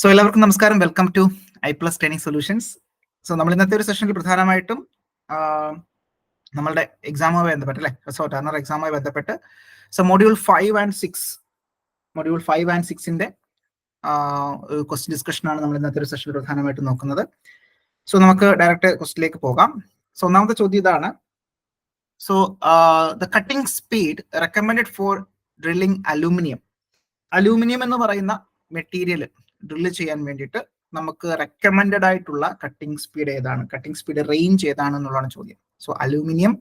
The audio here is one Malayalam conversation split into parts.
സോ എല്ലാവർക്കും നമസ്കാരം. Welcome to iPlus training solutions. So നമ്മൾ ഇന്നത്തെ ഒരു സെഷനിൽ പ്രധാനമായിട്ടും നമ്മളുടെ എക്സാമുമായി ബന്ധപ്പെട്ട് അല്ലേ, ടർണർ എക്സാമുമായി ബന്ധപ്പെട്ട് മൊഡ്യൂൾ 5 and 6 ഒരു ക്വസ്റ്റ്യൻ ഡിസ്കഷനാണ് നമ്മൾ ഇന്നത്തെ ഒരു സെഷനിൽ പ്രധാനമായിട്ടും നോക്കുന്നത്. സോ നമുക്ക് ഡയറക്റ്റ് ക്വസ്റ്റ്യനിലേക്ക് പോകാം. സോ ഒന്നാമത്തെ ചോദ്യം ഇതാണ്. So the cutting speed recommended four drilling aluminium എന്ന് പറയുന്ന മെറ്റീരിയൽ ഡ്രില്ല് ചെയ്യാൻ വേണ്ടിയിട്ട് നമുക്ക് റെക്കമെൻഡഡ് ആയിട്ടുള്ള കട്ടിംഗ് സ്പീഡ് ഏതാണ്, കട്ടിംഗ് സ്പീഡ് റേഞ്ച് ഏതാണെന്നുള്ളതാണ് ചോദ്യം. സോ അലൂമിനിയം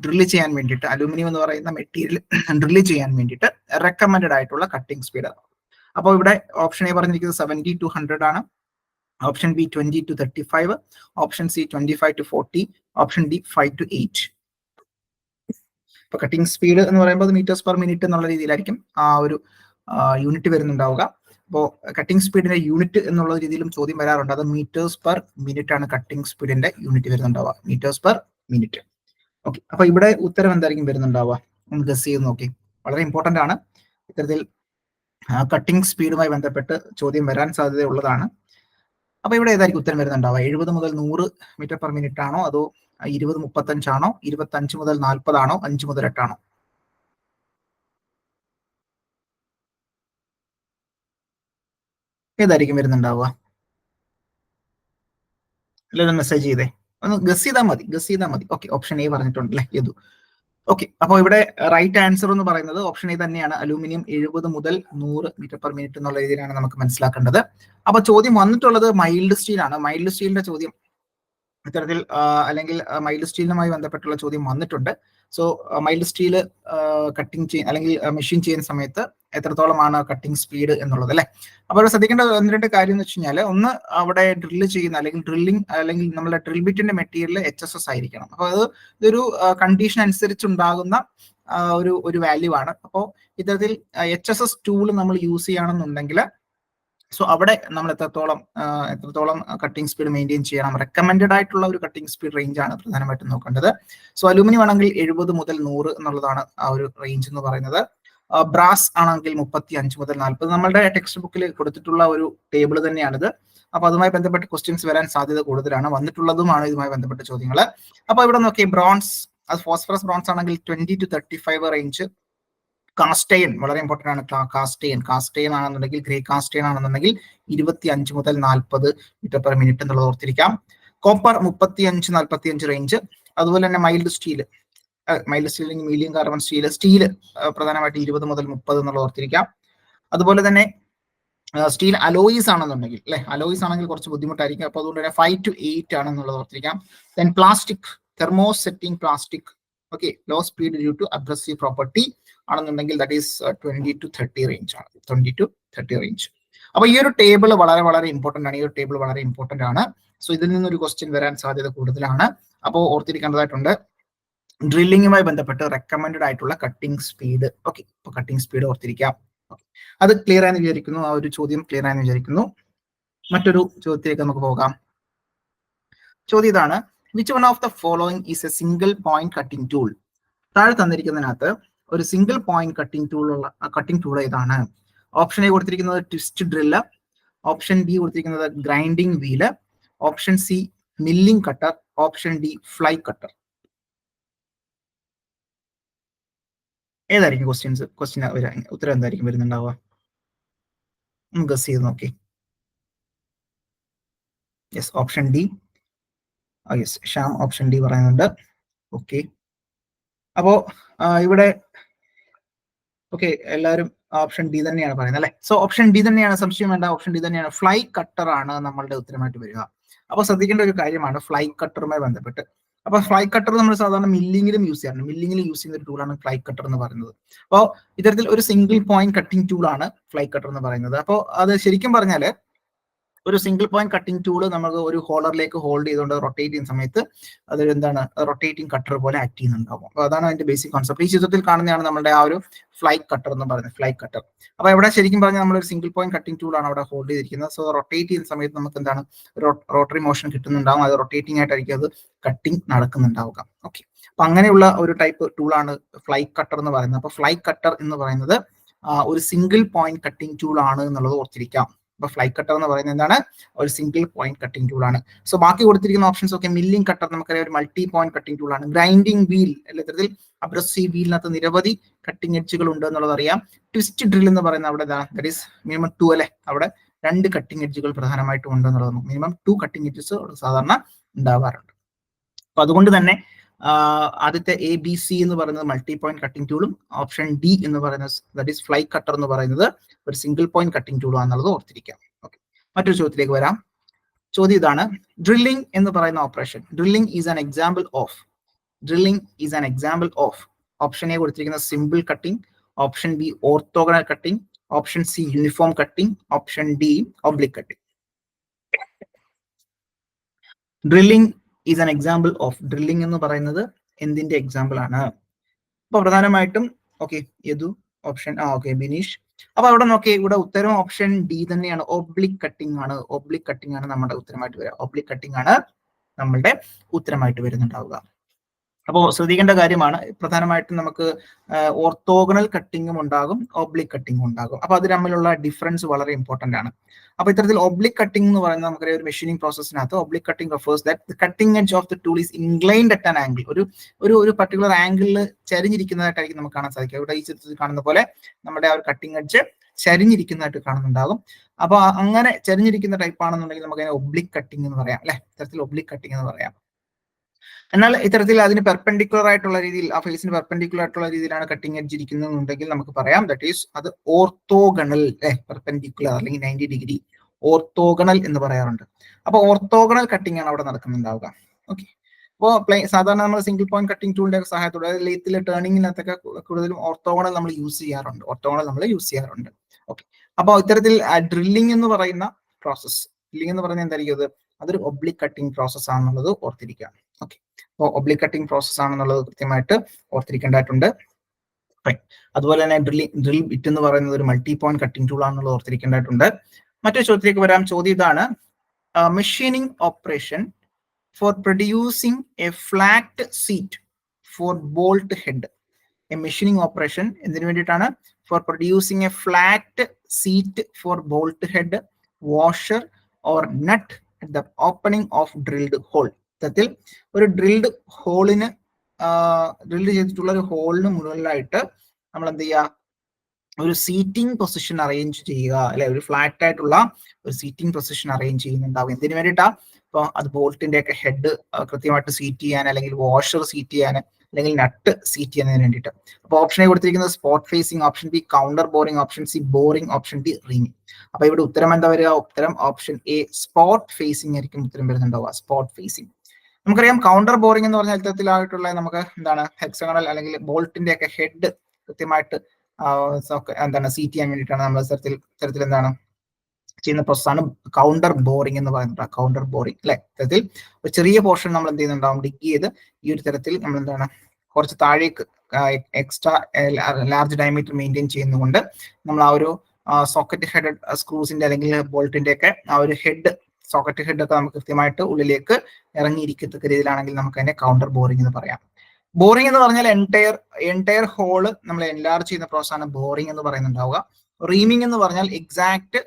ഡ്രില്ല് ചെയ്യാൻ വേണ്ടിയിട്ട്, അലൂമിനിയം എന്ന് പറയുന്ന മെറ്റീരിയൽ ഡ്രില്ല് ചെയ്യാൻ വേണ്ടിയിട്ട് റെക്കമെൻഡഡ് ആയിട്ടുള്ള കട്ടിംഗ് സ്പീഡ്. അപ്പോൾ ഇവിടെ ഓപ്ഷൻ എ പറഞ്ഞിരിക്കുന്നത് 70 to 100 ആണ്, option B 20 to 35, option C 25 to 40, option D 5 to 8. ഇപ്പൊ കട്ടിംഗ് സ്പീഡ് എന്ന് പറയുമ്പോൾ മീറ്റേഴ്സ് പെർ മിനിറ്റ് എന്നുള്ള രീതിയിലായിരിക്കും ആ ഒരു യൂണിറ്റ് വരുന്നുണ്ടാവുക. അപ്പോൾ കട്ടിംഗ് സ്പീഡിന്റെ യൂണിറ്റ് എന്നുള്ള രീതിയിലും ചോദ്യം വരാറുണ്ട്. അത് മീറ്റേഴ്സ് പെർ മിനിറ്റ് ആണ് കട്ടിംഗ് സ്പീഡിന്റെ യൂണിറ്റ് വരുന്നുണ്ടാവുക, മീറ്റേഴ്സ് പെർ മിനിറ്റ്. ഓക്കെ, അപ്പൊ ഇവിടെ ഉത്തരം എന്തായിരിക്കും വരുന്നുണ്ടാവുക, ഒന്ന് ഗസ് ചെയ്ത് നോക്കി. വളരെ ഇമ്പോർട്ടന്റ് ആണ്. ഇത്തരത്തിൽ കട്ടിംഗ് സ്പീഡുമായി ബന്ധപ്പെട്ട് ചോദ്യം വരാൻ സാധ്യതയുള്ളതാണ്. അപ്പൊ ഇവിടെ ഏതായിരിക്കും ഉത്തരം വരുന്നുണ്ടാവുക? 70 മുതൽ 100 മീറ്റർ പെർ മിനിറ്റ് ആണോ, അതോ 20-35 ആണോ, 25 മുതൽ 40 ആണോ, 5 മുതൽ 8 ആണോ? ഏതായിരിക്കും വരുന്നുണ്ടാവുക? അല്ലെ മെസ്സേജ് ചെയ്തേ, ഒന്ന് ഗസ് ചെയ്താൽ മതി. ഓക്കെ, ഓപ്ഷൻ എ പറഞ്ഞിട്ടുണ്ട് അല്ലേ, യദു. ഓക്കെ, അപ്പോൾ ഇവിടെ റൈറ്റ് ആൻസർ എന്ന് പറയുന്നത് ഓപ്ഷൻ എ തന്നെയാണ്. അലൂമിനിയം 70 മുതൽ 100 മീറ്റർ പെർ മിനിറ്റ് എന്നുള്ള രീതിയിലാണ് നമുക്ക് മനസ്സിലാക്കേണ്ടത്. അപ്പൊ ചോദ്യം വന്നിട്ടുള്ളത് മൈൽഡ് സ്റ്റീൽ ആണ്. മൈൽഡ് സ്റ്റീലിന്റെ ചോദ്യം ഇത്തരത്തിൽ, അല്ലെങ്കിൽ മൈൽഡ് സ്റ്റീലുമായി ബന്ധപ്പെട്ടുള്ള ചോദ്യം വന്നിട്ടുണ്ട്. സോ മൈൽഡ് സ്റ്റീല് കട്ടിങ് ചെയ്യുന്ന അല്ലെങ്കിൽ മെഷീൻ ചെയ്യുന്ന സമയത്ത് എത്രത്തോളമാണ് കട്ടിംഗ് സ്പീഡ് എന്നുള്ളത് അല്ലെ. അപ്പോൾ അവിടെ ശ്രദ്ധിക്കേണ്ട 1-2 കാര്യം എന്ന് വെച്ച് കഴിഞ്ഞാൽ, ഒന്ന് അവിടെ ഡ്രില്ല് ചെയ്യുന്ന അല്ലെങ്കിൽ നമ്മുടെ ഡ്രിൽ ബിറ്റിന്റെ മെറ്റീരിയൽ HSS ആയിരിക്കണം. അപ്പോൾ ഇതൊരു കണ്ടീഷൻ അനുസരിച്ചുണ്ടാകുന്ന ഒരു വാല്യൂ ആണ്. അപ്പോൾ ഇത്തരത്തിൽ HSS ടൂൾ നമ്മൾ യൂസ് ചെയ്യുകയാണെന്നുണ്ടെങ്കിൽ സോ അവിടെ നമ്മൾ എത്രത്തോളം കട്ടിംഗ് സ്പീഡ് മെയിൻറ്റെയിൻ ചെയ്യണം, റെക്കമെൻഡഡ് ആയിട്ടുള്ള ഒരു കട്ടിംഗ് സ്പീഡ് റേഞ്ച് ആണ് പ്രധാനമായിട്ടും നോക്കേണ്ടത്. സോ അലൂമിനിയം ആണെങ്കിൽ 70 മുതൽ 100 എന്നുള്ളതാണ് ആ ഒരു റേഞ്ച് എന്ന് പറയുന്നത്. ബ്രാസ് ആണെങ്കിൽ 35 മുതൽ 40. നമ്മളുടെ ടെക്സ്റ്റ് ബുക്കിൽ കൊടുത്തിട്ടുള്ള ഒരു ടേബിൾ തന്നെയാണിത്. അപ്പൊ അതുമായി ബന്ധപ്പെട്ട് ക്വസ്റ്റ്യൻസ് വരാൻ സാധ്യത കൂടുതലാണ്, വന്നിട്ടുള്ളതുമാണ് ഇതുമായി ബന്ധപ്പെട്ട ചോദ്യങ്ങൾ. അപ്പൊ ഇവിടെ നോക്കിയേ, ബ്രോൺസ്, അത് ഫോസ്ഫറസ് ബ്രോൺസ് ആണെങ്കിൽ 20 to 35 റേഞ്ച്. കാസ്റ്റൈൻ വളരെ ഇമ്പോർട്ടന്റ് ആണ്. കാസ്റ്റൈൻ ആണെന്നുണ്ടെങ്കിൽ, ഗ്രേ കാസ്റ്റൈൻ ആണെന്നുണ്ടെങ്കിൽ 25 മുതൽ 40 മീറ്റർ പെർ മിനിറ്റ് എന്നുള്ളത് ഓർത്തിരിക്കാം. Copper 35-45 range. അതുപോലെ തന്നെ മൈൽഡ് സ്റ്റീൽ അല്ലെങ്കിൽ മീഡിയം കാർബൺ സ്റ്റീല് പ്രധാനമായിട്ട് 20 മുതൽ 30 എന്നുള്ളത് ഓർത്തിരിക്കാം. അതുപോലെ തന്നെ സ്റ്റീൽ അലോയിസ് ആണെന്നുണ്ടെങ്കിൽ അല്ലെ, അലോയിസ് ആണെങ്കിൽ കുറച്ച് ബുദ്ധിമുട്ടായിരിക്കും. അപ്പൊ അതുകൊണ്ട് തന്നെ 5 to 8 ആണെന്നുള്ളത് ഓർത്തിരിക്കാം. Then plastic, thermosetting plastic, okay, low speed due to abrasive property ആണെന്നുണ്ടെങ്കിൽ ദാറ്റ് ഈസ് 20 to 30 റേഞ്ച് ആണ്. 20 to 30 റേഞ്ച്. അപ്പൊ ഈ ഒരു ടേബിൾ വളരെ ഇമ്പോർട്ടന്റ് ആണ്. സോ ഇതിൽ നിന്നൊരു ക്വസ്റ്റ്യൻ വരാൻ സാധ്യത കൂടുതലാണ്. അപ്പോൾ ഓർത്തിരിക്കേണ്ടതായിട്ടുണ്ട്, ഡ്രില്ലിങ്ങുമായി ബന്ധപ്പെട്ട് റെക്കമെൻഡഡ് ആയിട്ടുള്ള കട്ടിംഗ് സ്പീഡ്. ഓക്കെ, ഇപ്പൊ കട്ടിംഗ് സ്പീഡ് ഓർത്തിരിക്കാം. അത് ക്ലിയർ ആയെന്ന് വിചാരിക്കുന്നു. ആ ഒരു ചോദ്യം ക്ലിയർ ആയെന്ന് വിചാരിക്കുന്നു. മറ്റൊരു ചോദ്യത്തിലേക്ക് നമുക്ക് പോകാം. ചോദ്യം ഇതാണ്, which one of the following is A single point cutting tool? താഴെ തന്നിരിക്കുന്നതിനകത്ത് ഒരു സിംഗിൾ പോയിന്റ് കട്ടിംഗ് ടൂൾ ഏതാണ്? ഓപ്ഷൻ എ കൊടുത്തിരിക്കുന്നത് ട്വിസ്റ്റ് ഡ്രില്ല്, ഓപ്ഷൻ ബി കൊടുത്തിരിക്കുന്നത് grinding wheel, option C milling cutter, option D fly cutter. ഏതായിരിക്കും ക്വസ്റ്റ്യൻ ഉത്തരം എന്തായിരിക്കും വരുന്നുണ്ടാവുക? ഗസ് ചെയ്ത് നോക്കി. Yes, option D. Yes, Shyam option D പറയുന്നുണ്ട്. ഓക്കെ, അപ്പോ ഇവിടെ ഓക്കെ, എല്ലാവരും ഓപ്ഷൻ ഡി തന്നെയാണ് പറയുന്നത് അല്ലെ. സോ ഓപ്ഷൻ ഡി തന്നെയാണ്, സംശയം വേണ്ട, ഓപ്ഷൻ ഡി തന്നെയാണ്. ഫ്ലൈ കട്ടർ ആണ് നമ്മളുടെ ഉത്തരമായിട്ട് വരിക. അപ്പൊ ശ്രദ്ധിക്കേണ്ട ഒരു കാര്യമാണ് ഫ്ലൈ കട്ടറുമായി ബന്ധപ്പെട്ട്. അപ്പൊ ഫ്ലൈ കട്ടർ നമ്മൾ സാധാരണ മില്ലിങ്ങിലും യൂസ് ചെയ്യാറുണ്ട്. മില്ലിങ്ങിൽ യൂസ് ചെയ്യുന്ന ഒരു ടൂളാണ് ഫ്ലൈ കട്ടർ എന്ന് പറയുന്നത്. അപ്പോൾ ഇത്തരത്തിൽ ഒരു സിംഗിൾ പോയിന്റ് കട്ടിംഗ് ടൂളാണ് ഫ്ലൈ കട്ടർ എന്ന് പറയുന്നത്. അപ്പോൾ അത് ശരിക്കും പറഞ്ഞാല് ഒരു സിംഗിൾ പോയിന്റ് കട്ടിംഗ് ടൂള് നമുക്ക് ഒരു ഹോൾഡറിലേക്ക് ഹോൾഡ് ചെയ്തുകൊണ്ട് റൊട്ടേറ്റ് ചെയ്യുന്ന സമയത്ത് അത് എന്താണ്, റൊട്ടേറ്റിംഗ് കട്ടർ പോലെ ആക്ട് ചെയ്യുന്നുണ്ടാവും. അപ്പൊ അതാണ് അതിന്റെ ബേസിക് കോൺസെപ്റ്റ്. ഈ ചിത്രത്തിൽ കാണുന്നതാണ് നമ്മുടെ ആ ഒരു ഫ്ലൈ കട്ടർ എന്ന് പറയുന്നത്, ഫ്ലൈ കട്ടർ. അപ്പൊ ഇവിടെ ശരിക്കും പറഞ്ഞാൽ നമ്മളൊരു സിംഗിൾ പോയിന്റ് കട്ടിംഗ് ടൂളാണ് അവിടെ ഹോൾഡ് ചെയ്തിരിക്കുന്നത്. സോ റൊട്ടേറ്റ് ചെയ്യുന്ന സമയത്ത് നമുക്ക് എന്താണ്, റോട്ടറി മോഷൻ കിട്ടുന്നുണ്ടാവും. അത് റൊട്ടേറ്റിംഗ് ആയിട്ടായിരിക്കും അത് കട്ടിംഗ് നടക്കുന്നുണ്ടാവുക. ഓക്കെ, അപ്പൊ അങ്ങനെയുള്ള ഒരു ടൈപ്പ് ടൂളാണ് ഫ്ലൈ കട്ടർ എന്ന് പറയുന്നത്. അപ്പൊ ഫ്ലൈ കട്ടർ എന്ന് പറയുന്നത് ഒരു സിംഗിൾ പോയിന്റ് കട്ടിംഗ് ടൂൾ ആണ് എന്നുള്ളത് ഓർത്തിരിക്കാം. അപ്പൊ ഫ്ലൈ കട്ടർ എന്ന് പറയുന്നത് എന്താണ്? ഒരു സിംഗിൾ പോയിന്റ് കട്ടിംഗ് ടൂൾ ആണ്. സോ ബാക്കി കൊടുത്തിരിക്കുന്ന ഓപ്ഷൻസ് ഒക്കെ മില്ലിംഗ് കട്ടർ നമുക്കറിയാം ഒരു മൾട്ടി പോയിന്റ് കട്ടിംഗ് ടൂൾ ആണ്. ഗ്രൈൻഡിംഗ് വീൽ അല്ലെ ഇത്തരത്തിൽ അബ്രസീവ് വീലിനകത്ത് നിരവധി കട്ടിംഗ് എഡ്ജുകൾ ഉണ്ട് എന്നുള്ളത് അറിയാം. ട്വിസ്റ്റ് ഡ്രിൽ എന്ന് പറയുന്ന അവിടെ ദാറ്റ് ഈസ് മിനിമം 2 അല്ലെ, അവിടെ 2 കട്ടിംഗ് എഡ്ജുകൾ പ്രധാനമായിട്ടും ഉണ്ട് എന്നുള്ളത്. മിനിമം 2 കട്ടിംഗ് എഡ്ജസ് സാധാരണ ഉണ്ടാവാറുണ്ട്. അപ്പൊ അതുകൊണ്ട് തന്നെ ആദ്യത്തെ ABC എന്ന് പറയുന്നത് മൾട്ടി പോയിന്റ് കട്ടിംഗ് ടൂളും ഓപ്ഷൻ ഡി എന്ന് പറയുന്നത് ദാറ്റ് ഈസ് ഫ്ലൈ കട്ടർ എന്ന് പറയുന്നത് ഒരു സിംഗിൾ പോയിന്റ് കട്ടിംഗ് ടൂളും ആണെന്നുള്ളത് ഓർത്തിരിക്കാം. ഓക്കെ, മറ്റൊരു ചോദ്യത്തിലേക്ക് വരാം. ചോദ്യം ഇതാണ്, ഡ്രില്ലിംഗ് എന്ന് പറയുന്ന operation, drilling is an example of option A കൊടുത്തിരിക്കുന്ന simple cutting, option B orthogonal cutting, option C uniform cutting, option D oblique cutting. Drilling is an example of, drilling എന്ന് പറയുന്നത് എന്തിന്റെ എക്സാമ്പിൾ ആണ്? അപ്പൊ പ്രധാനമായിട്ടും okay Yadu option okay Bineesh. അപ്പൊ അവിടെ നോക്കി ഇവിടെ ഉത്തരം ഓപ്ഷൻ ഡി തന്നെയാണ്, ഒബ്ലിക് കട്ടിംഗ് ആണ്. ഒബ്ലിക് കട്ടിംഗ് ആണ് നമ്മുടെ ഉത്തരമായിട്ട് വരിക. ഒബ്ലിക് കട്ടിംഗ് ആണ് നമ്മളുടെ ഉത്തരമായിട്ട് വരുന്നുണ്ടാവുക. അപ്പോൾ ശ്രദ്ധിക്കേണ്ട കാര്യമാണ്, പ്രധാനമായിട്ടും നമുക്ക് ഓർത്തോഗണൽ കട്ടിങ്ങും ഉണ്ടാകും, ഒബ്ലിക് കട്ടിങ്ങും ഉണ്ടാകും. അപ്പൊ അത് തമ്മിലുള്ള ഡിഫറൻസ് വളരെ ഇമ്പോർട്ടന്റ് ആണ്. അപ്പൊ ഇത്തരത്തിൽ ഒബ്ലിക് കട്ടിംഗ് എന്ന് പറയുന്നത് നമുക്കറിയാം ഒരു മെഷീനിങ് പ്രോസസ്സിനകത്ത് oblique cutting refers that the cutting edge of the tool is inclined at an angle, ഒരു പർട്ടിക്കുലർ ആംഗിളിൽ ചരിഞ്ഞിരിക്കുന്നതായിട്ടായിരിക്കും നമുക്ക് കാണാൻ സാധിക്കുക. ഇവിടെ ഈ ചിത്രത്തിൽ കാണുന്ന പോലെ നമ്മുടെ ആ ഒരു കട്ടിംഗ് എഡ്ജ് ചരിഞ്ഞിരിക്കുന്നതായിട്ട് കാണുന്നുണ്ടാകും. അപ്പൊ അങ്ങനെ ചരിഞ്ഞിരിക്കുന്ന ടൈപ്പ് ആണെന്നുണ്ടെങ്കിൽ നമുക്ക് അതിനെ ഒബ്ലിക് കട്ടിംഗ് എന്ന് പറയാം അല്ലെ, ഇത്തരത്തിൽ ഒബ്ലിക് കട്ടിംഗ് എന്ന് പറയാം. എന്നാൽ ഇത്തരത്തിൽ അതിന് പെർപെൻഡിക്കുലർ ആയിട്ടുള്ള രീതിയിൽ, ആ ഫേസിന് പെർപെൻഡിക്കുലർ ആയിട്ടുള്ള രീതിയിലാണ് കട്ടിംഗ് എഡ്ജ് ഇരിക്കുന്നതെന്നുണ്ടെങ്കിൽ നമുക്ക് പറയാം ദാറ്റ് ഈസ് അത് ഓർത്തോഗണൽ, പെർപെൻഡിക്കുലർ അല്ലെങ്കിൽ 90 ഡിഗ്രി ഓർത്തോഗണൽ എന്ന് പറയാറുണ്ട്. അപ്പൊ ഓർത്തോഗണൽ കട്ടിംഗ് ആണ് അവിടെ നടക്കുന്നുണ്ടാവുക. ഓക്കെ, അപ്പോൾ സാധാരണ നമ്മൾ സിംഗിൾ പോയിന്റ് കട്ടിംഗ് ടൂളിന്റെ സഹായത്തോടെ ലേത്തിലെ ടേണിങ്ങിനകത്തൊക്കെ കൂടുതലും ഓർത്തോഗണൽ നമ്മൾ യൂസ് ചെയ്യാറുണ്ട്. ഓക്കെ, അപ്പോൾ ഇത്തരത്തിൽ ഡ്രില്ലിംഗ് എന്ന് പറയുന്ന പ്രോസസ്, ഡ്രില്ലിംഗ് എന്ന് പറയുന്നത് എന്തായിരിക്കും, അതൊരു ഒബ്ലിക് കട്ടിംഗ് പ്രോസസ് ആണെന്നുള്ളത് ഓർത്തിരിക്കുക. ഓക്കെ, അപ്പോൾ ഒബ്ലിക് കട്ടിംഗ് പ്രോസസ് ആണെന്നുള്ളത് കൃത്യമായിട്ട് ഓർത്തിരിക്കേണ്ടതായിട്ടുണ്ട്. അതുപോലെ തന്നെ ഡ്രിൽ ബിറ്റ് എന്ന് പറയുന്നത് ഒരു മൾട്ടി പോയിന്റ് കട്ടിംഗ് ടൂൾ ആണെന്നുള്ളത് ഓർത്തിരിക്കേണ്ടതായിട്ടുണ്ട്. മറ്റൊരു ചോദ്യത്തിലേക്ക് വരാം. ചോദ്യം ഇതാണ്, machining operation for producing a flat seat for bolt head. A machining operation എന്തിനു വേണ്ടിയിട്ടാണ്? For producing a flat seat for bolt head, washer or nut at the opening of drilled hole. ഇത്തരത്തിൽ ഒരു ഡ്രിൽഡ് ഹോളിന് ഡ്രിൽഡ് ചെയ്തിട്ടുള്ള ഒരു ഹോളിന് മുകളിലായിട്ട് നമ്മൾ എന്ത് ചെയ്യുക, ഒരു സീറ്റിംഗ് പൊസിഷൻ അറേഞ്ച് ചെയ്യുക അല്ലെ, ഒരു ഫ്ലാറ്റ് ആയിട്ടുള്ള ഒരു സീറ്റിംഗ് പൊസിഷൻ അറേഞ്ച് ചെയ്യുന്നുണ്ടാവും. എന്തിനു വേണ്ടിയിട്ടാ? ഇപ്പൊ അത് ബോൾട്ടിന്റെ ഒക്കെ ഹെഡ് കൃത്യമായിട്ട് സീറ്റ് ചെയ്യാൻ, അല്ലെങ്കിൽ വാഷർ സീറ്റ് ചെയ്യാൻ, അല്ലെങ്കിൽ നട്ട് സീറ്റ് ചെയ്യുന്നതിന് വേണ്ടിയിട്ട്. അപ്പൊ ഓപ്ഷൻ എ കൊടുത്തിരിക്കുന്നത് spot facing, option B counter boring, option C boring, option D reaming. അപ്പൊ ഇവിടെ ഉത്തരം എന്താ വരിക? ഉത്തരം ഓപ്ഷൻ എ സ്പോട്ട് ഫേസിംഗ് ആയിരിക്കും ഉത്തരം വരുന്നുണ്ടാവുക. Spot facing. നമുക്കറിയാം കൗണ്ടർ ബോറിംഗ് എന്ന് പറഞ്ഞാൽ ഇത്തരത്തിലായിട്ടുള്ള നമുക്ക് എന്താണ് ഹെക്സഗണൽ അല്ലെങ്കിൽ ബോൾട്ടിന്റെ ഒക്കെ ഹെഡ് കൃത്യമായിട്ട് എന്താണ് സീറ്റ് ചെയ്യാൻ വേണ്ടിയിട്ടാണ് നമ്മൾ ഇത്തരത്തിൽ എന്താണ് ചെയ്യുന്ന പ്രോസസ്സാണ് കൗണ്ടർ ബോറിംഗ് എന്ന് പറയുന്നത്. കൗണ്ടർ ബോറിംഗ് അല്ലെ, ഇത്തരത്തിൽ ഒരു ചെറിയ പോർഷൻ നമ്മൾ എന്ത് ചെയ്യുന്നുണ്ടാവും, ഡിഗ് ചെയ്ത് ഈ ഒരു തരത്തിൽ നമ്മൾ എന്താണ് കുറച്ച് താഴേക്ക് എക്സ്ട്രാ ലാർജ് ഡയമീറ്റർ മെയിൻറ്റെയിൻ ചെയ്യുന്നതുകൊണ്ട് നമ്മൾ ആ ഒരു സോക്കറ്റ് ഹെഡ് സ്ക്രൂസിന്റെ അല്ലെങ്കിൽ ബോൾട്ടിന്റെ ഒക്കെ ആ ഒരു ഹെഡ്, സോക്കറ്റ് ഹെഡ് ഒക്കെ നമുക്ക് കൃത്യമായിട്ട് ഉള്ളിലേക്ക് ഇറങ്ങിയിരിക്കത്തക്ക രീതിയിലാണെങ്കിൽ നമുക്ക് അതിനെ കൗണ്ടർ ബോറിംഗ് എന്ന് പറയാം. ബോറിംഗ് എന്ന് പറഞ്ഞാൽ എൻറ്റയർ ഹോള് നമ്മൾ എൻലാർജ് ചെയ്യുന്ന പ്രോസസ്സാണ് ബോറിംഗ് എന്ന് പറയുന്നുണ്ടാവുക. റീമിംഗ് എന്ന് പറഞ്ഞാൽ എക്സാക്ട്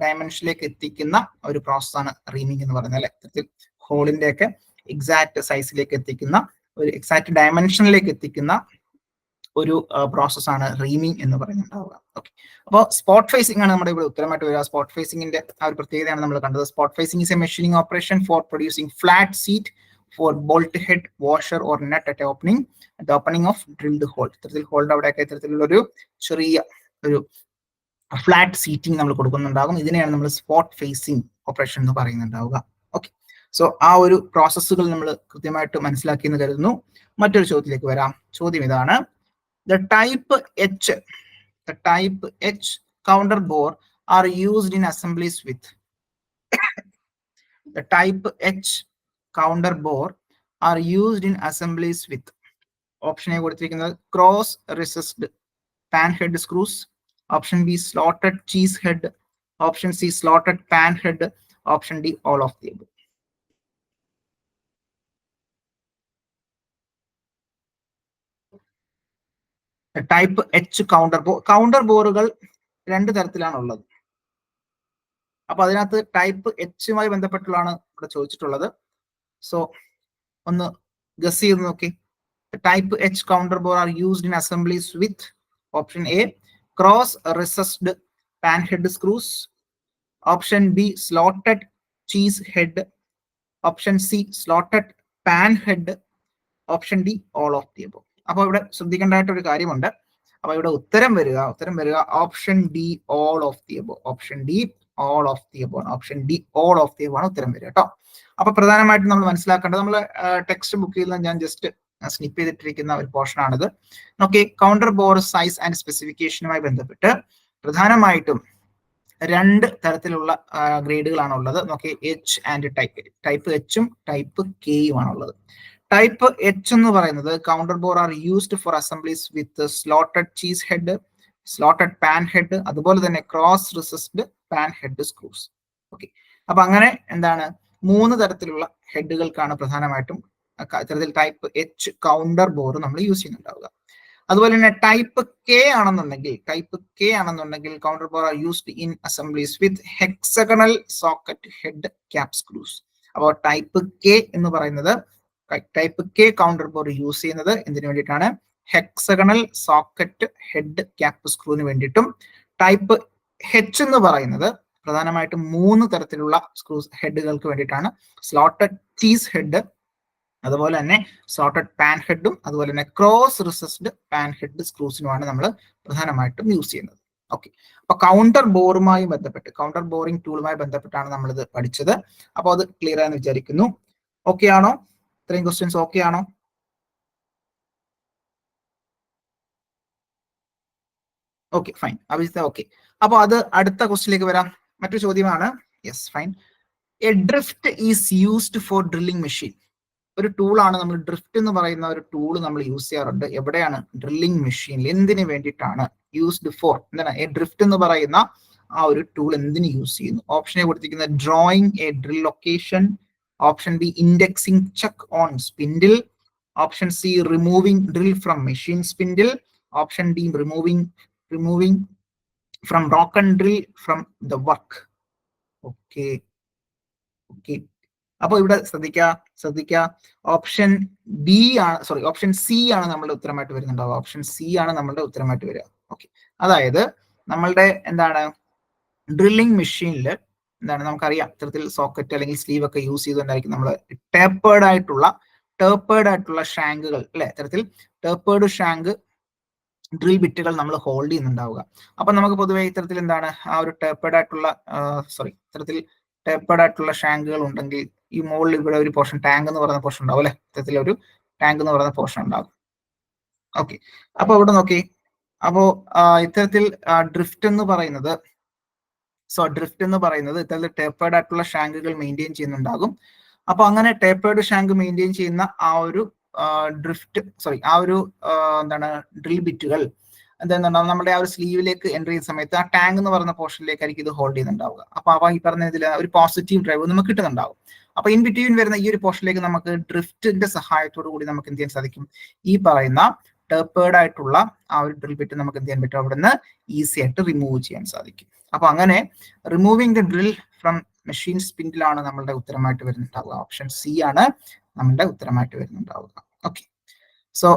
ഡയമെൻഷനിലേക്ക് എത്തിക്കുന്ന ഒരു പ്രോസസ്സാണ് റീമിംഗ് എന്ന് പറയുന്നത് അല്ലെ, ഇത്തരത്തിൽ ഹോളിന്റെ ഒക്കെ എക്സാക്ട് സൈസിലേക്ക് എത്തിക്കുന്ന, ഒരു എക്സാക്ട് ഡയമെൻഷനിലേക്ക് എത്തിക്കുന്ന ഒരു പ്രോസസ്സാണ് റീമിംഗ് എന്ന് പറയുന്നുണ്ടാവുക. ഓക്കെ, അപ്പോൾ സ്പോട്ട് ഫേസിംഗ് ആണ് നമ്മുടെ ഇവിടെ ഉത്തരമായിട്ട് വരിക. സ്പോട്ട് ഫേസിംഗിന്റെ ആ ഒരു പ്രത്യേകതയാണ് നമ്മൾ കണ്ടത്. Spot facing is a machining operation for producing flat seat for bolt head, washer or nut at opening of drilled hole. ഇത്തരത്തിൽ ഹോളിന്റെ അവിടെയൊക്കെ ഇത്തരത്തിലുള്ള ഒരു ചെറിയ ഒരു ഫ്ലാറ്റ് സീറ്റിംഗ് നമ്മൾ കൊടുക്കുന്നുണ്ടാകും. ഇതിനെയാണ് നമ്മൾ സ്പോട്ട് ഫേസിംഗ് ഓപ്പറേഷൻ എന്ന് പറയുന്നുണ്ടാവുക. ഓക്കെ, സോ ആ ഒരു പ്രോസസ്സുകൾ നമ്മൾ കൃത്യമായിട്ട് മനസ്സിലാക്കി എന്ന് കരുതുന്നു. മറ്റൊരു ചോദ്യത്തിലേക്ക് വരാം. ചോദ്യം ഇതാണ്, the type H counter bore are used in assemblies with the type H counter bore are used in assemblies with option A കൊടുത്തിരിക്കുന്നത് cross recessed pan head screws, option B slotted cheese head, option C slotted pan head, option D all of the above. Type H counter ബോറുകൾ രണ്ട് തരത്തിലാണ് ഉള്ളത്. അപ്പൊ അതിനകത്ത് ടൈപ്പ് എച്ചുമായി ബന്ധപ്പെട്ടുള്ളതാണ് ഇവിടെ ചോദിച്ചിട്ടുള്ളത്. സോ ഒന്ന് ഗസ് ചെയ്ത് നോക്കി. Type H counter bore are used in assemblies with option A cross recessed pan head screws, option B slotted cheese head, option C slotted pan head, option D all of the above. അപ്പോൾ ഇവിടെ ശ്രദ്ധിക്കേണ്ടതായിട്ട് ഒരു കാര്യമുണ്ട്. അപ്പൊ ഇവിടെ ഉത്തരം വരിക option D all of the above. Option D all of the above ആണ്. Option D all of the above ആണ് ഉത്തരം വരിക കേട്ടോ. അപ്പൊ പ്രധാനമായിട്ടും നമ്മൾ മനസ്സിലാക്കേണ്ടത്, നമ്മൾ ടെക്സ്റ്റ് ബുക്കിൽ നിന്ന് ഞാൻ ജസ്റ്റ് സ്നിപ്പ് ചെയ്തിട്ടിരിക്കുന്ന ഒരു പോർഷൻ ആണിത്. Okay, counter bore size and സ്പെസിഫിക്കേഷനുമായി ബന്ധപ്പെട്ട് പ്രധാനമായിട്ടും 2 തരത്തിലുള്ള ഗ്രേഡുകളാണ് ഉള്ളത്. നോക്കി, എച്ച് ആൻഡ് ടൈപ്പ് എച്ചും ടൈപ്പ് കെയും ആണുള്ളത്. ടൈപ്പ് എച്ച് എന്ന് പറയുന്നത് counter bore are used for assemblies with slotted cheese head, slotted pan head, അതുപോലെ തന്നെ cross recessed pan head screws. Okay, അപ്പൊ അങ്ങനെ എന്താണ് 3 തരത്തിലുള്ള ഹെഡുകൾക്കാണ് പ്രധാനമായിട്ടും ഇത്തരത്തിൽ ടൈപ്പ് എച്ച് കൗണ്ടർ ബോർ നമ്മൾ യൂസ് ചെയ്യുന്നുണ്ടാവുക. അതുപോലെ തന്നെ ടൈപ്പ് കെ ആണെന്നുണ്ടെങ്കിൽ counter bore are used in assemblies with hexagonal socket head cap screws. അപ്പോൾ ടൈപ്പ് കെ എന്ന് പറയുന്നത്, type K counter bore use ചെയ്യുന്നത് എന്തിനു വേണ്ടിയിട്ടാണ്? ഹെക്സഗണൽ സോക്കറ്റ് ഹെഡ് ക്യാപ് സ്ക്രൂവിന് വേണ്ടിയിട്ടും. ടൈപ്പ് എച്ച് എന്ന് പറയുന്നത് പ്രധാനമായിട്ടും 3 തരത്തിലുള്ള സ്ക്രൂസ് ഹെഡുകൾക്ക് വേണ്ടിയിട്ടാണ്. സ്ലോട്ടഡ് ചീസ് ഹെഡ്, അതുപോലെ തന്നെ സ്ലോട്ടഡ് പാൻ ഹെഡും, അതുപോലെ തന്നെ ക്രോസ് റിസസ്ഡ് പാൻ ഹെഡ് സ്ക്രൂസിനുമാണ് നമ്മൾ പ്രധാനമായിട്ടും യൂസ് ചെയ്യുന്നത്. ഓക്കെ, അപ്പൊ കൗണ്ടർ ബോറുമായി ബന്ധപ്പെട്ട്, കൗണ്ടർ ബോറിംഗ് ടൂളുമായി ബന്ധപ്പെട്ടാണ് നമ്മളിത് പഠിച്ചത്. അപ്പോൾ അത് ക്ലിയർ ആയെന്ന് വിചാരിക്കുന്നു. ഓക്കെ ആണോ? ഇത്രയും ക്വസ്റ്റ്യൻസ് ഓക്കെ ആണോ? Okay, fine. അഭിജിത്ത് ഓക്കെ. അപ്പൊ അത് അടുത്ത ക്വസ്റ്റ്യനിലേക്ക് വരാം. മറ്റൊരു ചോദ്യമാണ്. Yes, fine. A drift is used for drilling machine. ഒരു ടൂളാണ് നമ്മൾ ഡ്രിഫ്റ്റ് എന്ന് പറയുന്ന ഒരു ടൂൾ നമ്മൾ യൂസ് ചെയ്യാറുണ്ട്. എവിടെയാണ്? ഡ്രില്ലിംഗ് മെഷീനിൽ. എന്തിനു വേണ്ടിയിട്ടാണ് യൂസ്ഡ് ഫോർ? എന്താണ് എ ഡ്രിഫ്റ്റ് എന്ന് പറയുന്ന ആ ഒരു ടൂൾ എന്തിനു യൂസ് ചെയ്യുന്നു? ഓപ്ഷനെ കൊടുത്തിരിക്കുന്ന drawing A drill location, option B indexing check on spindle, option C removing drill from machine spindle, option D removing from broken drill from the work. Okay, അപ്പൊ ഇവിടെ ശ്രദ്ധിക്കുക, ഓപ്ഷൻ ബി ആണ്, സോറി, ഓപ്ഷൻ സി ആണ് നമ്മളുടെ ഉത്തരമായിട്ട് വരുന്നുണ്ടാവുക. ഓപ്ഷൻ സി ആണ് നമ്മളുടെ ഉത്തരമായിട്ട് വരിക. ഓക്കെ, അതായത് നമ്മളുടെ എന്താണ് ഡ്രില്ലിംഗ് മെഷീനിൽ എന്താണ് നമുക്കറിയാം, ഇത്തരത്തിൽ സോക്കറ്റ് അല്ലെങ്കിൽ സ്ലീവ് ഒക്കെ യൂസ് ചെയ്തുകൊണ്ടായിരിക്കും നമ്മൾ ടേപ്പേർഡ് ആയിട്ടുള്ള ഷാങ്കുകൾ, അല്ലെ, ഇത്തരത്തിൽ ടേപ്പേർഡ് ഷാങ്ക് ഡ്രിൽ ബിറ്റുകൾ നമ്മൾ ഹോൾഡ് ചെയ്യുന്നുണ്ടാവുക. അപ്പൊ നമുക്ക് പൊതുവെ ഇത്തരത്തിൽ എന്താണ് ആ ഒരു ടേപ്പേർഡ് ആയിട്ടുള്ള ഷാങ്കുകൾ ഉണ്ടെങ്കിൽ ഈ മുകളിൽ ഇവിടെ ഒരു പോർഷൻ, ടാങ്ക് എന്ന് പറയുന്ന പോർഷൻ ഉണ്ടാവും, അല്ലെ, ഇത്തരത്തിൽ ഒരു ടാങ്ക് എന്ന് പറയുന്ന പോർഷൻ ഉണ്ടാവും. ഓക്കെ, അപ്പൊ ഇവിടെ നോക്കി, അപ്പോ ഇത്തരത്തിൽ ഡ്രിഫ്റ്റ് എന്ന് പറയുന്നത് ഇത്തരത്തിൽ ടേപ്പേർഡ് ആയിട്ടുള്ള ഷാങ്കുകൾ മെയിൻറ്റെയിൻ ചെയ്യുന്നുണ്ടാകും. അപ്പൊ അങ്ങനെ ടേപ്പേർഡ് ഷാങ്ക് മെയിൻറ്റെയിൻ ചെയ്യുന്ന ആ ഒരു എന്താണ് ഡ്രിൽ ബിറ്റുകൾ എന്തെന്നുണ്ടാവും നമ്മുടെ ആ ഒരു സ്ലീവിലേക്ക് എൻ്റർ ചെയ്യുന്ന സമയത്ത് ആ ടാങ്ക് എന്ന് പറയുന്ന പോർഷനിലേക്കായിരിക്കും ഇത് ഹോൾഡ് ചെയ്യുന്നുണ്ടാവുക. അപ്പൊ ഈ പറഞ്ഞ ഇതിൽ ഒരു പോസിറ്റീവ് ഡ്രൈവ് നമുക്ക് കിട്ടുന്നുണ്ടാവും. അപ്പൊ ഇൻ ബിറ്റ്വീൻ വരുന്ന ഈ ഒരു പോർഷനിലേക്ക് നമുക്ക് ഡ്രിഫ്റ്റിന്റെ സഹായത്തോടു കൂടി നമുക്ക് എന്ത് ചെയ്യാൻ സാധിക്കും? ഈ പറയുന്ന ടേപ്പേർഡ് ആയിട്ടുള്ള ആ ഒരു ഡ്രിൽ ബിറ്റ് നമുക്ക് എന്ത് ചെയ്യാൻ പറ്റും? അവിടെ നിന്ന് ഈസി ആയിട്ട് റിമൂവ് ചെയ്യാൻ സാധിക്കും. അപ്പൊ അങ്ങനെ removing the drill from machine സ്പിൻഡിലാണ് നമ്മളുടെ ഉത്തരമായിട്ട് വരുന്നുണ്ടാവുക. ഓപ്ഷൻ സി ആണ് നമ്മളുടെ ഉത്തരമായിട്ട് വരുന്നുണ്ടാവുക. ഓക്കെ, സോ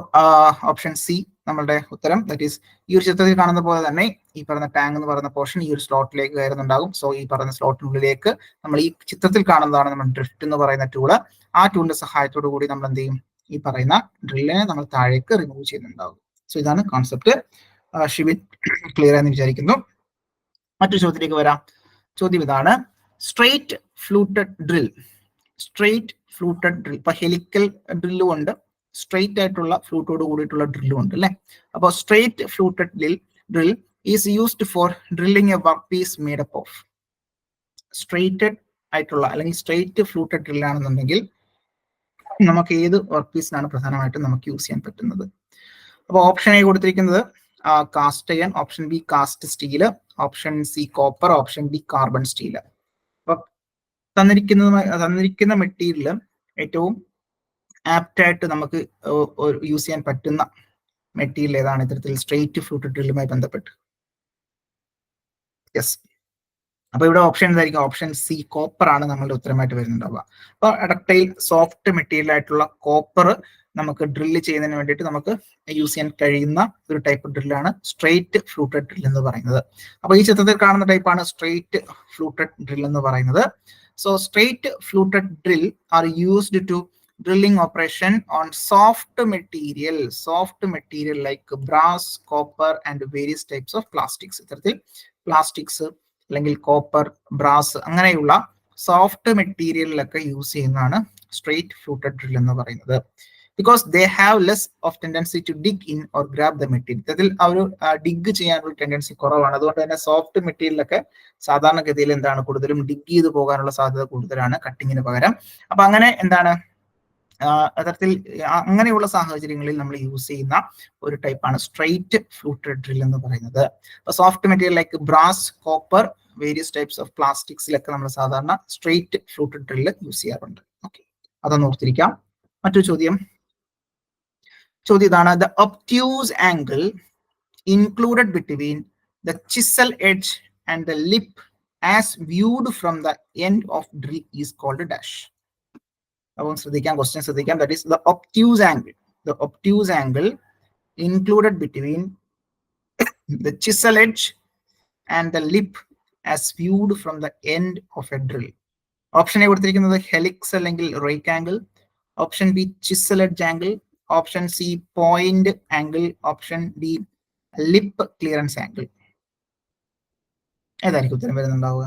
ഓപ്ഷൻ സി നമ്മളുടെ ഉത്തരം. ദാറ്റ് ഈസ് ഈ ഒരു ചിത്രത്തിൽ കാണുന്ന പോലെ തന്നെ ഈ പറയുന്ന ടാങ്ക് എന്ന് പറയുന്ന പോർഷൻ ഈ ഒരു സ്ലോട്ടിലേക്ക് കയറുന്നുണ്ടാകും. സോ ഈ പറയുന്ന സ്ലോട്ടിനുള്ളിലേക്ക് നമ്മൾ ഈ ചിത്രത്തിൽ കാണുന്നതാണ് നമ്മൾ ഡ്രിഫ്റ്റ് എന്ന് പറയുന്ന ടൂള്. ആ ടൂളിന്റെ സഹായത്തോടു കൂടി നമ്മൾ എന്ത് ചെയ്യും? ഈ പറയുന്ന ഡ്രില്ലിനെ നമ്മൾ താഴേക്ക് റിമൂവ് ചെയ്യുന്നുണ്ടാകും. സോ ഇതാണ് കോൺസെപ്റ്റ്. ഷിബിൻ ക്ലിയർ ആയെന്ന് വിചാരിക്കുന്നു. മറ്റൊരു ചോദ്യത്തിലേക്ക് വരാം. ചോദ്യം ഇതാണ്. Straight fluted drill. ഇപ്പൊ ഹെലിക്കൽ ഡ്രില്ലും ഉണ്ട്, സ്ട്രെയിറ്റ് ആയിട്ടുള്ള ഫ്ലൂട്ടോട് കൂടിയിട്ടുള്ള ഡ്രില്ലും ഉണ്ട്, അല്ലെ. അപ്പോൾ straight fluted drill is used for drilling a work piece made up of. Straighted ആയിട്ടുള്ള അല്ലെങ്കിൽ സ്ട്രെയിറ്റ് ഫ്ലൂട്ടഡ് ഡ്രിൽ ആണെന്നുണ്ടെങ്കിൽ നമുക്ക് ഏത് വർക്ക് പീസിനാണ് പ്രധാനമായിട്ടും നമുക്ക് യൂസ് ചെയ്യാൻ പറ്റുന്നത്? അപ്പോൾ ഓപ്ഷൻ എ കൊടുത്തിരിക്കുന്നത് cast iron, option B cast steel, option C copper, option D carbon steel. അപ്പൊ തന്നിരിക്കുന്ന മെറ്റീരിയൽ ഏറ്റവും ആപ്റ്റ് ആയിട്ട് നമുക്ക് യൂസ് ചെയ്യാൻ പറ്റുന്ന മെറ്റീരിയൽ ഏതാണ് ഇത്തരത്തിൽ സ്ട്രെയിറ്റ് ഫ്ലൂട്ടഡ് ഡ്രില്ലുമായി ബന്ധപ്പെട്ട്? യെസ്, അപ്പൊ ഇവിടെ ഓപ്ഷൻ എന്തായിരിക്കും? ഓപ്ഷൻ സി കോപ്പർ ആണ് നമ്മളുടെ ഉത്തരമായിട്ട് വരുന്നുണ്ടാവുക. അപ്പൊ ഡക്ടൈൽ സോഫ്റ്റ് മെറ്റീരിയൽ ആയിട്ടുള്ള കോപ്പർ നമുക്ക് ഡ്രില്ല് ചെയ്യുന്നതിന് വേണ്ടിയിട്ട് നമുക്ക് യൂസ് ചെയ്യാൻ കഴിയുന്ന ഒരു ടൈപ്പ് ഡ്രില്ലാണ് സ്ട്രെയിറ്റ് ഫ്ലൂട്ടഡ് ഡ്രിൽ എന്ന് പറയുന്നത്. അപ്പൊ ഈ ചിത്രത്തിൽ കാണുന്ന ടൈപ്പാണ് സ്ട്രെയിറ്റ് ഫ്ലൂട്ടഡ് ഡ്രിൽ എന്ന് പറയുന്നത്. So straight fluted drill are used to drilling operation on soft material like brass, copper and various types of plastics. ഇത്തരത്തിൽ പ്ലാസ്റ്റിക്സ് അല്ലെങ്കിൽ കോപ്പർ, ബ്രാസ് അങ്ങനെയുള്ള സോഫ്റ്റ് മെറ്റീരിയലിലൊക്കെ യൂസ് ചെയ്യുന്നതാണ് സ്ട്രെയിറ്റ് ഫ്ലൂട്ടഡ് ഡ്രിൽ എന്ന് പറയുന്നത്. Because they have less of tendency to dig in or grab the material. ഇത്തരത്തിൽ അവർ ഡിഗ് ചെയ്യാനുള്ള ടെൻഡൻസി കുറവാണ്. അതുകൊണ്ട് തന്നെ സോഫ്റ്റ് മെറ്റീരിയലൊക്കെ സാധാരണഗതിയിൽ എന്താണ് കൂടുതലും ഡിഗ് ചെയ്ത് പോകാനുള്ള സാധ്യത കൂടുതലാണ് കട്ടിങ്ങിന് പകരം. അപ്പൊ അങ്ങനെ എന്താണ് അത്തരത്തിൽ അങ്ങനെയുള്ള സാഹചര്യങ്ങളിൽ നമ്മൾ യൂസ് ചെയ്യുന്ന ഒരു ടൈപ്പാണ് സ്ട്രെയിറ്റ് ഫ്ലൂട്ടഡ് ഡ്രിൽ എന്ന് പറയുന്നത്. Soft material like brass, copper, various types of പ്ലാസ്റ്റിക്സിലൊക്കെ നമ്മൾ സാധാരണ സ്ട്രെയിറ്റ് ഫ്ലൂട്ടഡ് ഡ്രിൽ യൂസ് ചെയ്യാറുണ്ട്. ഓക്കെ, അതൊന്ന് ഓർത്തിരിക്കാം. മറ്റൊരു ചോദ്യം ഇതാണ്. The obtuse angle included between the chisel edge and the lip as viewed from the end of drill is called dash. അപ്പം ശ്രദ്ധിക്കാം, ക്വസ്റ്റ്യൻ ശ്രദ്ധിക്കാം. That is the obtuse angle. The obtuse angle included between the chisel edge and the lip as viewed from the end of a drill. Option A കൊടുത്തിരിക്കുന്നത് ഹെലിക്സ് അല്ലെങ്കിൽ rake angle, option B chisel edge angle, option C point angle, option D lip clearance angle. ഏതായിരിക്കും ഉത്തരം വരുന്നുണ്ടാവുക?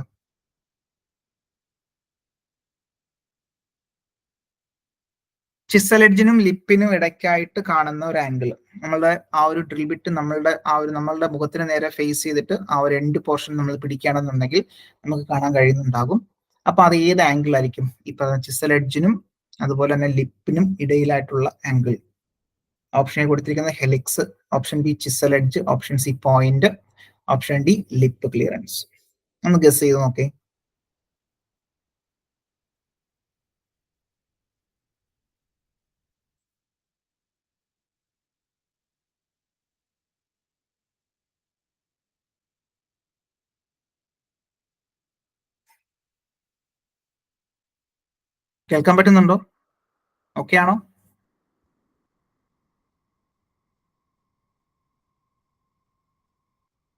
ചിസൽ എഡ്ജിനും ലിപ്പിനും ഇടയ്ക്കായിട്ട് കാണുന്ന ഒരു ആംഗിൾ, നമ്മളുടെ ആ ഒരു ഡ്രിൽ ബിറ്റ് നമ്മളുടെ മുഖത്തിന് നേരെ ഫേസ് ചെയ്തിട്ട് ആ ഒരു എൻഡ് പോർഷൻ നമ്മൾ പിടിക്കുകയാണെന്നുണ്ടെങ്കിൽ നമുക്ക് കാണാൻ കഴിയുന്നുണ്ടാകും. അപ്പൊ അത് ഏത് ആംഗിൾ ആയിരിക്കും? ഇപ്പൊ ചിസൽ എഡ്ജിനും അതുപോലെ തന്നെ ലിപ്പിനും ഇടയിലായിട്ടുള്ള ആംഗിൾ. ഓപ്ഷൻ എ കൊടുത്തിരിക്കുന്നത് helix, option B chisel edge, option C point, option D lip clearance. ഒന്ന് ഗസ് ചെയ്ത് നോക്കേ. കേൾക്കാൻ പറ്റുന്നുണ്ടോ? ഓക്കെ ആണോ?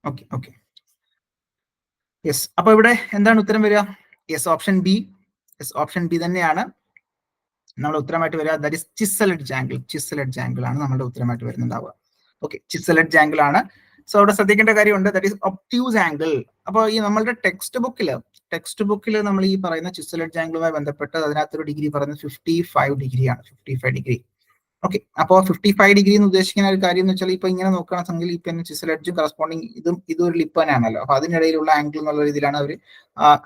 Okay okay, yes. അപ്പൊ ഇവിടെ എന്താണ് ഉത്തരം വരിക? Yes, option B. Yes, option B തന്നെയാണ് നമ്മുടെ ഉത്തരമായിട്ട് വരിക. That is chisel edge angle. Chisel edge angle ആണ് നമ്മുടെ ഉത്തരമായിട്ട് വരുന്നുണ്ടാവുക. ഓക്കെ, ചിസൽ എഡ്ജ് ആംഗിൾ ആണ്. സോ അവിടെ ശ്രദ്ധിക്കേണ്ട കാര്യമുണ്ട്, ദാറ്റ് ഈസ് ഒബ്റ്റ്യൂസ് ആംഗിൾ. അപ്പോൾ ഈ നമ്മളുടെ ടെക്സ്റ്റ് ബുക്കിൽ നമ്മൾ ഈ പറയുന്ന ചിസൽ എഡ്ജ് ആംഗിളുമായി ബന്ധപ്പെട്ട് അതിനകത്തൊരു ഡിഗ്രി പറയുന്നത് 55 ഡിഗ്രിയാണ്. 55 ഡിഗ്രി. ഓക്കെ, അപ്പോൾ 55 ഡിഗ്രി എന്ന് ഉദ്ദേശിക്കുന്ന ഒരു കാര്യം എന്ന് വെച്ചാൽ ഇപ്പൊ ഇങ്ങനെ നോക്കുകയാണെങ്കിൽ ഇപ്പൊ ചിസൽ എഡ്ജും കറസ്പോണ്ടിങ് ഇതൊരു ലിപ്പ് തന്നെയാണല്ലോ. അപ്പൊ അതിനിടയിലുള്ള ആംഗിൾ എന്നുള്ള രീതിയിലാണ്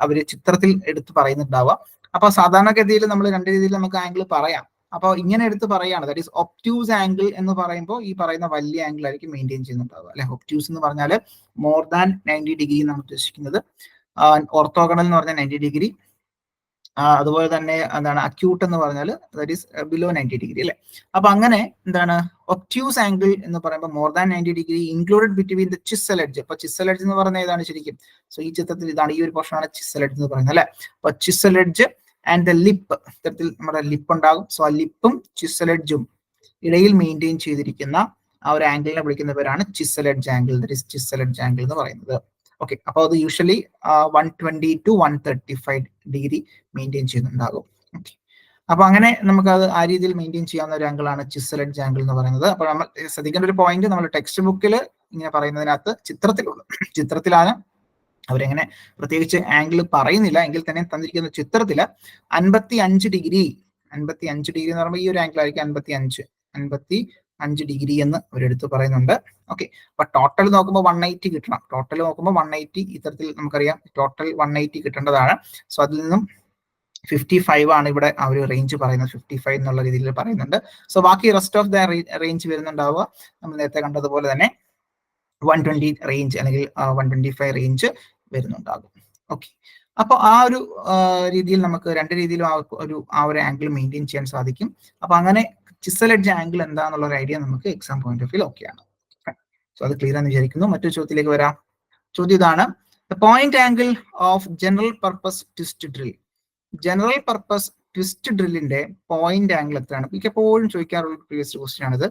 അവര് ചിത്രത്തിൽ എടുത്ത് പറയുന്നുണ്ടാവുക. അപ്പൊ സാധാരണഗതിയിൽ നമ്മൾ രണ്ട് രീതിയിൽ നമുക്ക് ആംഗിൾ പറയാം. അപ്പോൾ ഇങ്ങനെ എടുത്ത് പറയുകയാണ്, ദാറ്റ് ഈസ് ഒബ്റ്റ്യൂസ് ആംഗിൾ എന്ന് പറയുമ്പോൾ ഈ പറയുന്ന വലിയ ആംഗിൾ ആയിരിക്കും മെയിൻറ്റെയിൻ ചെയ്യുന്നുണ്ടാവുക അല്ലെ. ഒബ്റ്റ്യൂസ് എന്ന് പറഞ്ഞാൽ മോർ ദാൻ 90 ഡിഗ്രി എന്നാണ് ഉദ്ദേശിക്കുന്നത്. ഓർത്തോഗണൽ എന്ന് പറഞ്ഞാൽ 90 ഡിഗ്രി, അതുപോലെ തന്നെ എന്താണ് അക്യൂട്ട് എന്ന് പറഞ്ഞാൽ ദാറ്റ് ഈസ് ബിലോ 90 ഡിഗ്രി അല്ലെ. അപ്പൊ അങ്ങനെ എന്താണ് ഒബ്റ്റ്യൂസ് ആംഗിൾ എന്ന് പറയുമ്പോൾ more than 90 degree included between the chisel edge. അപ്പൊ ചിസൽ എഡ്ജ് എന്ന് പറഞ്ഞാൽ ഏതാണ് ശരിക്കും? സോ ഈ ചിത്രത്തിൽ ഇതാണ്, ഈ ഒരു പോർഷനാണ് ചിസൽ എഡ്ജ് എന്ന് പറയുന്നത് അല്ലെ. അപ്പൊ chisel edge and the lip, ഇത്തരത്തിൽ നമ്മുടെ ലിപ്പ് ഉണ്ടാകും. സോ ആ ലിപ്പും ചിസൽ എഡ്ജും ഇടയിൽ മെയിൻറ്റെയിൻ ചെയ്തിരിക്കുന്ന ആ ഒരു ആംഗിളിനെ വിളിക്കുന്ന പേരാണ് chisel edge angle. That is chisel edge angle എന്ന് പറയുന്നത്. ഓക്കെ, അപ്പോൾ അത് യൂഷ്വലി 120 to 135 ഡിഗ്രി മെയിൻറ്റെയിൻ ചെയ്യുന്നുണ്ടാകും. ഓക്കെ, അപ്പൊ അങ്ങനെ നമുക്ക് അത് ആ രീതിയിൽ മെയിൻറ്റെയിൻ ചെയ്യാവുന്ന ഒരു ആംഗിൾ ആണ് ചിസൽ എഡ്ജ് ആംഗിൾ എന്ന് പറയുന്നത്. അപ്പൊ നമ്മൾ ശ്രദ്ധിക്കേണ്ട ഒരു പോയിന്റ്, നമ്മൾ ടെക്സ്റ്റ് ബുക്കിൽ ഇങ്ങനെ പറയുന്നതിനകത്ത് ചിത്രത്തിലാണ് അവരെങ്ങനെ പ്രത്യേകിച്ച് ആംഗിൾ പറയുന്നില്ല എങ്കിൽ തന്നെ തന്നിരിക്കുന്ന ചിത്രത്തില് 55 ഡിഗ്രി എന്ന് പറയുമ്പോൾ ഈ ഒരു ആംഗിൾ ആയിരിക്കും 55 ഡിഗ്രി എന്ന് അവരെടുത്ത് പറയുന്നുണ്ട്. ഓക്കെ, അപ്പൊ ടോട്ടൽ നോക്കുമ്പോൾ 180 കിട്ടണം. ടോട്ടൽ നോക്കുമ്പോൾ 180, ഇത്തരത്തിൽ നമുക്കറിയാം ടോട്ടൽ 180 കിട്ടേണ്ടതാണ്. സോ അതിൽ നിന്നും 55 ആണ് ഇവിടെ ആ ഒരു റേഞ്ച് പറയുന്നത്. 55 എന്നുള്ള രീതിയിൽ പറയുന്നുണ്ട്. സോ ബാക്കി റെസ്റ്റ് ഓഫ് ദ റേഞ്ച് വരുന്നുണ്ടാവുക നമ്മൾ നേരത്തെ കണ്ടതുപോലെ തന്നെ 120 റേഞ്ച് അല്ലെങ്കിൽ 125 റേഞ്ച് വരുന്നുണ്ടാകും. ഓക്കെ, അപ്പോൾ ആ ഒരു രീതിയിൽ നമുക്ക് രണ്ട് രീതിയിലും ആ ഒരു ആംഗിൾ മെയിൻറ്റെയിൻ ചെയ്യാൻ സാധിക്കും. അപ്പൊ അങ്ങനെ ചിസൽ എഡ്ജ് ആംഗിൾ എന്താന്നുള്ള ഒരു ഐഡിയ നമുക്ക് എക്സാം പോയിന്റ് ഓഫ് വ്യൂ ഓക്കെയാണ്. സോ അത് ക്ലിയർ ആണെന്ന് വിചാരിക്കുന്നു. മറ്റൊരു ചോദ്യത്തിലേക്ക് വരാം. ചോദ്യം ഇതാണ്. The point angle of general purpose twist drill. General purpose twist ഡ്രില്ലിന്റെ പോയിന്റ് ആംഗിൾ എത്രയാണ്? മിക്കപ്പോഴും ചോദിക്കാറുള്ള പ്രീവിയസ് ക്വസ്റ്റ്യൻ ആണിത്.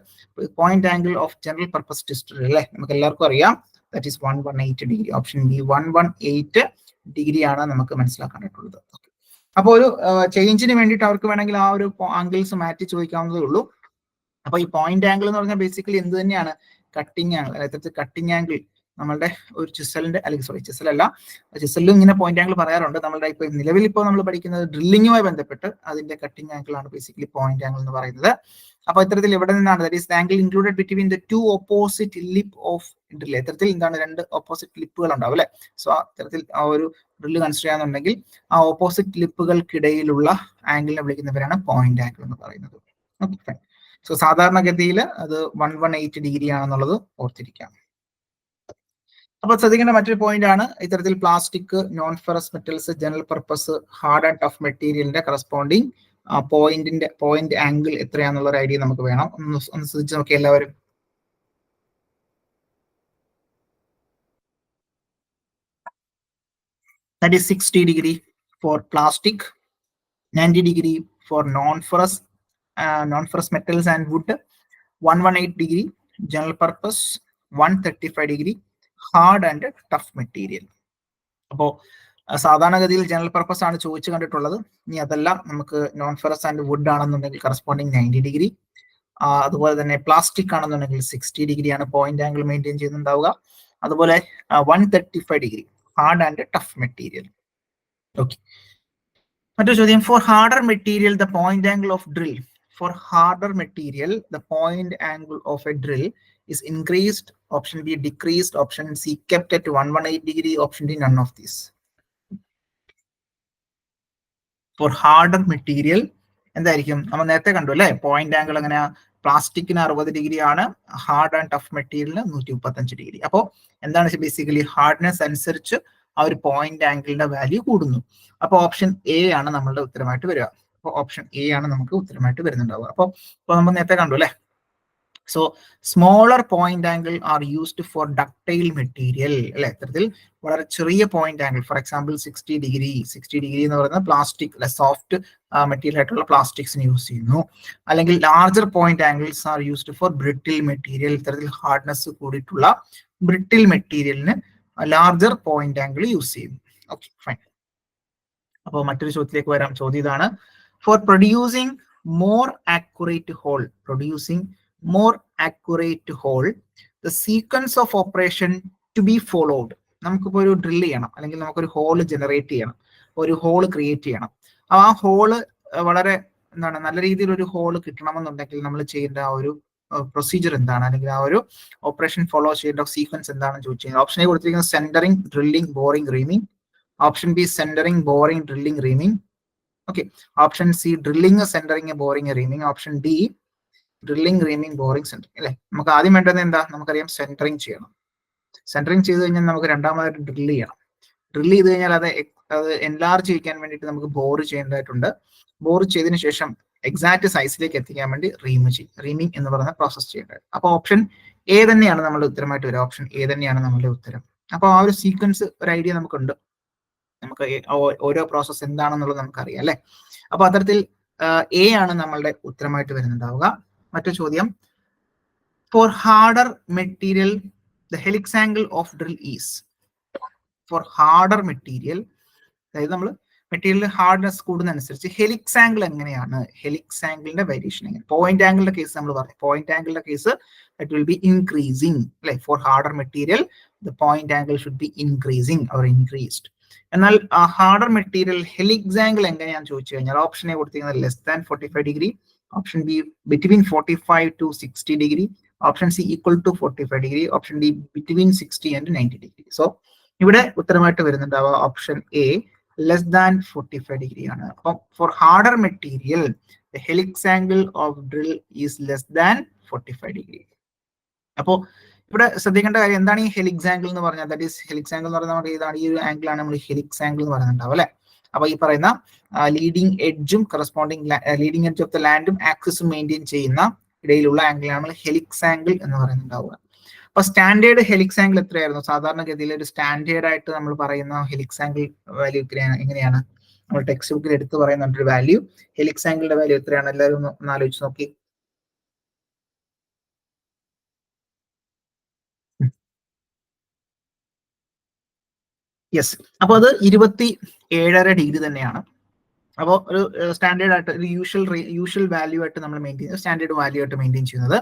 Point angle of general purpose twist drill അല്ലെ, നമുക്ക് എല്ലാവർക്കും അറിയാം. That is 118 degree. Option B 118 degree ആണ് നമുക്ക് മനസ്സിലാക്കാനായിട്ടുള്ളത്. അപ്പോൾ ഒരു ചേഞ്ചിന് വേണ്ടിയിട്ട് അവർക്ക് വേണമെങ്കിൽ ആ ഒരു ആംഗിൾസ് മാറ്റി ചോദിക്കാവുന്നതേ ഉള്ളൂ. അപ്പൊ ഈ പോയിന്റ് ആംഗിൾ എന്ന് പറഞ്ഞാൽ ബേസിക്കലി എന്ത് തന്നെയാണ്? Cutting angle. അതായത് കട്ടിങ് ആംഗിൾ നമ്മളുടെ ഒരു ചിസലിന്റെ, അല്ലെങ്കിൽ സോറി ചിസലല്ല, ചിസലിലും ഇങ്ങനെ പോയിന്റ് ആംഗിൾ പറയാറുണ്ട്. നമ്മളുടെ ഇപ്പൊ നിലവിൽ ഇപ്പോൾ നമ്മൾ പഠിക്കുന്നത് ഡ്രില്ലിങ്ങുമായി ബന്ധപ്പെട്ട് അതിന്റെ കട്ടിങ് ആംഗിൾ ആണ് ബേസിക്കലി പോയിന്റ് ആംഗിൾ എന്ന് പറയുന്നത്. അപ്പൊ ഇത്തരത്തിൽ എവിടെ നിന്നാണ്? That is angle included between the two opposite lip of drill. ഇത്തരത്തിൽ എന്താണ്? രണ്ട് ഓപ്പോസിറ്റ് ലിപ്പുകൾ ഉണ്ടാവും അല്ലെ. സോ ഇത്തരത്തിൽ ആ ഒരു ഡ്രില്ല് കൺസിഡർ ചെയ്യാന്നുണ്ടെങ്കിൽ ആ ഓപ്പോസിറ്റ് ലിപ്പുകൾക്കിടയിലുള്ള ആംഗിളിനെ വിളിക്കുന്ന പേരാണ് പോയിന്റ് ആംഗിൾ എന്ന് പറയുന്നത്. ഓക്കെ. സോ സാധാരണഗതിയിൽ അത് 118 ഡിഗ്രി ആണെന്നുള്ളത് ഓർത്തിരിക്കാം. അപ്പൊ ശ്രദ്ധിക്കേണ്ട മറ്റൊരു പോയിന്റ് ആണ് ഇത്തരത്തിൽ plastic, non ferrous metals, general purpose, hard and tough മെറ്റീരിയലിന്റെ കറസ്പോണ്ടിങ് പോയിന്റ് ആംഗിൾ എത്രയാന്നുള്ള ഒരു ഐഡിയ നമുക്ക് വേണം. ഒന്ന് ശ്രദ്ധിച്ച് നോക്കി എല്ലാവരും. That is 60 degree for plastic, 90 degree for non-ferrous metals and wood, 118 degree general purpose, 135 degree hard and tough material. അപ്പോൾ സാധാരണഗതിയിൽ ജനറൽ പർപ്പസ് ആണ് ചോദിച്ചു കണ്ടിട്ടുള്ളത്. ഇനി അതെല്ലാം നമുക്ക് നോൺ ഫെറസ് ആൻഡ് വുഡ് ആണെന്നുണ്ടെങ്കിൽ കറസ്പോണ്ടിങ് 90 ഡിഗ്രി, അതുപോലെ തന്നെ പ്ലാസ്റ്റിക് ആണെന്നുണ്ടെങ്കിൽ 60 ഡിഗ്രിയാണ് പോയിന്റ് ആംഗിൾ മെയിൻറ്റെയിൻ ചെയ്യുന്നുണ്ടാവുക. അതുപോലെ 135 degree hard and tough material. Okay. മറ്റൊരു ചോദ്യം, for harder material the point angle of drill. For harder material, the point angle of a drill is increased. Option B decreased. Option C kept at 118 degree. Option D none of these. For harder material എന്തായിരിക്കും? നമ്മൾ നേരത്തെ കണ്ടു അല്ലെ, പോയിന്റ് ആംഗിൾ എങ്ങനെയാ? പ്ലാസ്റ്റിക്കിന് 60 ഡിഗ്രി ആണ്, ഹാർഡ് ആൻഡ് ടഫ് മെറ്റീരിയലിന് 135 ഡിഗ്രി. അപ്പോൾ എന്താണ് ബേസിക്കലി ഹാർഡ്നെസ് അനുസരിച്ച് ആ ഒരു പോയിന്റ് ആംഗിളിന്റെ വാല്യൂ കൂടുന്നു. അപ്പോൾ ഓപ്ഷൻ എ ആണ് നമ്മളുടെ ഉത്തരമായിട്ട് വരിക. അപ്പോൾ ഓപ്ഷൻ എ ആണ് നമുക്ക് ഉത്തരമായിട്ട് വരുന്നുണ്ടാവുക. അപ്പോൾ നമ്മൾ നേരത്തെ കണ്ടു അല്ലെ. So smaller point angle are used four ductile material അല്ലെ. ഇത്തരത്തിൽ വളരെ ചെറിയ point angle, for example 60 degree എന്ന് പറയുന്നത് പ്ലാസ്റ്റിക് അല്ലെ, സോഫ്റ്റ് മെറ്റീരിയൽ ആയിട്ടുള്ള പ്ലാസ്റ്റിക്സിന് യൂസ് ചെയ്യുന്നു. അല്ലെങ്കിൽ larger point angles are used for brittle material. ഇത്തരത്തിൽ ഹാർഡ്നെസ് കൂടിയിട്ടുള്ള ബ്രിട്ടിൽ മെറ്റീരിയലിന് ലാർജർ പോയിന്റ് ആംഗിൾ യൂസ് ചെയ്യുന്നു. Okay, fine. അപ്പോൾ മറ്റൊരു ചോദ്യത്തിലേക്ക് വരാം. ചോദ്യം ഇതാണ്, for producing more accurate hole the sequence of operation to be followed. നമുക്കിപ്പോൾ ഒരു ഡ്രിൽ ചെയ്യണം, അല്ലെങ്കിൽ നമുക്കൊരു ഹോള് ജനറേറ്റ് ചെയ്യണം, ഒരു ഹോള് ക്രിയേറ്റ് ചെയ്യണം. ആ ഹോള് വളരെ നല്ല രീതിയിൽ ഒരു ഹോള് കിട്ടണമെന്നുണ്ടെങ്കിൽ നമ്മൾ ചെയ്യേണ്ട ആ ഒരു പ്രൊസീജിയർ എന്താണ്, അല്ലെങ്കിൽ ആ ഒരു ഓപ്പറേഷൻ ഫോളോ ചെയ്യേണ്ട സീക്വൻസ് എന്താണെന്ന് ചോദിച്ചു കഴിഞ്ഞാൽ ഓപ്ഷൻ എ കൊടുത്തിരിക്കുന്നത് centring, drilling, boring, reaming. Option B centring, boring, drilling, reaming. Okay. Option C drilling, centring, boring, reaming. Option D drilling, reaming, boring, centring അല്ലെ. നമുക്ക് ആദ്യം വേണ്ടത് എന്താ? നമുക്കറിയാം സെന്ററിംഗ് ചെയ്യണം. സെന്ററിംഗ് ചെയ്ത് കഴിഞ്ഞാൽ നമുക്ക് രണ്ടാമതായിട്ട് ഡ്രില്ല് ചെയ്യണം. ഡ്രില്ല് ചെയ്ത് കഴിഞ്ഞാൽ അത് എൻലാർജ് ചെയ്യിക്കാൻ വേണ്ടിയിട്ട് നമുക്ക് ബോർ ചെയ്യേണ്ടതായിട്ടുണ്ട്. ബോർ ചെയ്തതിനു ശേഷം എക്സാക്ട് സൈസിലേക്ക് എത്തിക്കാൻ വേണ്ടി റീമിംഗ് എന്ന് പറയുന്ന പ്രോസസ് ചെയ്യേണ്ടത്. അപ്പൊ ഓപ്ഷൻ എ തന്നെയാണ് നമ്മുടെ ഉത്തരമായിട്ട് വരിക. ഓപ്ഷൻ എ തന്നെയാണ് നമ്മുടെ ഉത്തരം. അപ്പൊ ആ ഒരു സീക്വൻസ് ഒരു ഐഡിയ നമുക്കുണ്ട്, നമുക്ക് ഓരോ പ്രോസസ് എന്താണെന്നുള്ളത് നമുക്കറിയാം അല്ലെ. അപ്പൊ അത്തരത്തിൽ എ ആണ് നമ്മളുടെ ഉത്തരമായിട്ട് വരുന്നുണ്ടാവുക. മറ്റൊരു ചോദ്യം, for harder material the helix angle of drill is. For harder material, അതായത് നമ്മൾ മെറ്റീരിയൽ ഹാർഡ്നെസ് കൂടുന്നതനുസരിച്ച് ഹെലിക്സ് ആംഗിൾ എങ്ങനെയാണ്? ഹെലിക്സ് ആംഗിളിന്റെ വേരിയേഷൻ എങ്ങനെ? പോയിന്റ് ആംഗിളിന്റെ കേസ് നമ്മൾ പറഞ്ഞു. പോയിന്റ് ആംഗിളിന്റെ case it will be increasing അല്ലെ. For harder material the point angle should be increasing or increased. എന്നാൽ ഹാർഡർ മെറ്റീരിയൽ ഹെലിക്സ് ആംഗിൾ എങ്ങനെയാണെന്ന് ചോദിച്ചു കഴിഞ്ഞാൽ ഓപ്ഷൻ എ കൊടുത്തിരിക്കുന്നത് less than 45 degree. Option B between 45 to 60 degree. Option C equal to 45 degree. Option D between 60 and 90 degree. So ഇവിടെ ഉത്തരമായിട്ട് വരുന്നുണ്ടാവുക option A less than 45 degree ആണ്. അപ്പം for harder material the helix angle of drill is less than 45 degree. അപ്പോൾ ഇവിടെ ശ്രദ്ധിക്കേണ്ട കാര്യം എന്താണ് ഈ ഹെലിക്സ് ആംഗിൾ എന്ന് പറഞ്ഞാൽ? ദാറ്റ് ഈസ് ഹെലിക്സ് ആംഗിൾ എന്ന് പറയുന്നത് നമ്മുടെ ഇതാണ്, ഈ ഒരു ആംഗിൾ ആണ് നമ്മൾ ഹെലിക്സ് ആംഗിൾ എന്ന് പറയുന്നുണ്ടാവും അല്ലെ. അപ്പൊ ഈ പറയുന്ന ലീഡിംഗ് എഡ്ജും കറസ്പോണ്ടിങ് എഡ്ജ് ഓഫ് ദ ലാൻഡും ആക്സിസും മെയിൻറ്റെയിൻ ചെയ്യുന്ന ഇടയിലുള്ള ആംഗിളാണ് നമ്മൾ ഹെലിക്സ് ആംഗിൾ എന്ന് പറയുന്നുണ്ടാവുക. അപ്പൊ സ്റ്റാൻഡേർഡ് ഹെലിക്സ് ആംഗിൾ എത്രയായിരുന്നു? സാധാരണഗതിയിൽ ഒരു സ്റ്റാൻഡേർഡ് ആയിട്ട് നമ്മൾ പറയുന്ന ഹെലിക്സ് ആംഗിൾ വാല്യൂ എങ്ങനെയാണ്? നമ്മൾ ടെക്സ്റ്റ് ബുക്കിൽ എടുത്ത് പറയുന്ന ഒരു വാല്യൂ, ഹെലിക്സ് ആംഗിളിന്റെ വാല്യൂ എത്രയാണ്? എല്ലാവരും ഒന്ന് ആലോചിച്ച് നോക്കി. യെസ്, അപ്പൊ അത് 27.5 ഡിഗ്രി തന്നെയാണ്. അപ്പോൾ ഒരു സ്റ്റാൻഡേർഡ് ആയിട്ട് ഒരു യൂഷ്വൽ വാല്യൂ ആയിട്ട് നമ്മൾ മെയിൻറ്റെയിൻ ചെയ്യുന്നത്, സ്റ്റാൻഡേർഡ് വാല്യൂ ആയിട്ട് മെയിൻറ്റെയിൻ ചെയ്യുന്നത്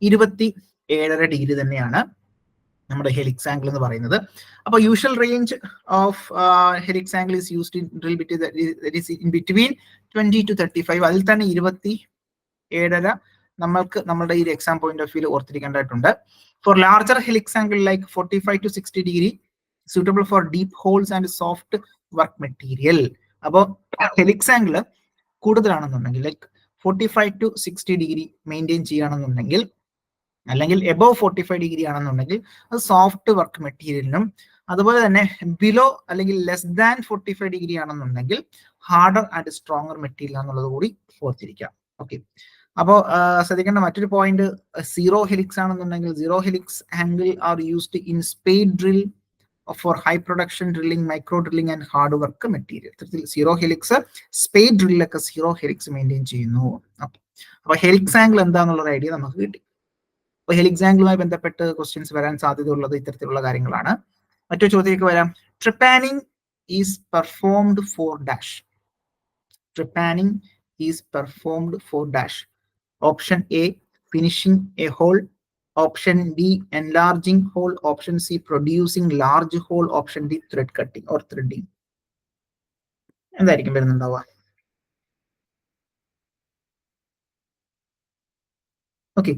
27.5 ഡിഗ്രി തന്നെയാണ് നമ്മുടെ ഹെലിക്സ് ആംഗിൾ എന്ന് പറയുന്നത്. അപ്പോൾ usual range of helix angle is used in drill in between 20 to 35. അതിൽ തന്നെ 27.5 നമ്മൾക്ക് നമ്മുടെ ഈ എക്സാം പോയിന്റ് ഓഫ് വ്യൂ ഓർത്തിരിക്കേണ്ടതായിട്ടുണ്ട്. For larger helix angle like 45 to 60 degree suitable for deep holes and soft work material. അപ്പോൾ ഹെലിക്സ് ആംഗിൾ കൂടുതലാണെന്നുണ്ടെങ്കിൽ ലൈക്ക് 45 to 60 ഡിഗ്രി മെയിൻറ്റെയിൻ ചെയ്യുകയാണെന്നുണ്ടെങ്കിൽ, അല്ലെങ്കിൽ എബോവ് 45 ഡിഗ്രി ആണെന്നുണ്ടെങ്കിൽ അത് സോഫ്റ്റ് വർക്ക് മെറ്റീരിയലിനും, അതുപോലെ തന്നെ ബിലോ അല്ലെങ്കിൽ ലെസ് ദാൻ 45 ഡിഗ്രി ആണെന്നുണ്ടെങ്കിൽ ഹാർഡർ ആൻഡ് സ്ട്രോങ്ങർ മെറ്റീരിയൽ എന്നുള്ളത് കൂടി ഓർത്തിരിക്കാം. ഓക്കെ, അപ്പോൾ ശ്രദ്ധിക്കേണ്ട മറ്റൊരു പോയിന്റ്, സീറോ ഹെലിക്സ് ആണെന്നുണ്ടെങ്കിൽ zero helix angle are used in spade drill for high production drilling, micro drilling and hard work material. Zero helix spade ഡ്രില്ലൊക്കെ സീറോ ഹെലിക്സ് മെയിൻറ്റെയിൻ ചെയ്യുന്നു. അപ്പൊ ഹെലിക്സ് ആംഗിൾ എന്താണെന്നുള്ള ഐഡിയ നമുക്ക് കിട്ടി. അപ്പൊ ഹെലിക്സ് ആംഗിളുമായി ബന്ധപ്പെട്ട് ക്വസ്റ്റ്യൻസ് വരാൻ സാധ്യതയുള്ളത് ഇത്തരത്തിലുള്ള കാര്യങ്ങളാണ്. മറ്റൊരു ചോദ്യത്തിലേക്ക് വരാം. Trepanning is performed for dash. Trepanning is performed for dash. Option A finishing a hole, option B enlarging hole, option C producing large hole, option D thread cutting or threading. എന്തായിരിക്കും വരുന്നുണ്ടാവുക? ഓക്കെ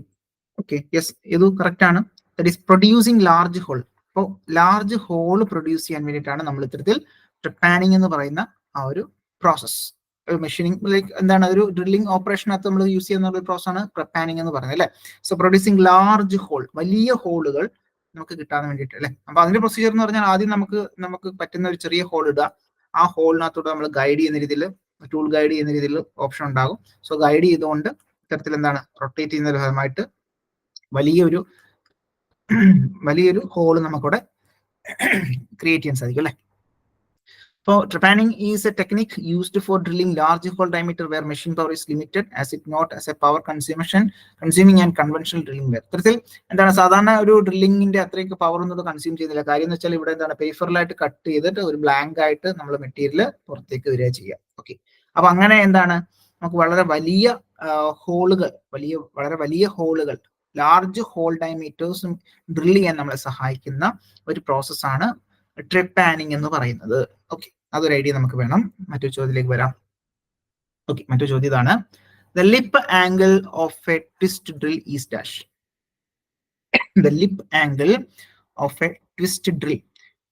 ഓക്കെ, യെസ്, ഇത് കറക്റ്റ് ആണ്. That is producing large hole. അപ്പോൾ ലാർജ് ഹോൾ പ്രൊഡ്യൂസ് ചെയ്യാൻ വേണ്ടിയിട്ടാണ് നമ്മൾ ഇത്തരത്തിൽ ട്രിപ്പാനിങ് എന്ന് പറയുന്ന ആ ഒരു പ്രോസസ്, മെഷീനിങ് ലൈക്ക് എന്താണ്, ഒരു ഡ്രില്ലിംഗ് ഓപ്പറേഷനകത്ത് നമ്മൾ യൂസ് ചെയ്യുന്ന ഒരു പ്രോസസ്സാണ് ട്രിപ്പാനിങ് എന്ന് പറയുന്നത് അല്ലേ. സോ പ്രൊഡ്യൂസിങ് ലാർജ് ഹോൾ, വലിയ ഹോളുകൾ നമുക്ക് കിട്ടാൻ വേണ്ടിയിട്ട് അല്ലേ. അപ്പൊ അതിന്റെ പ്രൊസീജിയർ എന്ന് പറഞ്ഞാൽ ആദ്യം നമുക്ക് പറ്റുന്ന ഒരു ചെറിയ ഹോൾ ഇടുക. ആ ഹോളിനകത്തോട് നമ്മൾ ഗൈഡ് ചെയ്യുന്ന രീതിയിൽ, ടൂൾ ഗൈഡ് ചെയ്യുന്ന രീതിയിൽ ഓപ്ഷൻ ഉണ്ടാകും. സോ ഗൈഡ് ചെയ്തുകൊണ്ട് ഇത്തരത്തിൽ എന്താണ് റൊട്ടേറ്റ് ചെയ്യുന്നതിന്റെ ഫലമായിട്ട് വലിയൊരു ഹോൾ നമുക്കിവിടെ ക്രിയേറ്റ് ചെയ്യാൻ സാധിക്കും അല്ലേ. So trepanning is a technique used for drilling large hole diameter where machine power is limited, as it not as a power consuming and conventional drilling ware. ഇത്തരത്തിൽ എന്താണ്, സാധാരണ ഒരു ഡ്രില്ലിങ്ങിന്റെ അത്രയ്ക്ക് പവർ ഒന്നും കൺസ്യൂം ചെയ്യുന്നില്ല. കാര്യം എന്ന് വെച്ചാൽ ഇവിടെ എന്താണ്, പേപ്പറിലായിട്ട് കട്ട് ചെയ്തിട്ട് ഒരു ബ്ലാങ്ക് ആയിട്ട് നമ്മൾ മെറ്റീരിയൽ പുറത്തേക്ക് വരിക ചെയ്യുക. ഓക്കെ, അപ്പൊ അങ്ങനെ എന്താണ്, നമുക്ക് വളരെ വലിയ ഹോളുകൾ, വളരെ വലിയ ഹോളുകൾ, ലാർജ് ഹോൾ ഡയമീറ്റേഴ്സും ഡ്രിൽ ചെയ്യാൻ നമ്മളെ സഹായിക്കുന്ന ഒരു പ്രോസസ്സാണ് ട്രിപ്പാനിങ് എന്ന് പറയുന്നത്. ഓക്കെ, അതൊരു ഐഡിയ നമുക്ക് വേണം. മറ്റൊരു ചോദ്യത്തിലേക്ക് വരാം. ഓക്കെ, മറ്റൊരു ചോദ്യം ഇതാണ്. The lip angle of a twist drill is dash. The lip angle of a twist drill.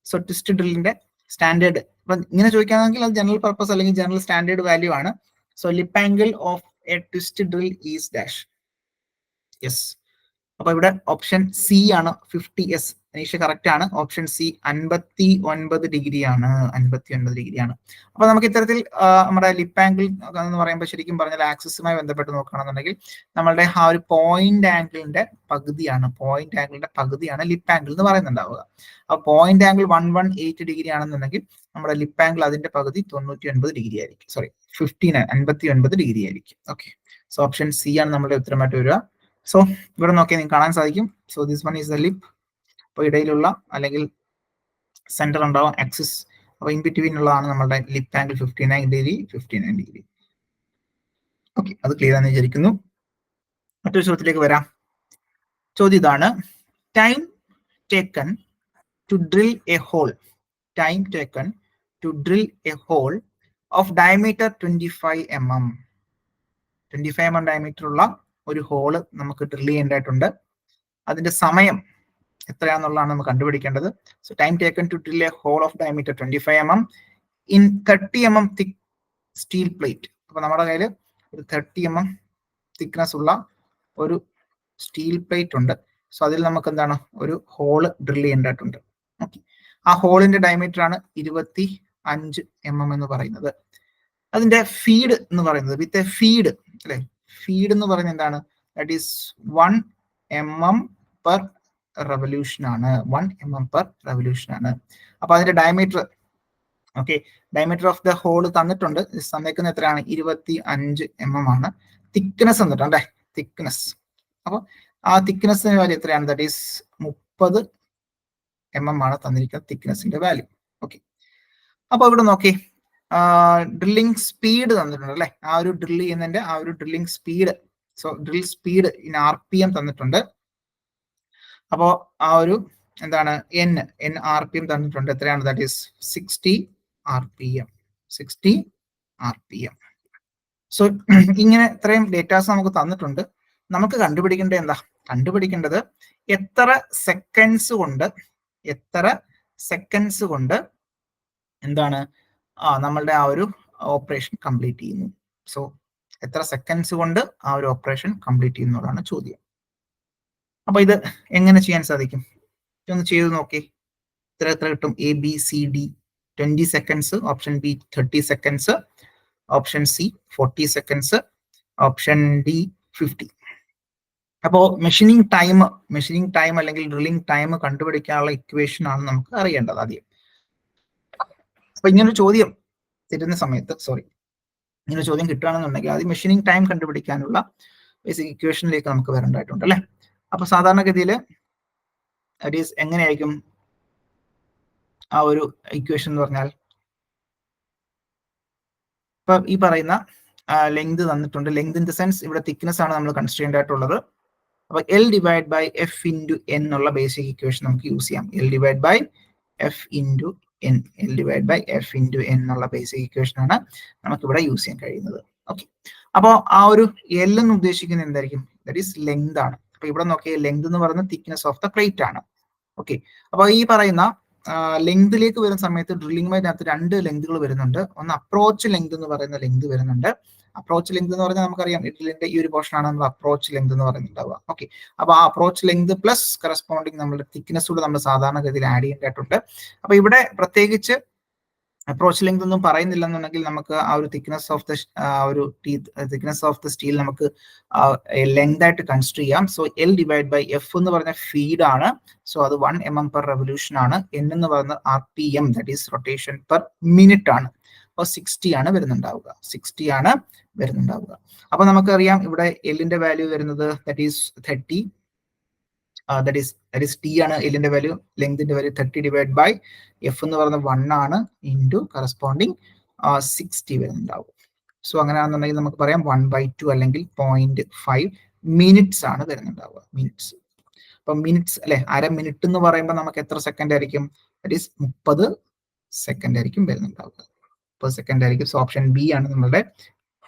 So twist ഡ്രില്ലിന്റെ സ്റ്റാൻഡേർഡ് ഇപ്പൊ ഇങ്ങനെ ചോദിക്കുകയാണെങ്കിൽ അത് ജനറൽ പർപ്പസ് അല്ലെങ്കിൽ ജനറൽ സ്റ്റാൻഡേർഡ് വാല്യൂ ആണ്. So lip angle of a twist drill is dash. Yes, അപ്പൊ ഇവിടെ ഓപ്ഷൻ സി ആണ് 50. യെസ്, അനീഷ് കറക്റ്റ് ആണ്. ഓപ്ഷൻ സി 59 ഡിഗ്രിയാണ്. 59 ഡിഗ്രിയാണ്. അപ്പൊ നമുക്ക് ഇത്തരത്തിൽ നമ്മുടെ ലിപ്പ് ആംഗിൾ എന്ന് പറയുമ്പോൾ ശരിക്കും പറഞ്ഞാൽ ആക്സിസുമായി ബന്ധപ്പെട്ട് നോക്കുകയാണെന്നുണ്ടെങ്കിൽ നമ്മളുടെ ആ ഒരു പോയിന്റ് ആംഗിളിന്റെ പകുതിയാണ് ലിപ്പ് ആംഗിൾ എന്ന് പറയുന്നുണ്ടാവുക. അപ്പൊ പോയിന്റ് ആംഗിൾ 118 ഡിഗ്രി ആണെന്നുണ്ടെങ്കിൽ നമ്മുടെ ലിപ്പ് ആംഗിൾ അതിന്റെ പകുതി 99 ഡിഗ്രി ആയിരിക്കും. സോറി, 59 ഡിഗ്രി ആയിരിക്കും. ഓക്കെ, സോ ഓപ്ഷൻ സി ആണ് നമ്മുടെ ഉത്തരമായിട്ട് വരിക. സോ ഇവിടെ നോക്കിയാൽ നിങ്ങൾക്ക് കാണാൻ സാധിക്കും. So this one is the lip. അപ്പോൾ ഇടയിലുള്ള അല്ലെങ്കിൽ സെന്റർ ഉണ്ടാവും ആക്സിസ്. അപ്പോൾ ഇൻ ബിറ്റ്വീൻ ഉള്ളതാണ് നമ്മുടെ ലിപ്പ് ആംഗിൾ 59 ഡിഗ്രി. ഓക്കെ, അത് ക്ലിയർ ആണെന്ന് വിചാരിക്കുന്നു. മറ്റൊരു ചോദ്യത്തിലേക്ക് വരാം. ചോദ്യം ഇതാണ്. Time taken to drill a hole. Time taken to drill a hole of diameter 25 mm. 25 mm diameter ഉള്ള ഒരു ഹോള് നമുക്ക് ഡ്രിൽ ചെയ്യേണ്ടതായിട്ടുണ്ട്. അതിന്റെ സമയം എത്രയാണെന്നുള്ളതാണ് നമുക്ക് കണ്ടുപിടിക്കേണ്ടത്. So time taken to drill a hole of diameter 25 mm in 30 mm thick steel plate. അപ്പൊ നമ്മുടെ കയ്യിൽ ഒരു 30 mm തിക്നെസ് ഉള്ള ഒരു സ്റ്റീൽ പ്ലേറ്റ് ഉണ്ട്. സോ അതിൽ നമുക്ക് എന്താണ്, ഒരു ഹോള് ഡ്രിൽ ചെയ്യേണ്ടതായിട്ടുണ്ട്. ഓക്കെ, ആ ഹോളിന്റെ ഡയമീറ്റർ ആണ് 25 mm എന്ന് പറയുന്നത്. അതിന്റെ ഫീഡ് എന്ന് പറയുന്നത് വിത്ത് എ ഫീഡ് അല്ലെ. ഫീഡ് എന്ന് പറയുന്നത് എന്താണ്, that is 1 mm per revolution ആണ്, 1 mm per revolution ആണ്. അപ്പൊ അതിന്റെ diameter, okay, diameter of the hole തന്നിട്ടുണ്ട്, തന്നേക്കുന്ന എത്രയാണ്, 25 mm ആണ്. തിക്നെസ് തന്നിട്ടുണ്ട് അല്ലേ, തിക്നെസ്. അപ്പൊ ആ തിക്നെസ്സിന്റെ വാല്യൂ എത്രയാണ്, ദാറ്റ് ഈസ് 30 mm ആണ് തന്നിരിക്കുന്ന തിക്നെസിന്റെ വാല്യൂ. ഓക്കെ, അപ്പൊ ഇവിടെ നോക്കി ഡ്രില്ലിംഗ് സ്പീഡ് തന്നിട്ടുണ്ട് അല്ലെ, ആ ഒരു ഡ്രിൽ ചെയ്യുന്നതിന്റെ ആ ഒരു drilling speed, so drill speed in RPM തന്നിട്ടുണ്ട്. അപ്പോ ആ ഒരു എന്താണ് n RPM തന്നിട്ടുണ്ട്, എത്രയാണ്, that is 60 RPM. 60 RPM. So ഇങ്ങനെ ഇത്രയും ഡേറ്റാസ് നമുക്ക് തന്നിട്ടുണ്ട്. നമുക്ക് കണ്ടുപിടിക്കേണ്ടത് എന്താ, കണ്ടുപിടിക്കേണ്ടത് എത്ര സെക്കൻഡ്സ് കൊണ്ട് എന്താണ് നമ്മളുടെ ആ ഒരു ഓപ്പറേഷൻ കംപ്ലീറ്റ് ചെയ്യുന്നു. സോ എത്ര സെക്കൻഡ്സ് കൊണ്ട് ആ ഒരു ഓപ്പറേഷൻ കംപ്ലീറ്റ് ചെയ്യുന്നതാണ് ചോദ്യം. അപ്പൊ ഇത് എങ്ങനെ ചെയ്യാൻ സാധിക്കും, ഒന്ന് ചെയ്ത് നോക്കി. എത്ര കിട്ടും, ABCD 20 seconds, option B 30 seconds, option C 40 seconds, option D 50. അപ്പോ മെഷീനിങ് ടൈം അല്ലെങ്കിൽ ഡ്രില്ലിംഗ് ടൈം കണ്ടുപിടിക്കാനുള്ള ഇക്വേഷൻ ആണ് നമുക്ക് അറിയേണ്ടത് ആദ്യം. അപ്പൊ ഇങ്ങനൊരു ചോദ്യം തരുന്ന സമയത്ത്, ഇങ്ങനെ ചോദ്യം കിട്ടുകയാണെന്നുണ്ടെങ്കിൽ ആദ്യം മെഷീനിങ് ടൈം കണ്ടുപിടിക്കാനുള്ള ബേസിക് ഇക്വേഷനിലേക്ക് നമുക്ക് വരേണ്ടതായിട്ടുണ്ട് അല്ലെ. അപ്പൊ സാധാരണഗതിയിൽ എങ്ങനെയായിരിക്കും ആ ഒരു ഇക്വേഷൻ എന്ന് പറഞ്ഞാൽ, ഇപ്പൊ ഈ പറയുന്ന ലെങ്ത് തന്നിട്ടുണ്ട്. ലെങ്ത് ഇൻ ദ സെൻസ് ഇവിടെ തിക്നെസ് ആണ് നമ്മൾ കൺസ്ട്രെയിൻഡ് ആയിട്ടുള്ളത്. അപ്പൊ L divide by F into N എന്നുള്ള ബേസിക് ഇക്വേഷൻ നമുക്ക് യൂസ് ചെയ്യാം. L divide by F into N എന്നുള്ള ബേസിക് ഇക്വേഷൻ ആണ് നമുക്ക് ഇവിടെ യൂസ് ചെയ്യാൻ കഴിയുന്നത്. ഓക്കെ, അപ്പോൾ ആ ഒരു L എന്ന് ഉദ്ദേശിക്കുന്നത് എന്തായിരിക്കും, ദാറ്റ് ഈസ് ലെങ്ത് ആണ്. അപ്പൊ ഇവിടെ നോക്കിയാൽ ലെങ്ത് എന്ന് പറയുന്നത് തിക്നെസ് ഓഫ് ദ പ്ലേറ്റ് ആണ്. ഓക്കെ, അപ്പൊ ഈ പറയുന്ന ലെങ്തിലേക്ക് വരുന്ന സമയത്ത് ഡ്രില്ലിംഗിനകത്ത് 2 ലെങ്തുകൾ വരുന്നുണ്ട്. ഒന്ന് അപ്രോച്ച് ലെങ്ത് എന്ന് പറയുന്ന ലെങ്ത് വരുന്നുണ്ട്. അപ്രോച്ച് ലെങ്ത് എന്ന് പറഞ്ഞാൽ നമുക്കറിയാം ഡ്രില്ലിന്റെ ഈ ഒരു പോർഷൻ ആണ് നമ്മൾ അപ്രോച്ച് ലെങ്ത് എന്ന് പറയുന്നുണ്ടാവുക. ഓക്കെ, അപ്പൊ ആ അപ്രോച്ച് ലെങ്ത് പ്ലസ് കറസ്പോണ്ടിങ് നമ്മുടെ തിക്നെസ് കൂടെ നമ്മൾ സാധാരണഗതിയിൽ ആഡ് ചെയ്യേണ്ടതായിട്ടുണ്ട്. അപ്പൊ ഇവിടെ പ്രത്യേകിച്ച് അപ്രോച്ച് ലെങ്ത് ഒന്നും പറയുന്നില്ല എന്നുണ്ടെങ്കിൽ നമുക്ക് ആ ഒരു തിക്നെസ് ഓഫ് ദ സ്റ്റീൽ നമുക്ക് ലെങ്ത് ആയിട്ട് കൺസിഡർ ചെയ്യാം. So L divide by F എന്ന് പറഞ്ഞ ഫീഡ് ആണ്. സോ അത് 1 mm per revolution ആണ്. N എന്ന് പറയുന്നത് RPM, that is rotation per minute ആണ്. അപ്പോൾ 60 ആണ് വരുന്നുണ്ടാവുക. അപ്പൊ നമുക്കറിയാം ഇവിടെ എല്ലിന്റെ വാല്യൂ വരുന്നത് that is 30, that is T ആണ് എല്ലിന്റെ വാല്യൂ, ലെങ്തിന്റെ വാല്യൂ 30 ഡിവൈഡ് ബൈ F എന്ന് പറയുന്നത് 1 ആണ് ഇൻറ്റു കറസ്പോണ്ടിങ് 60 വരുന്നുണ്ടാവും. സോ അങ്ങനെയാണെന്നുണ്ടെങ്കിൽ നമുക്ക് പറയാം 1/2 അല്ലെങ്കിൽ 0.5 മിനിറ്റ്സ് ആണ് വരുന്നുണ്ടാവുക. മിനിറ്റ്സ്, അപ്പൊ മിനിറ്റ്സ് അല്ലെ, അര മിനിറ്റ് എന്ന് പറയുമ്പോൾ നമുക്ക് എത്ര സെക്കൻഡ് ആയിരിക്കും, ദാറ്റ് ഈസ് 30 സെക്കൻഡ് ആയിരിക്കും വരുന്നുണ്ടാവുക. 30 സെക്കൻഡ് ആയിരിക്കും. സോ ഓപ്ഷൻ ബി ആണ് നമ്മളുടെ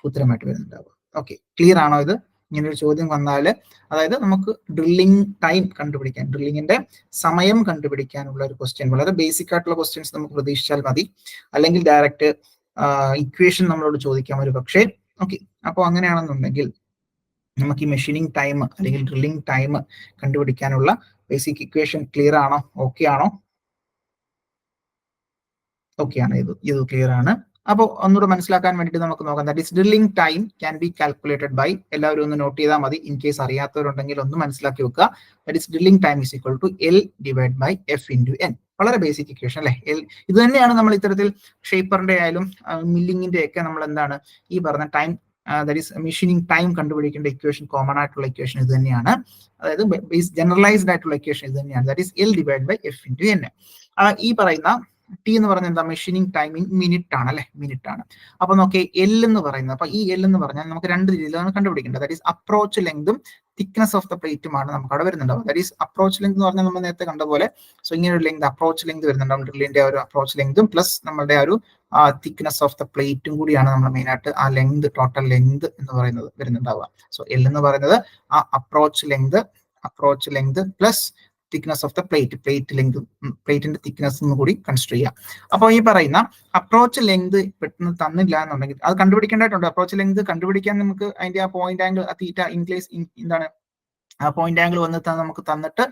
ഉത്തരമായിട്ട് വരുന്നുണ്ടാവുക. ഓക്കെ, ക്ലിയർ ആണോ ഇത്? ഇങ്ങനെ ഒരു ചോദ്യം വന്നാൽ, അതായത് നമുക്ക് ഡ്രില്ലിംഗ് ടൈം കണ്ടുപിടിക്കാൻ, ഡ്രില്ലിങ്ങിന്റെ സമയം കണ്ടുപിടിക്കാനുള്ള ഒരു ക്വസ്റ്റ്യൻ, വളരെ ബേസിക് ആയിട്ടുള്ള ക്വസ്റ്റ്യൻസ് നമുക്ക് പ്രതീക്ഷിച്ചാൽ മതി. അല്ലെങ്കിൽ ഡയറക്റ്റ് ഇക്വേഷൻ നമ്മളോട് ചോദിക്കാം ഒരു പക്ഷേ. ഓക്കെ, അപ്പോൾ അങ്ങനെയാണെന്നുണ്ടെങ്കിൽ നമുക്ക് ഈ മെഷീനിങ് ടൈം അല്ലെങ്കിൽ ഡ്രില്ലിംഗ് ടൈം കണ്ടുപിടിക്കാനുള്ള ബേസിക് ഇക്വേഷൻ ക്ലിയർ ആണോ? ഓക്കെ ആണോ? ഓക്കെ ആണ്, ഇത് ക്ലിയർ ആണ്. അപ്പോൾ ഒന്നുകൂടെ മനസ്സിലാക്കാൻ വേണ്ടിയിട്ട് നമുക്ക് നോക്കാം. That is drilling time can be calculated by, എല്ലാവരും ഒന്ന് നോട്ട് ചെയ്താൽ മതി. ഇൻ കേസ് അറിയാത്തവരുണ്ടെങ്കിൽ ഒന്ന് മനസ്സിലാക്കി വെക്കുക. That is drilling time is equal to L divide by F into N. വളരെ ബേസിക് ഇക്വേഷൻ അല്ലേ. ഇത് തന്നെയാണ് നമ്മൾ ഇത്തരത്തിൽ ഷേപ്പറിന്റെ ആയാലും മില്ലിങ്ങിന്റെ ഒക്കെ നമ്മൾ എന്താണ് ഈ പറഞ്ഞ time, that is machining time കണ്ടുപിടിക്കേണ്ട ഇക്വേഷൻ, കോമൺ ആയിട്ടുള്ള ഇക്വേഷൻ ഇത് തന്നെയാണ്. അതായത് ജനറലൈസ്ഡ് ആയിട്ടുള്ള ഇക്വേഷൻ ഇത് തന്നെയാണ്. That is L divide by F into N. ഈ പറയുന്ന ടി എന്ന് പറയുന്നത് എന്താ, മെഷീനിങ് ടൈം ഇൻ മിനിറ്റ് ആണ് അല്ലെ, മിനിറ്റ് ആണ്. അപ്പൊ നോക്കി L എന്ന് പറയുന്നത്, അപ്പൊ ഈ L എന്ന് പറഞ്ഞാൽ നമുക്ക് 2 രീതിയിലാണ് കണ്ടുപിടിക്കേണ്ടത്. ദാറ്റ് ഈസ് അപ്രോച്ച് ലെങ്തും തിക്നെസ് ഓഫ് ദ പ്ലേറ്റുമാണ് നമുക്ക് അവിടെ വരുന്നുണ്ടാവും. ദാറ്റ് ഈസ് അപ്രോച്ച് ലെങ്ത് എന്ന് പറഞ്ഞാൽ നമ്മൾ നേരത്തെ കണ്ട പോലെ, സോ ഇങ്ങനെ ഒരു ലെങ്ത്, അപ്രോച്ച് ലെങ്ത് വരുന്നുണ്ടാവും. ഡ്രില്ലിന്റെ ഒരു അപ്രോച്ച് ലെങ്തും പ്ലസ് നമ്മുടെ ഒരു തിക്നെസ് ഓഫ് ദ പ്ലേറ്റും കൂടിയാണ് നമ്മൾ മെയിൻ ആയിട്ട് ആ ലെങ്ത്, ടോട്ടൽ ലെങ്ത് എന്ന് പറയുന്നത് വരുന്നുണ്ടാവുക. സോ L എന്ന് പറയുന്നത് ആ approach length plus thickness of the plate length, പ്ലേറ്റിന്റെ തിക്നെസ് എന്ന് കൂടി കൺസിഡർ ചെയ്യാം. അപ്പോൾ ഈ പറയുന്ന അപ്രോച്ച് ലെങ്ത് പെട്ടെന്ന് തന്നില്ല എന്നുണ്ടെങ്കിൽ അത് കണ്ടുപിടിക്കേണ്ടതായിട്ടുണ്ട്. അപ്രോച്ച് ലെങ്ത് കണ്ടുപിടിക്കാൻ നമുക്ക് അതിന്റെ ആ പോയിന്റ് ആംഗിൾ തീറ്റ ഇൻക്ലേസ് എന്താണ് ആ പോയിന്റ് ആംഗിൾ വന്നിട്ട് നമുക്ക് തന്നിട്ട്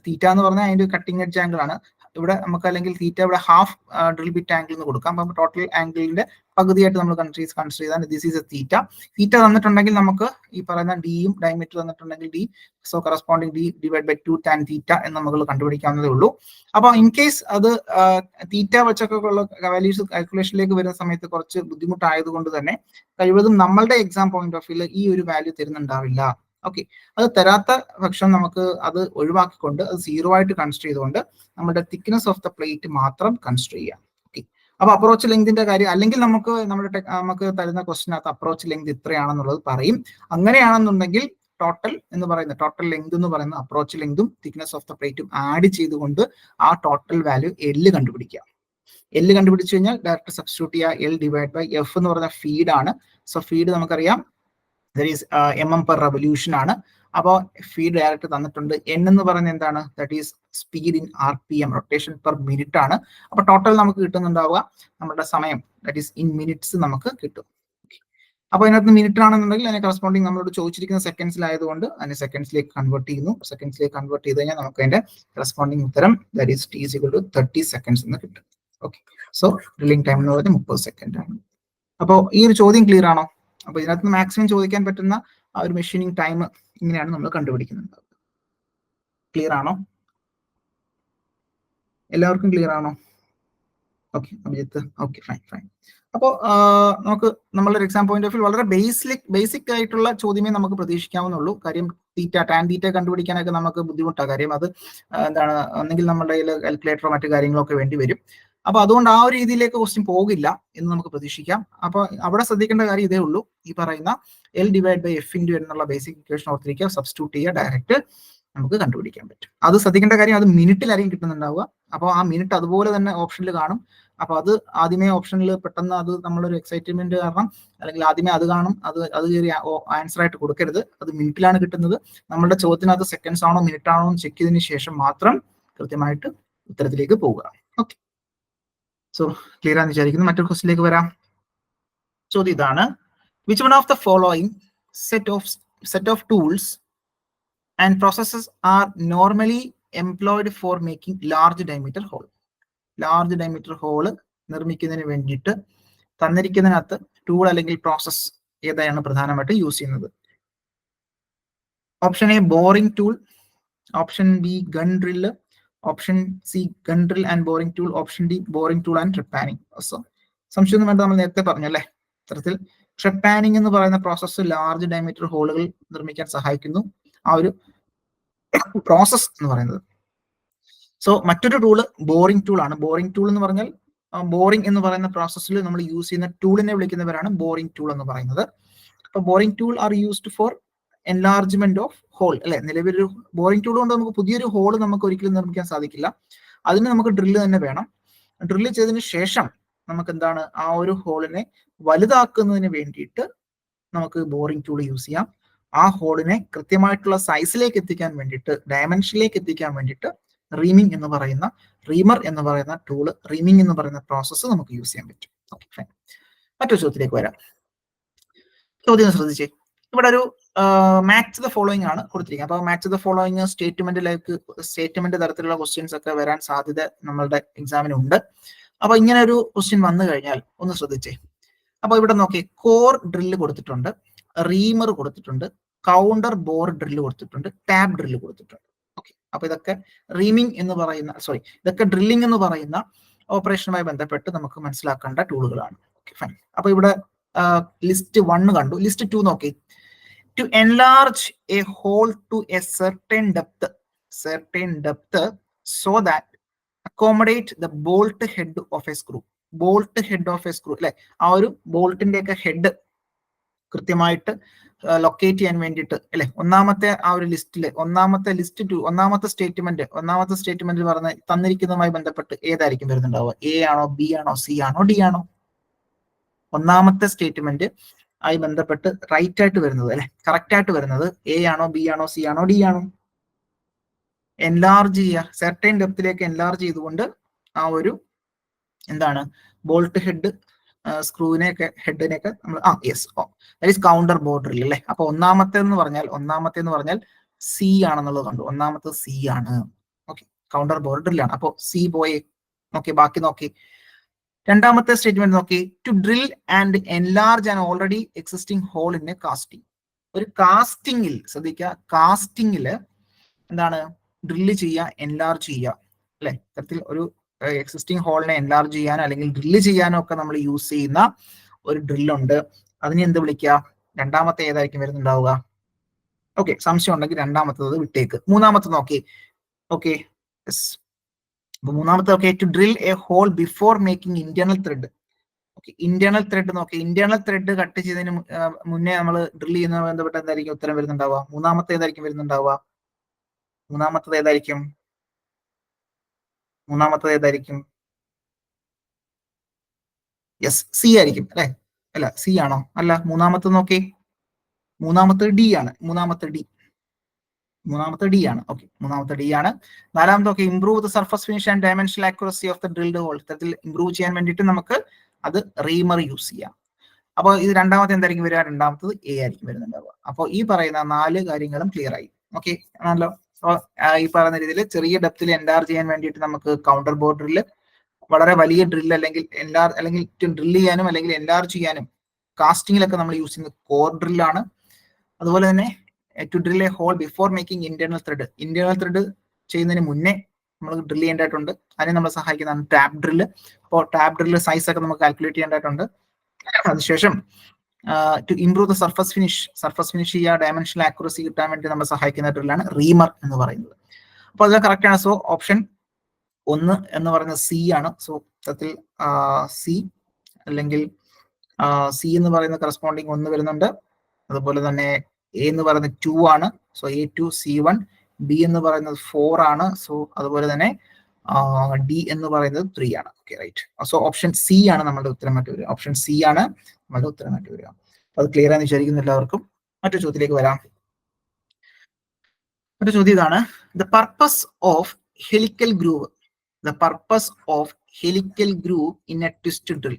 തീറ്റ എന്ന് പറഞ്ഞാൽ അതിന്റെ കട്ടിംഗ് എഡ്ജ് ആംഗിൾ ആണ്. ഇവിടെ നമുക്ക് അല്ലെങ്കിൽ തീറ്റ ഇവിടെ ഹാഫ് ഡ്രിൽ ബിറ്റ് ആംഗിൾ എന്ന് കൊടുക്കാം. അപ്പം ടോട്ടൽ ആംഗിളിന്റെ പകുതിയായിട്ട് നമ്മൾ കൺസിഡർ ചെയ്താൽ this is a theta. Theta തന്നിട്ടുണ്ടെങ്കിൽ നമുക്ക് ഈ പറയുന്ന ഡിയും ഡയമീറ്റർ തന്നിട്ടുണ്ടെങ്കിൽ D, so corresponding D divide by 2 tan theta എന്ന് നമുക്ക് കണ്ടുപിടിക്കാവുന്നതേ ഉള്ളൂ. അപ്പൊ ഇൻ കേസ് അത് തീറ്റ വെച്ചൊക്കെ ഉള്ള വാല്യൂസ് കാൽക്കുലേഷനിലേക്ക് വരുന്ന സമയത്ത് കുറച്ച് ബുദ്ധിമുട്ടായതുകൊണ്ട് തന്നെ കഴിവതും നമ്മളുടെ എക്സാം പോയിന്റ് ഓഫ് വ്യൂ ഈ ഒരു വാല്യൂ തരുന്നുണ്ടാവില്ല. ഓക്കെ, അത് തരാത്ത പക്ഷം നമുക്ക് അത് ഒഴിവാക്കിക്കൊണ്ട് അത് 0 ആയിട്ട് കൺസിഡർ ചെയ്തുകൊണ്ട് നമ്മുടെ തിക്നെസ് ഓഫ് ദ പ്ലേറ്റ് മാത്രം കൺസിഡർ ചെയ്യാം. ഓക്കെ, അപ്പൊ അപ്രോച്ച് ലെങ്തിന്റെ കാര്യം അല്ലെങ്കിൽ നമുക്ക് തരുന്ന ക്വസ്റ്റിനകത്ത് അപ്രോച്ച് ലെങ്ത് ഇത്രയാണെന്നുള്ളത് പറയും. അങ്ങനെയാണെന്നുണ്ടെങ്കിൽ ടോട്ടൽ ലെങ്ത് എന്ന് പറയുന്ന അപ്രോച്ച് ലെങ്തും തിക്നെസ് ഓഫ് ദ പ്ലേറ്റും ആഡ് ചെയ്തുകൊണ്ട് ആ ടോട്ടൽ വാല്യൂ എൽ കണ്ടുപിടിക്കുക. എൽ കണ്ടുപിടിച്ചു കഴിഞ്ഞാൽ ഡയറക്റ്റ് സബ്സ്റ്റിറ്റ്യൂട്ട് ചെയ്യുക. എൽ ഡിവൈഡ് ബൈ എഫ് എന്ന് പറഞ്ഞ ഫീഡ് ആണ്. സോ ഫീഡ് നമുക്കറിയാം mm per revolution ആണ്. അപ്പോൾ ഫീഡ് ഡയറക്റ്റ് തന്നിട്ടുണ്ട്. എൻ എന്ന് പറയുന്നത് എന്താണ്? That is speed in RPM, rotation per minute ആണ്. അപ്പൊ ടോട്ടൽ നമുക്ക് കിട്ടുന്നുണ്ടാവുക നമ്മുടെ സമയം, ദാറ്റ് ഈസ് ഇൻ മിനിറ്റ്സ് നമുക്ക് കിട്ടും. അപ്പൊ അതിനകത്ത് മിനിറ്റ് ആണെന്നുണ്ടെങ്കിൽ അതിനെ കറസ്പോണ്ടിങ് നമ്മളോട് ചോദിച്ചിരിക്കുന്ന സെക്കൻഡ്സിലായതുകൊണ്ട് അതിനെ സെക്കൻഡ്സിലേക്ക് കൺവേർട്ട് ചെയ്യുന്നു. സെക്കൻഡ്സിലേക്ക് കൺവേർട്ട് ചെയ്ത് കഴിഞ്ഞാൽ നമുക്ക് അതിന്റെ കറസ്പോണ്ടിങ് ഉത്തരം ദാറ്റ് ഈസ് T = 30 seconds എന്ന് കിട്ടും. ഓക്കെ, സോ ഡ്രില്ലിംഗ് ടൈം എന്ന് പറയുന്നത് 30 സെക്കൻഡ് ആണ്. അപ്പോൾ ഈ ഒരു ചോദ്യം ക്ലിയർ ആണോ? അപ്പൊ ഇതിനകത്ത് മാക്സിമം ചോദിക്കാൻ പറ്റുന്ന ആ ഒരു മെഷീനിങ് ടൈം ഇങ്ങനെയാണ് നമ്മൾ കണ്ടുപിടിക്കുന്നത്. ക്ലിയർ ആണോ? എല്ലാവർക്കും ക്ലിയർ ആണോ? Okay Abhijith, okay fine. അപ്പോൾ നമുക്ക് നമ്മളുടെ എക്സാം പോയിന്റ് ഓഫ് വ്യൂ വളരെ ബേസിക് ആയിട്ടുള്ള ചോദ്യമേ നമുക്ക് പ്രതീക്ഷിക്കാവുന്നുള്ളൂ. കാര്യം ടാൻ തീറ്റ കണ്ടുപിടിക്കാനൊക്കെ നമുക്ക് ബുദ്ധിമുട്ടാണ്. കാര്യം അത് എന്താണ്, ഒന്നെങ്കിൽ നമ്മുടെ കയ്യിൽ കാൽക്കുലേറ്ററോ മറ്റു കാര്യങ്ങളൊക്കെ വേണ്ടി വരും. അപ്പൊ അതുകൊണ്ട് ആ ഒരു രീതിയിലേക്ക് ക്വസ്റ്റ്യൻ പോകില്ല എന്ന് നമുക്ക് പ്രതീക്ഷിക്കാം. അപ്പൊ അവിടെ ശ്രദ്ധിക്കേണ്ട കാര്യം ഇതേ ഉള്ളൂ, ഈ പറയുന്ന L divide by F into എന്നുള്ള ബേസിക് ഇക്വേഷൻ ഓർത്തിരിക്കുക, സബ്സ്റ്റിറ്റ്യൂട്ട് ചെയ്യുക, ഡയറക്റ്റ് നമുക്ക് കണ്ടുപിടിക്കാൻ പറ്റും. അത് ശ്രദ്ധിക്കേണ്ട കാര്യം, അത് മിനിറ്റിലായിരിക്കും കിട്ടുന്നുണ്ടാവുക. അപ്പോൾ ആ മിനിറ്റ് അതുപോലെ തന്നെ ഓപ്ഷനിൽ കാണും. അപ്പൊ അത് ആദ്യമേ ഓപ്ഷനിൽ പെട്ടെന്ന് അത് നമ്മളൊരു എക്സൈറ്റ്മെന്റ് കാരണം അല്ലെങ്കിൽ ആദ്യമേ അത് കാണും, അത് കയറി ആൻസർ ആയിട്ട് കൊടുക്കരുത്. അത് മിനിറ്റിലാണ് കിട്ടുന്നത്. നമ്മുടെ ചോദ്യത്തിനകത്ത് സെക്കൻഡ്സ് ആണോ മിനിറ്റ് ആണോ എന്ന് ചെക്ക് ചെയ്തതിനു ശേഷം മാത്രം കൃത്യമായിട്ട് ഉത്തരത്തിലേക്ക് പോവുക. ഓക്കെ, സോ ക്ലിയർ ആണെന്ന് വിചാരിക്കുന്നു. മറ്റൊരു ക്വസ്റ്റിലേക്ക് വരാം. ചോദ്യം ഇതാണ്: which one of the following set of tools and processes are normally employed for making large diameter hole? Large diameter hole നിർമ്മിക്കുന്നതിന് വേണ്ടിയിട്ട് തന്നിരിക്കുന്നതിനകത്ത് ടൂൾ അല്ലെങ്കിൽ പ്രോസസ് ഏതാണ് പ്രധാനമായിട്ട് യൂസ് ചെയ്യുന്നത്? Option A boring tool, option B gun drill, option C gun drill and boring tool, option D boring tool and trepanning. സംശയമൊന്നും വേണ്ട, നമ്മൾ നേരത്തെ പറഞ്ഞു അല്ലേ. ഇത്തരത്തിൽ ട്രെപ്പാനിങ് എന്ന് പറയുന്ന പ്രോസസ്സ് ലാർജ് ഡയമീറ്റർ ഹോളുകൾ നിർമ്മിക്കാൻ സഹായിക്കുന്നു, ആ ഒരു പ്രോസസ് എന്ന് പറയുന്നത്. സോ മറ്റൊരു ടൂള് ബോറിംഗ് ടൂൾ ആണ്. ബോറിംഗ് ടൂൾ എന്ന് പറഞ്ഞാൽ ബോറിംഗ് എന്ന് പറയുന്ന പ്രോസസ്സിൽ നമ്മൾ യൂസ് ചെയ്യുന്ന ടൂളിനെ വിളിക്കുന്നവരാണ് ബോറിംഗ് ടൂൾ എന്ന് പറയുന്നത്. അപ്പൊ boring tool are used for enlargement of hole അല്ലെ. നിലവിലൊരു ബോറിംഗ് ടൂൾ കൊണ്ട് നമുക്ക് പുതിയൊരു ഹോൾ നമുക്ക് ഒരിക്കലും നിർമ്മിക്കാൻ സാധിക്കില്ല. അതിന് നമുക്ക് ഡ്രില്ല് തന്നെ വേണം. ഡ്രില്ല് ചെയ്തതിന് ശേഷം നമുക്ക് എന്താണ്, ആ ഒരു ഹോളിനെ വലുതാക്കുന്നതിന് വേണ്ടിയിട്ട് നമുക്ക് ബോറിംഗ് ടൂൾ യൂസ് ചെയ്യാം. ആ ഹോളിനെ കൃത്യമായിട്ടുള്ള സൈസിലേക്ക് എത്തിക്കാൻ വേണ്ടിയിട്ട്, ഡയമെൻഷനിലേക്ക് എത്തിക്കാൻ വേണ്ടിയിട്ട് റീമർ എന്ന് പറയുന്ന ടൂള്, റീമിംഗ് എന്ന് പറയുന്ന പ്രോസസ്സ് നമുക്ക് യൂസ് ചെയ്യാൻ പറ്റും. Okay fine. മറ്റൊരു ചോദ്യത്തിലേക്ക് വരാം. ചോദ്യം ശ്രദ്ധിച്ചേ. ഇവിടെ ഒരു മാച്ച് ദ ഫോളോയിങ് ആണ് കൊടുത്തിരിക്കുന്നത്. അപ്പൊ മാച്ച് ദ ഫോളോയിങ് സ്റ്റേറ്റ്മെന്റ് തരത്തിലുള്ള ക്വസ്റ്റ്യൻസ് ഒക്കെ വരാൻ സാധ്യത നമ്മളുടെ എക്സാമിനുണ്ട്. അപ്പൊ ഇങ്ങനെ ഒരു ക്വസ്റ്റ്യൻ വന്നു കഴിഞ്ഞാൽ ഒന്ന് ശ്രദ്ധിച്ചേ. അപ്പൊ ഇവിടെ നോക്കി, കോർ ഡ്രില്ല് കൊടുത്തിട്ടുണ്ട്, റീമർ കൊടുത്തിട്ടുണ്ട്, കൗണ്ടർ ബോർ ഡ്രില്ല് കൊടുത്തിട്ടുണ്ട്, ടാബ് ഡ്രില്ല് കൊടുത്തിട്ടുണ്ട്. ഓക്കെ, അപ്പൊ ഇതൊക്കെ ഇതൊക്കെ ഡ്രില്ലിംഗ് എന്ന് പറയുന്ന ഓപ്പറേഷനുമായി ബന്ധപ്പെട്ട് നമുക്ക് മനസ്സിലാക്കേണ്ട ടൂളുകളാണ്. Okay fine. അപ്പൊ ഇവിടെ ലിസ്റ്റ് 1 കണ്ടു. ലിസ്റ്റ് 2 നോക്കി. To enlarge a hole to a certain depth so that accommodate the bolt head of a screw. Bolt head of A screw അല്ലെ, ആ ഒരു ബോൾട്ടിന്റെ ഒക്കെ ഹെഡ് കൃത്യമായിട്ട് ലൊക്കേറ്റ് ചെയ്യാൻ വേണ്ടിയിട്ട് അല്ലെ. ഒന്നാമത്തെ ആ ഒരു ലിസ്റ്റില് ഒന്നാമത്തെ സ്റ്റേറ്റ്മെന്റ് പറഞ്ഞ തന്നിരിക്കുന്നതുമായി ബന്ധപ്പെട്ട് ഏതായിരിക്കും വരുന്നുണ്ടാവുക? എ ആണോ, ബി ആണോ, സി ആണോ, ഡി ആണോ? ഒന്നാമത്തെ സ്റ്റേറ്റ്മെന്റ് ആയി ബന്ധപ്പെട്ട് റൈറ്റ് ആയിട്ട് വരുന്നത് അല്ലെ, കറക്റ്റ് ആയിട്ട് വരുന്നത് എ ആണോ, ബി ആണോ, സി ആണോ, ഡി ആണോ? എൻലാർജ് ചെയ്യുക, സെർട്ടൈൻ ഡെപ്തിലേക്ക് എൻലാർജ് ചെയ്തുകൊണ്ട് ആ ഒരു എന്താണ് ബോൾട്ട് ഹെഡ് സ്ക്രൂവിനെയൊക്കെ ഹെഡിനെയൊക്കെ നമ്മൾ കൗണ്ടർ ബോർഡറിൽ അല്ലെ. അപ്പൊ ഒന്നാമത്തെ എന്ന് പറഞ്ഞാൽ സി ആണെന്നുള്ളത് കണ്ടു. ഒന്നാമത്തെ സി ആണ്. ഓക്കെ, കൗണ്ടർ ബോർ ഡ്രില്ലാണ്. അപ്പോൾ സി പോയി. ഓക്കെ, ബാക്കി നോക്കി. രണ്ടാമത്തെ സ്റ്റേറ്റ്മെന്റ് നോക്കി, to drill and enlarge an already existing hole in a casting. ഒരു കാസ്റ്റിംഗിൽ ശ്രദ്ധിക്കുക, കാസ്റ്റിംഗില് എന്താണ് ഡ്രില്ല് ചെയ്യുക, എൻലാർജ് ചെയ്യുക അല്ലെ. ഇത്തരത്തിൽ ഒരു എക്സിസ്റ്റിംഗ് ഹോളിനെ എൻലാർജ് ചെയ്യാനോ അല്ലെങ്കിൽ ഡ്രില്ല് ചെയ്യാനോ ഒക്കെ നമ്മൾ യൂസ് ചെയ്യുന്ന ഒരു ഡ്രില്ലുണ്ട്. അതിനെ എന്ത് വിളിക്കുക? രണ്ടാമത്തെ ഏതായിരിക്കും വരുന്നുണ്ടാവുക? ഓക്കെ, സംശയം ഉണ്ടെങ്കിൽ രണ്ടാമത്തത് വിട്ടേക്ക്. മൂന്നാമത്തെ നോക്കി. ഓക്കെ, അപ്പൊ മൂന്നാമത്തെ okay, to drill a hole before making internal thread. Okay, internal thread നോക്കി. ഇന്റേണൽ ത്രെഡ് കട്ട് ചെയ്തതിന് മുന്നേ നമ്മൾ ഡ്രിൽ ചെയ്യുന്ന ബന്ധപ്പെട്ട് എന്തായിരിക്കും ഉത്തരം വരുന്നുണ്ടാവുക? മൂന്നാമത്തെ ഏതായിരിക്കും വരുന്നുണ്ടാവുക? മൂന്നാമത്തത് ഏതായിരിക്കും? മൂന്നാമത്തത് ഏതായിരിക്കും? യെസ്, സി ആയിരിക്കും അല്ലെ. അല്ല, സി ആണോ? അല്ല, മൂന്നാമത്തത് നോക്കി. മൂന്നാമത്തെ ഡി ആണ്. മൂന്നാമത്തെ ഡി ആണ്. ഓക്കെ, മൂന്നാമത്തെ ഡി ആണ്. നാലാമത്തെ okay, improve the surface finish and dimensional accuracy of the drilled hole. ഇത്തരത്തിൽ ഇംപ്രൂവ് ചെയ്യാൻ വേണ്ടിയിട്ട് നമുക്ക് അത് റീമർ യൂസ് ചെയ്യാം. അപ്പോൾ ഇത് രണ്ടാമത്തെ എന്തായിരിക്കും വരിക? രണ്ടാമത്തത് എ ആയിരിക്കും വരുന്നുണ്ടാവുക. അപ്പോൾ ഈ പറയുന്ന 4 കാര്യങ്ങളും ക്ലിയർ ആയി. ഓക്കെ ആണല്ലോ. അപ്പോൾ ഈ പറയുന്ന രീതിയിൽ ചെറിയ ഡെപ്തിൽ എൻലാർജ് ചെയ്യാൻ വേണ്ടിയിട്ട് നമുക്ക് കൗണ്ടർ ബോർ ഡ്രില്ല്, വളരെ വലിയ ഡ്രില്ല് അല്ലെങ്കിൽ ഡ്രില്ല് ചെയ്യാനും അല്ലെങ്കിൽ എൻലാർജ് ചെയ്യാനും കാസ്റ്റിങ്ങിലൊക്കെ നമ്മൾ യൂസ് ചെയ്യുന്നത് കോർ ഡ്രില്ലാണ്. അതുപോലെ തന്നെ to drill a hole before making internal thread. Internal thread ചെയ്യുന്നതിന് മുന്നേ നമ്മൾ ഡ്രിൽ ചെയ്യേണ്ടതായിട്ടുണ്ട്. അതിനെ നമ്മളെ സഹായിക്കുന്നതാണ് ടാപ്പ് ഡ്രില്ല്. അപ്പോൾ ടാപ്പ് ഡ്രില്ല് സൈസ് ഒക്കെ നമുക്ക് കാൽക്കുലേറ്റ് ചെയ്യേണ്ടതായിട്ടുണ്ട്. അതിനുശേഷം to improve the surface finish ചെയ്യുക, ഡയമെൻഷണൽ ആക്യുറസി കിട്ടാൻ വേണ്ടി നമ്മൾ സഹായിക്കുന്ന ഡ്രില്ലാണ് റീമർ എന്ന് പറയുന്നത്. അപ്പോൾ അത് കറക്റ്റ് ആണ്. സോ ഓപ്ഷൻ 1 എന്ന് പറയുന്നത് സി ആണ്. സോ സത്യത്തിൽ സി അല്ലെങ്കിൽ സി എന്ന് പറയുന്ന കറസ്പോണ്ടിങ് 1 വരുന്നുണ്ട്. അതുപോലെ തന്നെ എ എന്ന് പറയുന്നത് 2 ആണ്. So A2 C1. ബി എന്ന് പറയുന്നത് 4 ആണ്. സോ അതുപോലെ തന്നെ ഡി എന്ന് പറയുന്നത് 3 ആണ്. Okay, right. So option C ആണ് നമ്മുടെ ഉത്തരമായിട്ട് വരിക. ഓപ്ഷൻ സി ആണ് നമ്മുടെ ഉത്തരമായിട്ട് വരിക. അത് ക്ലിയർ ആണെന്ന് വിചാരിക്കുന്നു എല്ലാവർക്കും. മറ്റൊരു ചോദ്യത്തിലേക്ക് വരാം. മറ്റൊരു ചോദ്യം ഇതാണ്, the purpose of helical groove. The purpose of helical groove in a twist drill.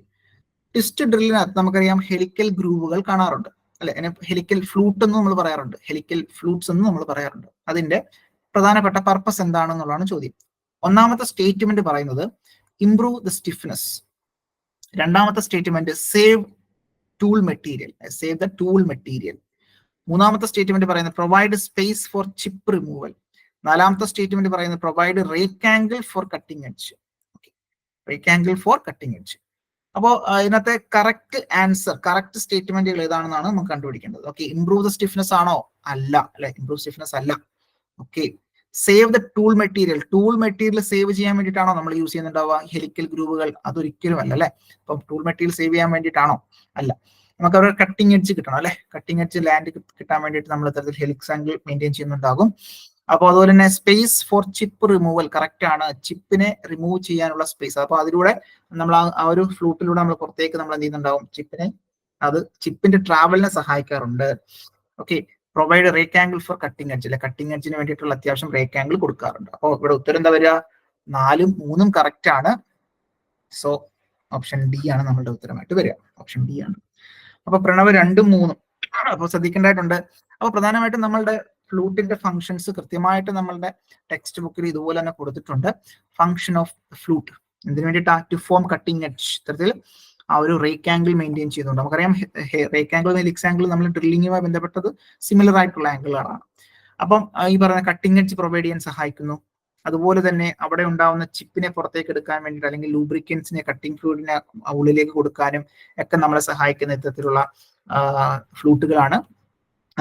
Twist ഡ്രില്ലിനകത്ത് നമുക്കറിയാം ഹെലിക്കൽ ഗ്രൂവുകൾ കാണാറുണ്ട് അല്ലെ. ഹെലിക്കൽ ഫ്ലൂട്ട് എന്ന് നമ്മൾ പറയാറുണ്ട്, ഹെലിക്കൽ ഫ്ലൂട്ട്സ് എന്ന് നമ്മൾ പറയാറുണ്ട്. അതിന്റെ പ്രധാനപ്പെട്ട പർപ്പസ് എന്താണെന്നുള്ളതാണ് ചോദ്യം. ഒന്നാമത്തെ സ്റ്റേറ്റ്മെന്റ് പറയുന്നത് ഇംപ്രൂവ് ദ സ്റ്റിഫ്നെസ്. രണ്ടാമത്തെ സ്റ്റേറ്റ്മെന്റ് സേവ് ടൂൾ മെറ്റീരിയൽ. മൂന്നാമത്തെ സ്റ്റേറ്റ്മെന്റ് പറയുന്നത് provide space four chip removal. നാലാമത്തെ സ്റ്റേറ്റ്മെന്റ് പറയുന്നത് provide rake angle for cutting edge. അപ്പോൾ ഇതിനകത്തെ കറക്റ്റ് ആൻസർ, കറക്റ്റ് സ്റ്റേറ്റ്മെന്റുകൾ ഏതാണെന്നാണ് നമുക്ക് കണ്ടുപിടിക്കേണ്ടത്. ഓക്കെ, ഇംപ്രൂവ് ദ സ്റ്റിഫ്നെസ് ആണോ? അല്ല അല്ലെ, ഇംപ്രൂവ് സ്റ്റിഫ്നെസ് അല്ല. Okay, save the tool material save ചെയ്യാൻ വേണ്ടിയിട്ടാണോ നമ്മൾ യൂസ് ചെയ്യുന്നുണ്ടാവുക ഹെലിക്കൽ ഗ്രൂവുകൾ? അതൊരിക്കലും അല്ല അല്ലെ. അപ്പം ടൂൾ മെറ്റീരിയൽ സേവ് ചെയ്യാൻ വേണ്ടിയിട്ടാണോ? അല്ല. നമുക്ക് അവരുടെ കട്ടിംഗ് എഡ്ജ് കിട്ടണം അല്ലെ. കട്ടിംഗ് എഡ്ജ് ലാൻഡ് കിട്ടാൻ വേണ്ടിയിട്ട് നമ്മൾ ഇത്തരത്തിൽ ഹെലിക്സ് ആംഗിൾ മെയിൻറ്റെയിൻ ചെയ്യുന്നുണ്ടാകും. അപ്പോൾ അതുപോലെ തന്നെ space four chip removal, correct ആണ്. ചിപ്പിനെ റിമൂവ് ചെയ്യാനുള്ള സ്പേസ്. അപ്പോൾ അതിലൂടെ നമ്മൾ ആ ഒരു ഫ്ലൂട്ടിലൂടെ നമ്മൾ പുറത്തേക്ക് നമ്മൾ എന്ത് ചെയ്യുന്നുണ്ടാവും? ചിപ്പിന്റെ ട്രാവലിനെ സഹായിക്കാറുണ്ട്. Okay, provide rake angle for cutting edge അല്ലെ. കട്ടിംഗ് എഡ്ജിന് വേണ്ടിയിട്ടുള്ള അത്യാവശ്യം റേക്ക് ആംഗിൾ കൊടുക്കാറുണ്ട്. അപ്പോൾ ഇവിടെ ഉത്തരം എന്താ വരിക? 4ഉം 3ഉം കറക്റ്റ് ആണ്. സോ ഓപ്ഷൻ ഡി ആണ് നമ്മളുടെ ഉത്തരമായിട്ട് വരിക. ഓപ്ഷൻ ഡി ആണ്. അപ്പൊ പ്രണവ് 2ഉം 3ഉം അപ്പോൾ ശ്രദ്ധിക്കേണ്ടതായിട്ടുണ്ട്. അപ്പൊ പ്രധാനമായിട്ടും നമ്മളുടെ ഫ്ലൂട്ടിന്റെ ഫംഗ്ഷൻസ് കൃത്യമായിട്ട് നമ്മളുടെ ടെക്സ്റ്റ് ബുക്കിൽ ഇതുപോലെ തന്നെ കൊടുത്തിട്ടുണ്ട്. ഫംഗ്ഷൻ ഓഫ് ഫ്ലൂട്ട് എന്തിനു വേണ്ടിയിട്ടാ? To form cutting edge. ഇത്തരത്തിൽ ആ ഒരു റേക്ക് ആംഗിൾ മെയിൻറ്റെയിൻ ചെയ്യുന്നുണ്ട്. നമുക്കറിയാം റേക്ക് ആംഗിൾ ഹെലിക്സ് ആംഗിൾ നമ്മൾ ഡ്രില്ലിങ്ങുമായി ബന്ധപ്പെട്ടത് സിമിലർ ആയിട്ടുള്ള ആംഗിളുകളാണ്. അപ്പം ഈ പറയുന്ന കട്ടിംഗ് എഡ്ജ് പ്രൊവൈഡ് ചെയ്യാൻ സഹായിക്കുന്നു. അതുപോലെ തന്നെ അവിടെ ഉണ്ടാവുന്ന ചിപ്പിനെ പുറത്തേക്ക് എടുക്കാൻ വേണ്ടിയിട്ട് അല്ലെങ്കിൽ ലൂബ്രിക്കൻസിനെ കട്ടിംഗ് ഫ്ലൂയിഡിനെ ഉള്ളിലേക്ക് കൊടുക്കാനും ഒക്കെ നമ്മളെ സഹായിക്കുന്ന ഇത്തരത്തിലുള്ള ഫ്ലൂട്ടുകളാണ്.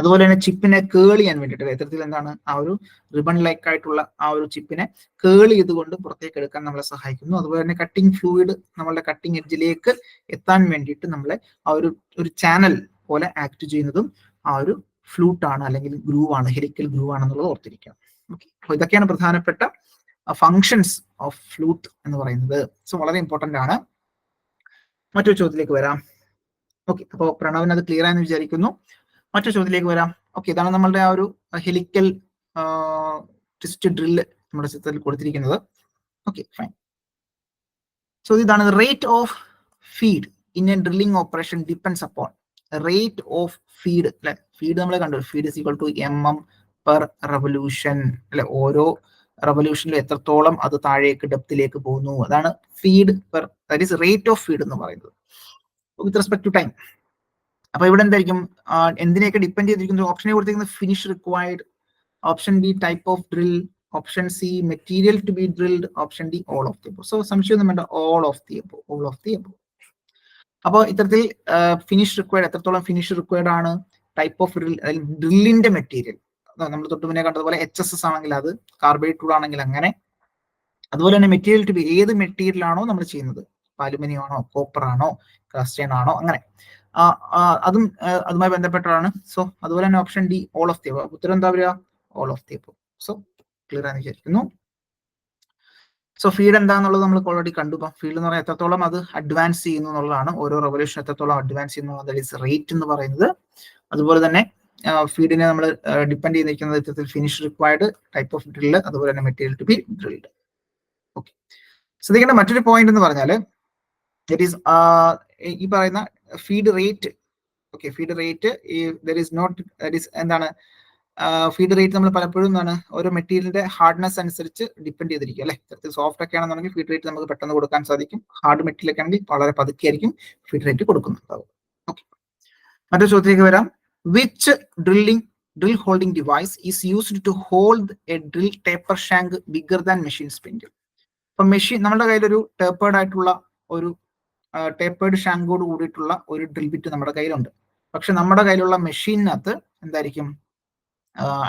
അതുപോലെ തന്നെ ചിപ്പിനെ കേൾ ചെയ്യാൻ വേണ്ടിയിട്ട് ഇത്തരത്തിൽ എന്താണ് ആ ഒരു റിബൺ ലൈക്ക് ആയിട്ടുള്ള ആ ഒരു ചിപ്പിനെ കേൾ ചെയ്തുകൊണ്ട് പുറത്തേക്ക് എടുക്കാൻ നമ്മളെ സഹായിക്കുന്നു. അതുപോലെ തന്നെ കട്ടിംഗ് ഫ്ലൂയിഡ് നമ്മളുടെ കട്ടിംഗ് എഡ്ജിലേക്ക് എത്താൻ വേണ്ടിയിട്ട് നമ്മളെ ആ ഒരു ചാനൽ പോലെ ആക്ട് ചെയ്യുന്നതും ആ ഒരു ഫ്ലൂട്ടാണ് അല്ലെങ്കിൽ ഗ്രൂവ് ആണ്, ഹെലിക്കൽ ഗ്രൂവ് ആണെന്നുള്ളത് ഓർത്തിരിക്കാം. ഓക്കെ, അപ്പോൾ ഇതൊക്കെയാണ് പ്രധാനപ്പെട്ട ഫങ്ഷൻസ് ഓഫ് ഫ്ലൂട്ട് എന്ന് പറയുന്നത്. സോ വളരെ ഇമ്പോർട്ടന്റ് ആണ്. മറ്റൊരു ചോദ്യത്തിലേക്ക് വരാം. ഓക്കെ, അപ്പോൾ പ്രണവിന് അത് ക്ലിയർ ആയെന്ന് വിചാരിക്കുന്നു. മറ്റൊരു ചോദ്യത്തിലേക്ക് വരാം. ഓക്കെ, ഇതാണ് നമ്മളുടെ ആ ഒരു ഹെലിക്കൽ ട്വിസ്റ്റ് ഡ്രില്ല് നമ്മുടെ ചിത്രത്തിൽ കൊടുത്തിരിക്കുന്നത്. Okay, fine. സോ ഇതാണ് rate of feed in a drilling operation depends upon. Rate of feed അല്ലെ. ഫീഡ് നമ്മൾ കണ്ടു, feed is equal to mm per revolution അല്ലെ. ഓരോ റെവല്യൂഷനിൽ എത്രത്തോളം അത് താഴേക്ക് ഡെപ്തിലേക്ക് പോകുന്നു, അതാണ് feed per, that is rate of feed എന്ന് പറയുന്നത് വിത്ത് റെസ്പെക്ട് ടു ടൈം. അപ്പൊ ഇവിടെ എന്തായിരിക്കും, എന്തിനെയൊക്കെ ഡിപ്പെൻഡ് ചെയ്തിരിക്കുന്നു? ഓപ്ഷനെ കൊടുത്തിരിക്കുന്നത് finish required, option B type of drill, option C material to be drilled, option D all of the above. So സംശയമൊന്നും വേണ്ട, all of the above, all of the above. അപ്പോൾ ഇത്തരത്തിൽ ഫിനിഷ് റിക്വയർഡ്, എത്രത്തോളം ഫിനിഷ് റിക്വയർഡ് ആണ്, ടൈപ്പ് ഓഫ് ഡ്രിൽ, ഡ്രില്ലിന്റെ മെറ്റീരിയൽ, നമ്മൾ തൊട്ട് മുന്നേ കണ്ടതുപോലെ HSS ആണെങ്കിൽ അത്, കാർബൈഡ് ടൂൾ ആണെങ്കിൽ അങ്ങനെ, അതുപോലെ തന്നെ മെറ്റീരിയൽ ടു ബി, ഏത് മെറ്റീരിയൽ ആണോ നമ്മൾ ചെയ്യുന്നത്, അലുമിനിയം ആണോ, കോപ്പർ ആണോ, കാസ്റ്റേൺ ആണോ, അങ്ങനെ അതും അതുമായി ബന്ധപ്പെട്ടതാണ്. സോ അതുപോലെ തന്നെ option D all of the above. ഉത്തരം എന്താ വരിക? All of the above. So clear ആണെന്ന് വിചാരിക്കുന്നു. സോ ഫീഡ് എന്താണെന്നുള്ളത് നമ്മൾ ഓൾറെഡി കണ്ടു. ഇപ്പം ഫീൽഡ് എന്ന് പറഞ്ഞാൽ എത്രത്തോളം അത് അഡ്വാൻസ് ചെയ്യുന്നു എന്നുള്ളതാണ്, ഓരോ റെവല്യൂഷൻ എത്രത്തോളം അഡ്വാൻസ് ചെയ്യുന്നു, ദാറ്റ് ഈസ് റേറ്റ് എന്ന് പറയുന്നത്. അതുപോലെ തന്നെ ഫീഡിനെ നമ്മൾ ഡിപ്പെൻഡ് ചെയ്തിരിക്കുന്നത് ഇത്തരത്തിൽ finish required, type of drill, അതുപോലെ തന്നെ material to be drilled. Okay, ശ്രദ്ധിക്കേണ്ട മറ്റൊരു പോയിന്റ് എന്ന് പറഞ്ഞാൽ ദറ്റ് ഈസ് ഈ പറയുന്ന feed rate. Okay, feed rate എന്താണ്, ഫീഡ് റേറ്റ് നമ്മൾ പലപ്പോഴും എന്താണ്, ഓരോ മെറ്റീരിയലിന്റെ ഹാർഡ്നെസ് അനുസരിച്ച് ഡിപ്പെൻഡ് ചെയ്തിരിക്കും അല്ലെ. സോഫ്റ്റ് ഒക്കെ ആണെന്നുണ്ടെങ്കിൽ ഫീഡ് റേറ്റ് നമുക്ക് പെട്ടെന്ന് കൊടുക്കാൻ സാധിക്കും, ഹാർഡ് മെറ്റീരിയൽ ഒക്കെ ആണെങ്കിൽ വളരെ പതുക്കെ ആയിരിക്കും ഫീഡ് റേറ്റ് കൊടുക്കുന്നുണ്ടാവും. ഓക്കെ, മറ്റൊരു ചോദ്യത്തിലേക്ക് വരാം. Which drill holding device is used to hold a drill taper shank bigger than machine spindle? അപ്പൊ മെഷീൻ, നമ്മുടെ കയ്യിലൊരു ടേപ്പേർഡ് ആയിട്ടുള്ള ഒരു ടേപ്പേർഡ് ഷാങ്കോട് കൂടിയിട്ടുള്ള ഒരു ഡ്രിൽ ബിറ്റ് നമ്മുടെ കയ്യിലുണ്ട്. പക്ഷെ നമ്മുടെ കയ്യിലുള്ള മെഷീനകത്ത് എന്തായിരിക്കും,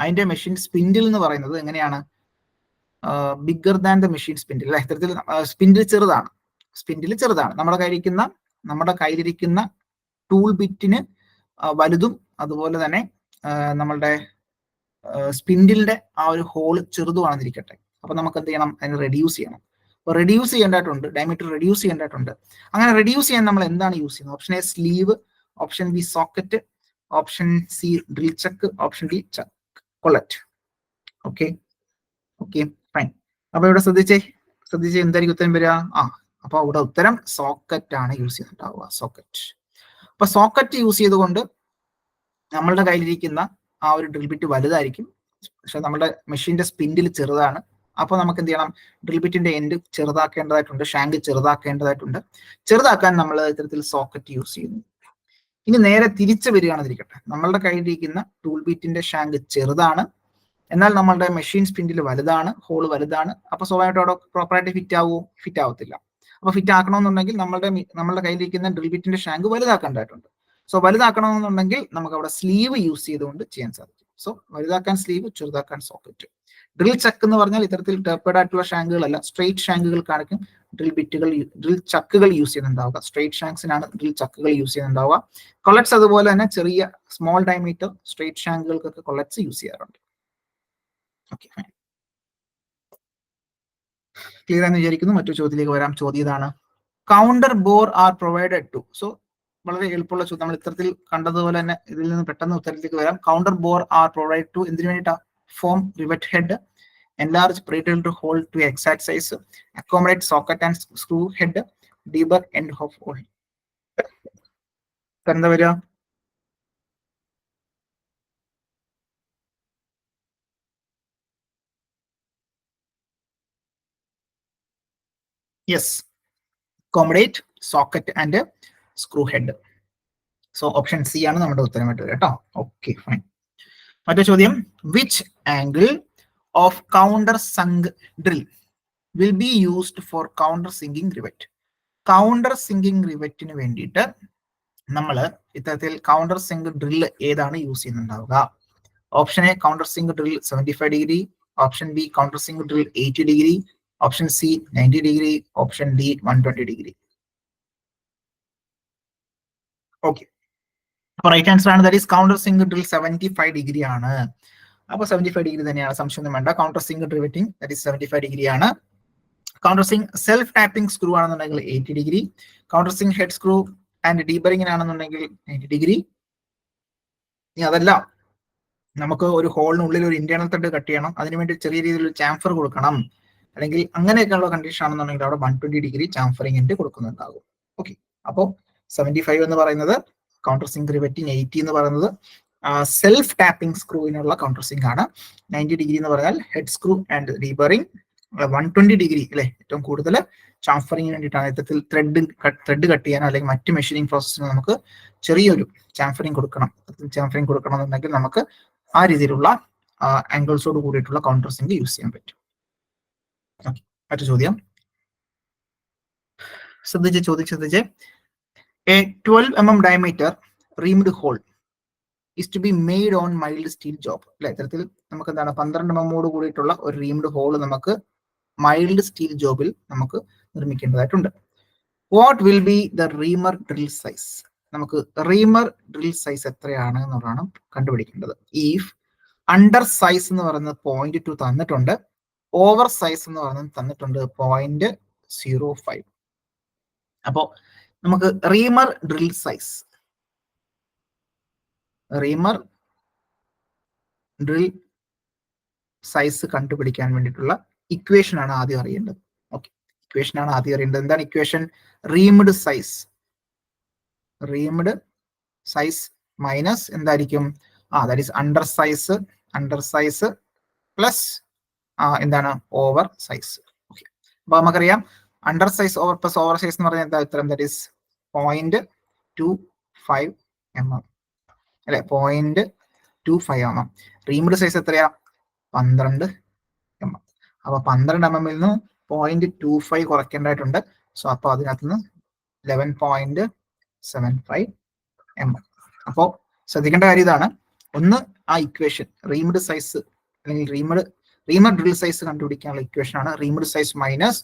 അതിന്റെ മെഷീൻ സ്പിൻഡിൽ എന്ന് പറയുന്നത് എങ്ങനെയാണ്, bigger than the machine spindle അല്ലെ. ഇത്തരത്തിൽ സ്പിൻഡിൽ ചെറുതാണ്, നമ്മുടെ കയ്യിലിരിക്കുന്ന ടൂൾ ബിറ്റിന് വലുതും, അതുപോലെ തന്നെ നമ്മളുടെ സ്പിൻഡിലിന്റെ ആ ഒരു ഹോള് ചെറുതുമാണെന്നിരിക്കട്ടെ. അപ്പൊ നമുക്ക് എന്ത് ചെയ്യണം, അതിനെ റെഡ്യൂസ് ചെയ്യണം. അപ്പോൾ റെഡ്യൂസ് ചെയ്യേണ്ടതായിട്ടുണ്ട്, ഡയമീറ്റർ റെഡ്യൂസ് ചെയ്യേണ്ടതായിട്ടുണ്ട്. അങ്ങനെ റെഡ്യൂസ് ചെയ്യാൻ നമ്മൾ എന്താണ് യൂസ് ചെയ്യുന്നത്? Option A sleeve, option B socket, option C drill chuck, option D collet. Okay fine. അപ്പൊ ഇവിടെ ശ്രദ്ധിച്ചേ എന്തായിരിക്കും ഉത്തരം വരിക? അപ്പൊ ഇവിടെ ഉത്തരം സോക്കറ്റ് ആണ് യൂസ് ചെയ്യുന്നുണ്ടാവുക, സോക്കറ്റ്. അപ്പൊ സോക്കറ്റ് യൂസ് ചെയ്തുകൊണ്ട് നമ്മളുടെ കയ്യിലിരിക്കുന്ന ആ ഒരു ഡ്രിൽ ബിറ്റ് വലുതായിരിക്കും, പക്ഷെ നമ്മുടെ മെഷീന്റെ സ്പിൻഡിൽ ചെറുതാണ്. അപ്പോൾ നമുക്ക് എന്ത് ചെയ്യണം, ഡ്രിൽ ബിറ്റിന്റെ എൻഡ് ചെറുതാക്കേണ്ടതായിട്ടുണ്ട്, ഷാങ്ക് ചെറുതാക്കേണ്ടതായിട്ടുണ്ട്. ചെറുതാക്കാൻ നമ്മൾ ഇത്തരത്തിൽ സോക്കറ്റ് യൂസ് ചെയ്യുന്നു. ഇനി നേരെ തിരിച്ചു വരികയാണെന്നിരിക്കട്ടെ, നമ്മളുടെ കയ്യിലിരിക്കുന്ന ടൂൾ ബിറ്റിന്റെ ഷാങ്ക് ചെറുതാണ്, എന്നാൽ നമ്മളുടെ മെഷീൻ സ്പിൻഡിൽ വലുതാണ്, ഹോൾ വലുതാണ്. അപ്പൊ സ്വാഭാവികമായിട്ട് അവിടെ പ്രോപ്പറായിട്ട് ഫിറ്റ് ആവത്തില്ല. അപ്പൊ ഫിറ്റ് ആക്കണമെന്നുണ്ടെങ്കിൽ നമ്മളുടെ കയ്യിലിരിക്കുന്ന ഡ്രിൽ ബിറ്റിന്റെ ഷാങ്ക് വലുതാക്കേണ്ടതായിട്ടുണ്ട്. സോ വലുതാക്കണമെന്നുണ്ടെങ്കിൽ നമുക്ക് അവിടെ സ്ലീവ് യൂസ് ചെയ്തുകൊണ്ട് ചെയ്യാൻ സാധിക്കും. സോ വലുതാക്കാൻ സ്ലീവ്, ചെറുതാക്കാൻ സോക്കറ്റ്. ഡ്രിൽ ചക്ക് എന്ന് പറഞ്ഞാൽ ഇത്തരത്തിൽ ടേപ്പേർഡ് ആയിട്ടുള്ള ഷാങ്കുകളല്ല, സ്ട്രെയിറ്റ് ഷാങ്കുകൾക്കായിരിക്കും ഡ്രിൽ ചക്കുകൾ യൂസ് ചെയ്യുന്നുണ്ടാവുക. സ്ട്രെയിറ്റ് ഷാങ്ക്സിനാണ് ഡ്രിൽ ചക്കുകൾ യൂസ് ചെയ്യുന്നുണ്ടാവുക. കൊളറ്റ്സ് അതുപോലെ തന്നെ ചെറിയ സ്മോൾ ഡയമീറ്റർ സ്ട്രെയിറ്റ് ഷാങ്കുകൾക്കൊക്കെ കൊളറ്റ്സ് യൂസ് ചെയ്യാറുണ്ട്. ഓക്കെ, ക്ലിയർ എന്ന് വിചാരിക്കുന്നു. മറ്റൊരു ചോദ്യത്തിലേക്ക് വരാം. ചോദ്യം ഇതാണ്, counter bore are provided to. So വളരെ എളുപ്പമുള്ള ചോദ്യം, നമ്മൾ ഇത്തരത്തിൽ കണ്ടതുപോലെ തന്നെ ഇതിൽ നിന്ന് പെട്ടെന്ന് ഉത്തരത്തിലേക്ക് വരാം. Counter bore are provide to, എന്തിനു വേണ്ടിയിട്ടാ? Form rivet head, enlarge pre-drill to hole to exact size, accommodate socket and screw head, debug end of hole. എന്താ വരിക? Yes, accommodate socket and screw head. So option C ആണ് നമ്മുടെ ഉത്തരമായിട്ട് വരിക കേട്ടോ. Okay fine. മറ്റേ ചോദ്യം, which angle of counter sunk drill will be used for counter sinking rivet? Counter sinking റിവറ്റിന് വേണ്ടിയിട്ട് നമ്മൾ ഇത്തരത്തിൽ കൗണ്ടർ സിങ്ക് ഡ്രിൽ ഏതാണ് യൂസ് ചെയ്യുന്നുണ്ടാവുക? Option A counter sink drill 75 degree, option B counter sink drill 80 degree, option C 90 degree, option D 120 degree. Okay, അപ്പൊ റൈറ്റ് ആൻസർ ആണ്, that is counter sink drill 75 degree ആണ്. അപ്പൊ 75 ഡിഗ്രി തന്നെയാണ്, സംശയമൊന്നും വേണ്ട. Counter sink riveting that is 75 degree ആണ്. Counter sink self tapping screw ആണെന്നുണ്ടെങ്കിൽ 80 degree, counter sink head screw and ഡീബറിംഗിനാണെന്നുണ്ടെങ്കിൽ 90 ഡിഗ്രി. ഇനി അതല്ല, നമുക്ക് ഒരു ഹോളിനുള്ളിൽ ഒരു ഇന്റേണൽ ത്രെഡ് കട്ട് ചെയ്യണം, അതിനുവേണ്ടി ചെറിയ രീതിയിൽ ഒരു ചാംഫർ കൊടുക്കണം, അല്ലെങ്കിൽ അങ്ങനെയൊക്കെയുള്ള കണ്ടീഷൻ ആണെന്നുണ്ടെങ്കിൽ അവിടെ 120 ഡിഗ്രി ചാംഫറിംഗ് കൊടുക്കുന്നുണ്ടാകും. ഓക്കെ, അപ്പോൾ 75 എന്ന് പറയുന്നത് കൗണ്ടർ സിങ്ക് റിവറ്റിംഗ്, 80 എന്ന് പറയുന്നത് സെൽഫ് ടാപ്പിംഗ് സ്ക്രൂവിനുള്ള കൗണ്ടർ സിങ്ക് ആണ്. 90 ഡിഗ്രി എന്ന് പറഞ്ഞാൽ ഹെഡ് സ്ക്രൂ ആൻഡ് റീബറിംഗ്. 120 ഡിഗ്രി അല്ലെ ഏറ്റവും കൂടുതൽ ചാംഫറിങ്ങിന് വേണ്ടിയിട്ടാണ്. ഇത്തരത്തിൽ ത്രെഡ് കട്ട് ചെയ്യാനോ അല്ലെങ്കിൽ മറ്റ് മെഷീനിങ് പ്രോസസ്സിന് നമുക്ക് ചെറിയൊരു ചാംഫറിങ് കൊടുക്കണം. എന്നുണ്ടെങ്കിൽ നമുക്ക് ആ രീതിയിലുള്ള ആംഗിൾസോട് കൂടിയിട്ടുള്ള കൗണ്ടർ സിങ്ക് യൂസ് ചെയ്യാൻ പറ്റും. മറ്റു ചോദ്യം ശ്രദ്ധിച്ച് a 12 mm diameter reamed hole is to be made on mild steel job. അല്ലെ ഇത്തരത്തിൽ നമുക്ക് എന്താണ് 12 mm കൂടിയിട്ടുള്ള ഒരു റീംഡ് ഹോൾ നമുക്ക് മൈൽഡ് സ്റ്റീൽ ജോബിൽ നമുക്ക് നിർമ്മിക്കേണ്ടതായിട്ടുണ്ട്. What will be the reamer drill size? നമുക്ക് റീമർ ഡ്രിൽ സൈസ് എത്രയാണ് എന്നുള്ളതാണ് കണ്ടുപിടിക്കേണ്ടത്. ഇഫ് അണ്ടർ സൈസ് എന്ന് പറയുന്നത് 0.2 തന്നിട്ടുണ്ട്, ഓവർ സൈസ് എന്ന് പറയുന്നത് തന്നിട്ടുണ്ട് 0.05. അപ്പോ നമുക്ക് റീമർ ഡ്രിൽ സൈസ് കണ്ടുപിടിക്കാൻ വേണ്ടിയിട്ടുള്ള ഇക്വേഷൻ ആണ് ആദ്യം അറിയേണ്ടത്. ഓക്കെ, ഇക്വേഷൻ ആണ് ആദ്യം അറിയേണ്ടത്. എന്താണ് ഇക്വേഷൻ? റീംഡ് സൈസ് മൈനസ് എന്തായിരിക്കും? That is under size plus എന്താണ്? Over size. ഓക്കെ, അപ്പൊ നമുക്കറിയാം under size plus over size എന്ന് പറഞ്ഞാൽ എന്താ ഉത്തരം? ദാറ്റ് ഈസ് 0.25 mm അല്ലെ, 0.25 mm. റീംഡ് സൈസ് എത്രയാ? 12 mm. അപ്പൊ 12 mm നിന്ന് 0.25 കുറയ്ക്കേണ്ടതായിട്ടുണ്ട്. സോ അപ്പൊ അതിനകത്ത് നിന്ന് 11.75 mm. അപ്പോ ശ്രദ്ധിക്കേണ്ട കാര്യം ഇതാണ്. ഒന്ന്, ആ ഇക്വേഷൻ റീംഡ് സൈസ് അല്ലെങ്കിൽ റീമർ ഡ്രിൽ സൈസ് കണ്ടുപിടിക്കാനുള്ള ഇക്വേഷൻ ആണ് reamed size minus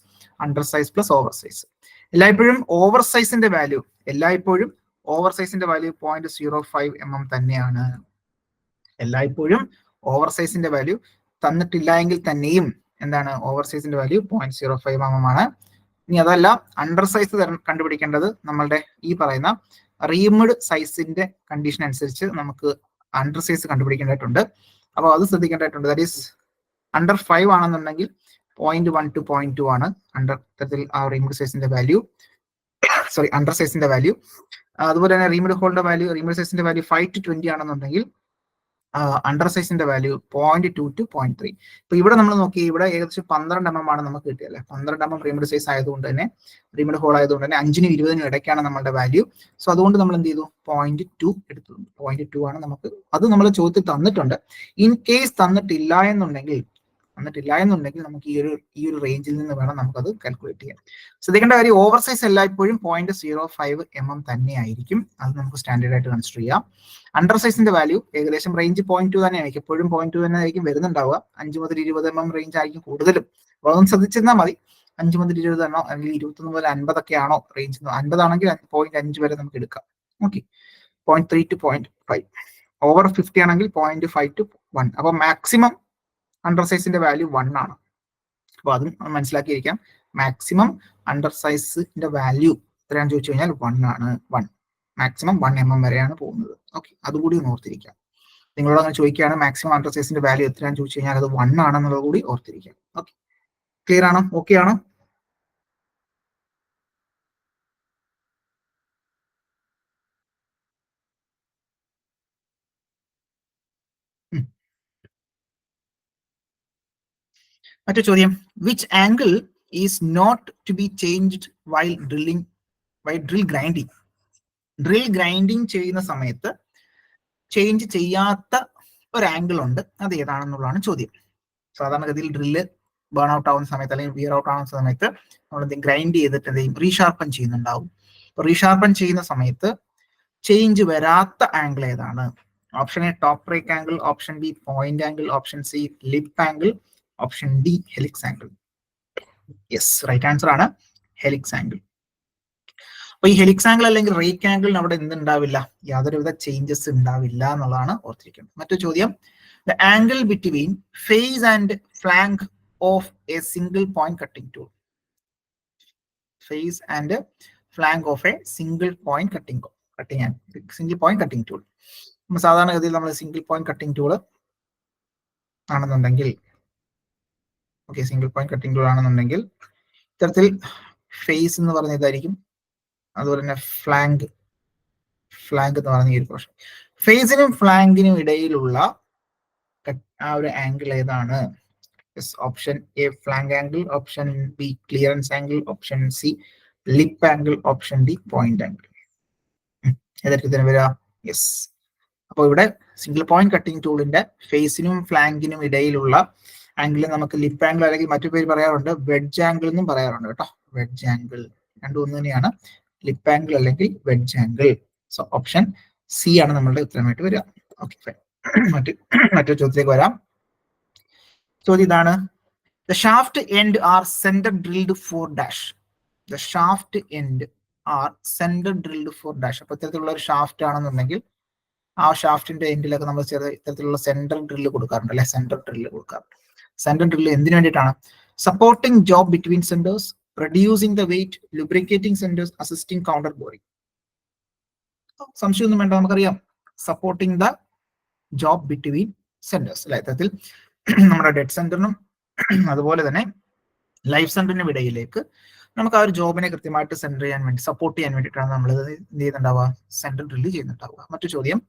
under size plus over size. എല്ലായ്പ്പോഴും ഓവർ സൈസിന്റെ വാല്യൂ 0.05 mm തന്നെയാണ്. എല്ലായ്പ്പോഴും ഓവർ സൈസിന്റെ വാല്യൂ തന്നിട്ടില്ല എങ്കിൽ തന്നെയും എന്താണ്? ഓവർ സൈസിന്റെ വാല്യൂ 0.05 mm ആണ്. ഇനി അതല്ല, അണ്ടർ സൈസ് കണ്ടുപിടിക്കേണ്ടത് നമ്മളുടെ ഈ പറയുന്ന റീംഡ് സൈസിന്റെ കണ്ടീഷൻ അനുസരിച്ച് നമുക്ക് അണ്ടർ സൈസ് കണ്ടുപിടിക്കേണ്ടതായിട്ടുണ്ട്. അപ്പോൾ അത് ശ്രദ്ധിക്കേണ്ടതായിട്ടുണ്ട്. ദാറ്റ് ഈസ് അണ്ടർ 5 ആണെന്നുണ്ടെങ്കിൽ 0.1 to 0.2 ആണ് തരത്തിൽ ആ റീംഡ് സൈസിന്റെ വാല്യൂ, അണ്ടർ സൈസിന്റെ വാല്യൂ. അതുപോലെ തന്നെ റീംഡ് സൈസിന്റെ വാല്യൂ 5 to 20 ആണെന്നുണ്ടെങ്കിൽ അണ്ടർ സൈസിന്റെ വാല്യൂ 0.2 to 0.3. ഇപ്പൊ ഇവിടെ നമ്മൾ നോക്കി, ഇവിടെ ഏകദേശം 12 mm ആണ് നമുക്ക് കിട്ടിയല്ലേ. 12 mm റീംഡ് സൈസ് ആയതുകൊണ്ട് തന്നെ, റീംഡ് ഹോൾ ആയതുകൊണ്ട് തന്നെ 5-നും 20-നും ഇടയ്ക്കാണ് നമ്മളുടെ വാല്യൂ. സോ അതുകൊണ്ട് നമ്മൾ എന്ത് ചെയ്തു? 0.2 എടുത്തിട്ടുണ്ട്. 0.2 ആണ് നമുക്ക്. അത് നമ്മൾ ചോദ്യത്തിൽ തന്നിട്ടുണ്ട്. ഇൻ കേസ് തന്നിട്ടില്ല എന്നുണ്ടെങ്കിൽ നമുക്ക് ഈ ഒരു റേഞ്ചിൽ നിന്ന് വേണം നമുക്കത് കാൽക്കുലേറ്റ് ചെയ്യാൻ. ശ്രദ്ധിക്കേണ്ട കാര്യം, ഓവർ സൈസ് എല്ലായ്പ്പോഴും 0.05 mm തന്നെ ആയിരിക്കും. അത് നമുക്ക് സ്റ്റാൻഡേർഡ് ആയിട്ട് കൺസിഡർ ചെയ്യാം. അണ്ടർ സൈസിന്റെ വാല്യൂ ഏകദേശം റേഞ്ച് 0.2 തന്നെയാണ്. എപ്പോഴും 0.2 തന്നെ ആയിരിക്കും വരുന്നുണ്ടാവുക. 5 മുതൽ 20 mm റേഞ്ച് ആയിരിക്കും കൂടുതലും. അപ്പോൾ അതൊന്നും ശ്രദ്ധിച്ചിരുന്നാൽ മതി. 5 മുതൽ 20 ആണോ അല്ലെങ്കിൽ 21 മുതൽ 50 ഒക്കെ ആണോ റേഞ്ച്? 50 ആണെങ്കിൽ 0.5 വരെ നമുക്ക് എടുക്കാം. Okay, 0.3 to 0.5. ഓവർ 50 ആണെങ്കിൽ 0.5 to 1. അപ്പൊ മാക്സിമം അണ്ടർ സൈസിന്റെ വാല്യൂ 1 ആണ്. അപ്പൊ അതും മനസ്സിലാക്കിയിരിക്കാം. മാക്സിമം അണ്ടർ സൈസിന്റെ വാല്യൂ എത്രയാണെന്ന് ചോദിച്ചു കഴിഞ്ഞാൽ 1 ആണ്. 1 മാക്സിമം 1 mm വരെയാണ് പോകുന്നത്. ഓക്കെ, അതുകൂടി ഒന്ന് ഓർത്തിരിക്കാം. നിങ്ങളോട് അങ്ങനെ ചോദിക്കുകയാണ് മാക്സിമം അണ്ടർ സൈസിന്റെ വാല്യൂ എത്രയാണെന്ന് ചോദിച്ചു കഴിഞ്ഞാൽ അത് 1 ആണെന്നുള്ളത് കൂടി ഓർത്തിരിക്കാം. ഓക്കെ, ക്ലിയർ ആണോ? ഓക്കെ ആണോ? മറ്റു ചോദ്യം, which angle is not to be changed while drill grinding? Drill grinding ചെയ്യുന്ന സമയത്ത് ചേഞ്ച് ചെയ്യാത്ത ഒരു ആംഗിൾ ഉണ്ട്, അത് ഏതാണെന്നുള്ളതാണ് ചോദ്യം. സാധാരണഗതിയിൽ ഡ്രില്ല് ബേൺ ഔട്ട് ആവുന്ന സമയത്ത് അല്ലെങ്കിൽ വിയർ ഔട്ട് ആവുന്ന സമയത്ത് നമ്മൾ എന്തെങ്കിലും ഗ്രൈൻഡ് ചെയ്തിട്ട് എന്തെങ്കിലും റീഷാർപ്പൻ ചെയ്യുന്നുണ്ടാവും. അപ്പൊ റീഷാർപ്പൻ ചെയ്യുന്ന സമയത്ത് ചേഞ്ച് വരാത്ത ആംഗിൾ ഏതാണ്? Option A top break angle, option B point angle, option C lip angle, option D helix angle. Yes, right answer ആണ് ഹെലിക്സ് ആംഗിൾ. അപ്പൊ ഈ ഹെലിക്സ് ആംഗിൾ അല്ലെങ്കിൽ റേക്ക് ആംഗിളിന് അവിടെ എന്തുണ്ടാവില്ല? യാതൊരുവിധ ചേഞ്ചസ് ഉണ്ടാവില്ല എന്നുള്ളതാണ് ഓർത്തിരിക്കുന്നത്. മറ്റൊരു ചോദ്യം, the angle between face and flank of a single point cutting tool. Face and flank of a single point cutting tool. സാധാരണഗതിയിൽ നമ്മൾ സിംഗിൾ പോയിന്റ് കട്ടിംഗ് ടൂൾ ആണെന്നുണ്ടെങ്കിൽ, ഇത്തരത്തിൽ ഫേസ് എന്ന് പറഞ്ഞ ഇതായിരിക്കും. അതുപോലെ തന്നെ ഫ്ലാങ്ക് എന്ന് പറഞ്ഞ ഈ ഒരു പോർഷൻ. ഫേസിനും ഫ്ലാങ്കിനും ഇടയിലുള്ള ആ ഒരു ആംഗിൾ ഏതാണ്? Option A flank angle, option B clearance angle, option C lip angle, option D point angle. ഏതൊക്കെ വരിക? യെസ്. അപ്പോൾ ഇവിടെ സിംഗിൾ പോയിന്റ് കട്ടിംഗ് ടൂളിന്റെ ഫേസിനും ഫ്ലാങ്കിനും ഇടയിലുള്ള ആംഗിൾ നമുക്ക് ലിപ്പ് ആംഗിൾ അല്ലെങ്കിൽ മറ്റു പേര് പറയാറുണ്ട് വെഡ്ജ് ആംഗിൾ എന്നും പറയാറുണ്ട് കേട്ടോ. വെഡ്ജ് ആംഗിൾ രണ്ടും ഒന്ന് തന്നെയാണ്, ലിപ്പ് ആംഗിൾ അല്ലെങ്കിൽ wedge angle. So option C ആണ് നമ്മളുടെ ഉത്തരമായിട്ട് വരിക. ഓക്കെ, മറ്റൊരു ചോദ്യത്തിലേക്ക് വരാം. ചോദ്യം ഇതാണ്: The shaft end are center drilled for dash. The shaft end are center drilled for dash. അപ്പൊ ഇത്തരത്തിലുള്ള ഒരു ഷാഫ്റ്റ് ആണെന്നുണ്ടെങ്കിൽ ആ ഷാഫ്റ്റിന്റെ എൻഡിലൊക്കെ നമ്മൾ ഇത്തരത്തിലുള്ള സെന്റർ ഡ്രില്ല് കൊടുക്കാറുണ്ട് അല്ലെ, സെന്റർ ഡ്രില്ല് കൊടുക്കാറുണ്ട്. സെന്റർ ഡ്രില്ല് എന്തിനു വേണ്ടിയിട്ടാണ്? Supporting job between centres, reducing the weight, lubricating centres, assisting counter boring. സംശയമൊന്നും വേണ്ട, നമുക്കറിയാം supporting the job between centres അല്ലെ. ഇത്തരത്തിൽ നമ്മുടെ ഡെഡ് സെന്ററിനും അതുപോലെ തന്നെ ലൈഫ് സെന്ററിനും ഇടയിലേക്ക് നമുക്ക് ആ ഒരു ജോബിനെ കൃത്യമായിട്ട് സെന്റർ ചെയ്യാൻ വേണ്ടി, സപ്പോർട്ട് ചെയ്യാൻ വേണ്ടിയിട്ടാണ് നമ്മൾ എന്ത് ചെയ്യുന്നുണ്ടാവുക? Centre drill ചെയ്യുന്നുണ്ടാവുക. മറ്റു ചോദ്യം: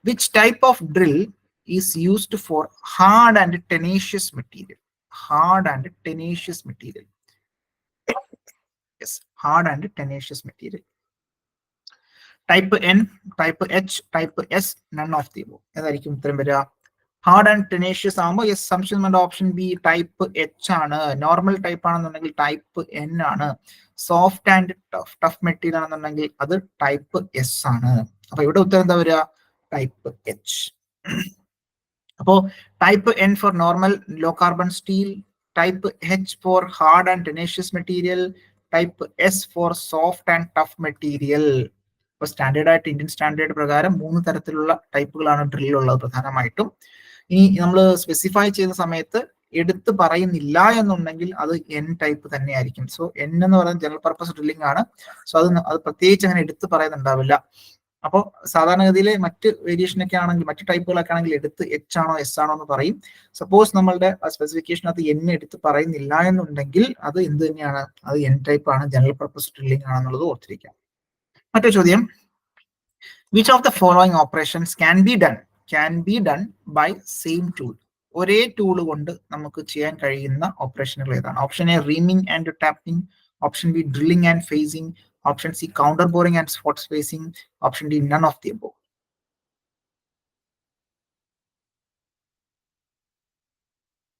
which type of drill is used for hard and tenacious material? Hard and tenacious material. Yes, hard and tenacious material. Type N, type H, type S, none of the above. ഏതായിരിക്കും ഉത്തരം വരിക? ഹാർഡ് ആൻഡ് ടെനേഷ്യസ് ആകുമ്പോൾ യെസ്, സംശയം വേണ്ട, ഓപ്ഷൻ ബി ടൈപ്പ് എച്ച് ആണ്. നോർമൽ ടൈപ്പ് ആണെന്നുണ്ടെങ്കിൽ ടൈപ്പ് എൻ ആണ്. സോഫ്റ്റ് ആൻഡ് ടഫ് മെറ്റീരിയൽ ആണെന്നുണ്ടെങ്കിൽ അത് ടൈപ്പ് എസ് ആണ്. അപ്പൊ ഇവിടെ ഉത്തരം എന്താ വരിക? Type H. അപ്പോ type N for normal low carbon steel, type H for hard and tenacious material, type S for soft and tough material. ഇപ്പൊ സ്റ്റാൻഡേർഡ് ആയിട്ട് ഇന്ത്യൻ സ്റ്റാൻഡേർഡ് പ്രകാരം 3 തരത്തിലുള്ള ടൈപ്പുകളാണ് ഡ്രില്ലുള്ളത് പ്രധാനമായിട്ടും. ഇനി നമ്മൾ സ്പെസിഫൈ ചെയ്യുന്ന സമയത്ത് എടുത്ത് പറയുന്നില്ല എന്നുണ്ടെങ്കിൽ അത് എൻ ടൈപ്പ് തന്നെയായിരിക്കും. സോ എൻ എന്ന് പറയുന്നത് ജനറൽ പർപ്പസ് ഡ്രില്ലിംഗ് ആണ്. സോ അത് പ്രത്യേകിച്ച് അങ്ങനെ എടുത്ത് പറയുന്നുണ്ടാവില്ല. അപ്പോൾ സാധാരണഗതിയിൽ മറ്റ് വേരിയേഷനൊക്കെ ആണെങ്കിൽ, മറ്റ് ടൈപ്പുകളൊക്കെ ആണെങ്കിൽ എടുത്ത് എച്ച് ആണോ എസ് ആണോ എന്ന് പറയും. സപ്പോസ് നമ്മളുടെ സ്പെസിഫിക്കേഷൻ അത് എൻ എടുത്ത് പറയുന്നില്ല എന്നുണ്ടെങ്കിൽ അത് എന്ത് തന്നെയാണ്? അത് എൻ ടൈപ്പ് ആണ്, ജനറൽ പർപ്പസ് ഡ്രില്ലിംഗ് ആണെന്നുള്ളത് ഓർത്തിരിക്കാം. മറ്റൊരു ചോദ്യം: which of the following operations can be done by same tool? ഒരേ ടൂൾ കൊണ്ട് നമുക്ക് ചെയ്യാൻ കഴിയുന്ന ഓപ്പറേഷനുകൾ ഏതാണ്? Option A reaming and tapping, option B drilling and facing, option C counter boring and spot spacing, option D none of the above.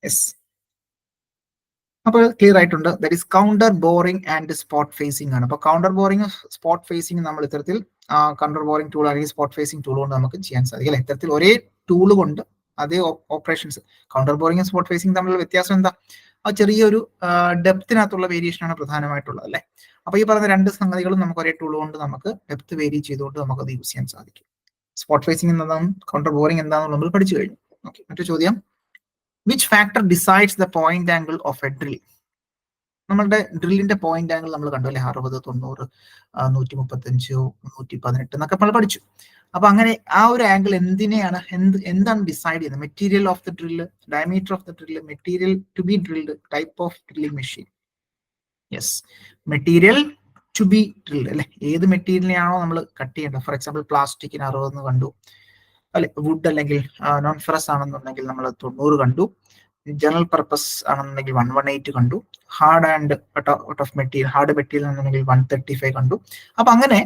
Yes, അപ്പോൾ ക്ലിയർ ആയിട്ടുണ്ട്. That is counter boring and spot facing ആണ്. അപ്പൊ കൗണ്ടർ ബോറിംഗ് സ്പോട്ട് ഫേസിംഗ് നമ്മൾ ഇത്തരത്തിൽ കൗണ്ടർ ബോറിംഗ് ടൂൾ അല്ലെങ്കിൽ സ്പോട്ട് ഫേസിംഗ് ടൂൾ കൊണ്ട് നമുക്ക് ചെയ്യാൻ സാധിക്കും അല്ലെ. ഇത്തരത്തിൽ ഒരേ ടൂൾ കൊണ്ട് അതേ operations. Counter boring spot facing തമ്മിലുള്ള വ്യത്യാസം എന്താ? ആ ചെറിയൊരു ഡെപ്തിനകത്തുള്ള വേരിയേഷൻ ആണ് പ്രധാനമായിട്ടുള്ളത് അല്ലെ. അപ്പൊ ഈ പറഞ്ഞ രണ്ട് സംഗതികളും നമുക്ക് ഒരേ ടൂൾ കൊണ്ട് നമുക്ക് ഡെപ്ത് വേരി ചെയ്തുകൊണ്ട് നമുക്ക് അത് യൂസ് ചെയ്യാൻ സാധിക്കും. സ്പോട്ട് ഫേസിംഗ് എന്താണെന്നും കൗണ്ടർ ബോറിംഗ് എന്താണെന്നും നമ്മൾ പഠിച്ചു കഴിഞ്ഞു. ഓക്കെ, മറ്റു ചോദ്യം: which factor decides the point angle of a drill? നമ്മളുടെ ഡ്രില്ലിന്റെ പോയിന്റ് ആംഗിൾ നമ്മൾ കണ്ടു അല്ലെ, 60, 90, 135, 118 എന്നൊക്കെ നമ്മൾ പഠിച്ചു. അപ്പൊ അങ്ങനെ ആ ഒരു ആംഗിൾ എന്തിനെയാണ്, എന്താണ് ഡിസൈഡ് ചെയ്യുന്നത്? Material of the drill, diameter of the drill, material to be drilled, type of drilling machine. Yes, material to be drilled അല്ലെ. ഏത് മെറ്റീരിയലിനെയാണോ നമ്മൾ കട്ട് ചെയ്യേണ്ടത്? ഫോർ എക്സാമ്പിൾ പ്ലാസ്റ്റിക്കിന് 60 കണ്ടു അല്ലെ, വുഡ് അല്ലെങ്കിൽ നോൺ ഫെറസ് ആണെന്നുണ്ടെങ്കിൽ നമ്മൾ 90 കണ്ടു, ജനറൽ പർപ്പസ് ആണെന്നുണ്ടെങ്കിൽ 118 കണ്ടു, hard and out of material, hard material ആണെന്നുണ്ടെങ്കിൽ 135 കണ്ടു. അപ്പൊ അങ്ങനെ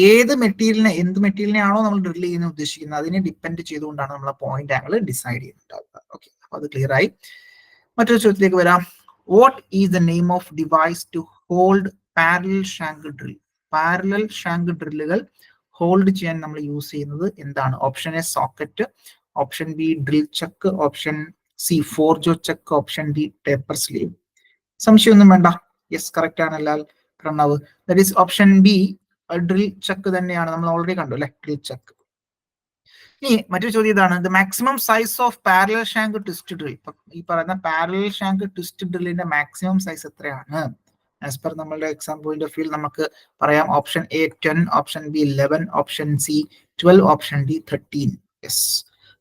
ഏത് മെറ്റീരിയലിനെ, എന്ത് മെറ്റീരിയലിനെയാണോ നമ്മൾ ഡ്രിൽ ചെയ്യാൻ ഉദ്ദേശിക്കുന്നത് അതിനെ ഡിപ്പെൻഡ് ചെയ്തുകൊണ്ടാണ് നമ്മൾ പോയിന്റ് ആംഗിൾ ഡിസൈഡ് ചെയ്യുന്നുണ്ടാവുക. ഓക്കെ, അപ്പൊ അത് ക്ലിയർ ആയി. മറ്റൊരു ചോദ്യത്തിലേക്ക് വരാം. What is the name of device to hold parallel shank drill? Parallel shank ഡ്രില്ലുകൾ ഹോൾഡ് ചെയ്യാൻ നമ്മൾ യൂസ് ചെയ്യുന്നത് എന്താണ്? Option A socket, option B drill chuck, option C four jaw chuck, option D taper sleeve. സംശയമൊന്നും വേണ്ട, യെസ് കറക്റ്റ് ആണല്ലോ Pranav. That is option B drill chuck തന്നെയാണ്. നമ്മൾ ഓൾറെഡി കണ്ടു അല്ലെ, ഡ്രിൽ ചക്ക്. ഇനി മറ്റൊരു ചോദ്യം ഇതാണ്: the maximum size of parallel shank twist drill. ഈ പറയുന്ന പാരലൽ ഷാങ്ക് ട്വിസ്റ്റ് ഡ്രില്ലിന്റെ മാക്സിമം സൈസ് എത്രയാണ്? ആസ് പെർ നമ്മളുടെ എക്സാം പോയിന്റ് ഓഫ് വ്യൂ നമുക്ക് പറയാം. Option A 10, option B 11, option C 12, option D 13. Yes,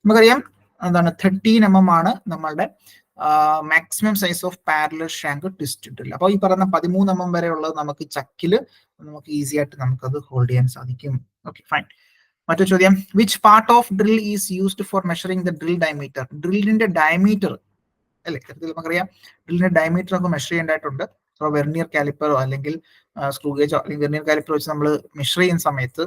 നമുക്കറിയാം എന്താണ് 13 mm ആണ് നമ്മളുടെ maximum size of parallel shank twist drill. അപ്പോൾ ഈ പറയുന്ന 13 mm വരെ ഉള്ളത് നമുക്ക് ചക്കില് നമുക്ക് ഈസി ആയിട്ട് നമുക്കത് ഹോൾഡ് ചെയ്യാൻ സാധിക്കും. Okay, fine. മറ്റു ചോദ്യം, which part of drill is used for measuring the drill diameter? ഡ്രില്ലിന്റെ ഡയമീറ്റർ അല്ലെ, നമുക്കറിയാം ഡ്രില്ലിന്റെ ഡയമീറ്റർ ഒക്കെ മെഷർ ചെയ്യേണ്ടതായിട്ടുണ്ട്. സോ വെർനിയർ കാലിപ്പറോ അല്ലെങ്കിൽ സ്ക്രൂ ഗേജോ അല്ലെങ്കിൽ വെർനിയർ കാലിപ്പർ വെച്ച് നമ്മൾ മെഷർ ചെയ്യുന്ന സമയത്ത്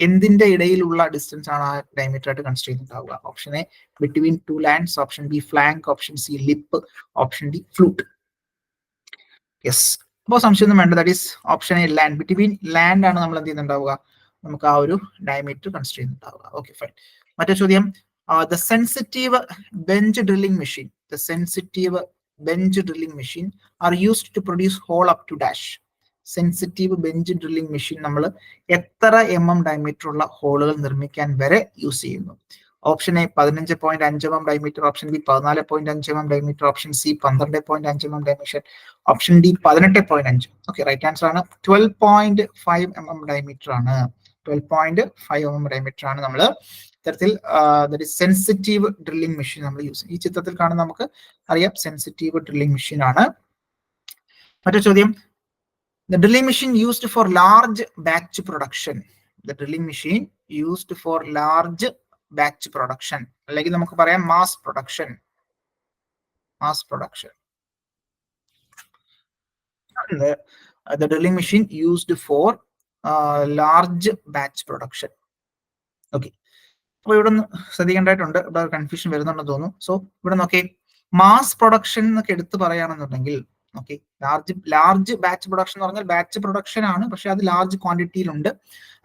എന്തിന്റെ ഇടയിലുള്ള ഡിസ്റ്റൻസ് ആണ് ആ ഡയമീറ്റർ ആയിട്ട് കൺസിഡർ ചെയ്യുന്നുണ്ടാവുക? Option A between two lands, option B flank, option C lip, option D flute. Yes, അപ്പോൾ സംശയമൊന്നും വേണ്ട. That is option A land. Between land ആണ് നമ്മൾ എന്ത് ചെയ്യുന്നുണ്ടാവുക, നമുക്ക് ആ ഒരു ഡയമീറ്റർ കൺസിഡർ ചെയ്യുന്നുണ്ടാവുക. Okay fine. മറ്റേ ചോദ്യം, the sensitive bench drilling machine, the sensitive bench drilling machine are used to produce hole up to dash. Sensitive bench drilling machine നമ്മൾ എത്ര ഡയമീറ്റർ ഉള്ള ഹോളുകൾ നിർമ്മിക്കാൻ വരെ യൂസ് ചെയ്യുന്നു? Option A 15.5 mm diameter, option B 14.5 mm diameter, option C 12.5 mm diameter, option D 18.5. Okay, right answer ആണ് 12.5 mm ഡയമീറ്റർ ആണ്. 12.5 mm ഡയമീറ്റർ ആണ് നമ്മൾ ഇത്തരത്തിൽ സെൻസിറ്റീവ് ഡ്രില്ലിംഗ് മെഷീൻ നമ്മൾ യൂസ്. ഈ ചിത്രത്തിൽ കാണുന്ന നമുക്ക് അറിയാം സെൻസിറ്റീവ് ഡ്രില്ലിംഗ് മെഷീൻ ആണ്. മറ്റൊരു ചോദ്യം, the drilling machine used for large batch production, the drilling machine used for large batch production, അല്ലെങ്കിൽ നമുക്ക് പറയാം mass production, mass production. The drilling machine used for large batch production. Okay, അപ്പോൾ ഇവിടെ ശ്രദ്ധിക്കേണ്ടതായിട്ടുണ്ട്, ഇവിടെ കൺഫ്യൂഷൻ വരുന്നുണ്ടെന്ന് തോന്നുന്നു. സോ ഇവിടെ നോക്കി മാസ് പ്രൊഡക്ഷൻ എന്നൊക്കെ എടുത്ത് പറയുകയാണെന്നുണ്ടെങ്കിൽ, ഓക്കെ, ലാർജ് ബാച്ച് പ്രൊഡക്ഷൻ എന്ന് പറഞ്ഞാൽ ബാച്ച് പ്രൊഡക്ഷൻ ആണ്, പക്ഷെ അത് ലാർജ് ക്വാണ്ടിറ്റിയിലുണ്ട്.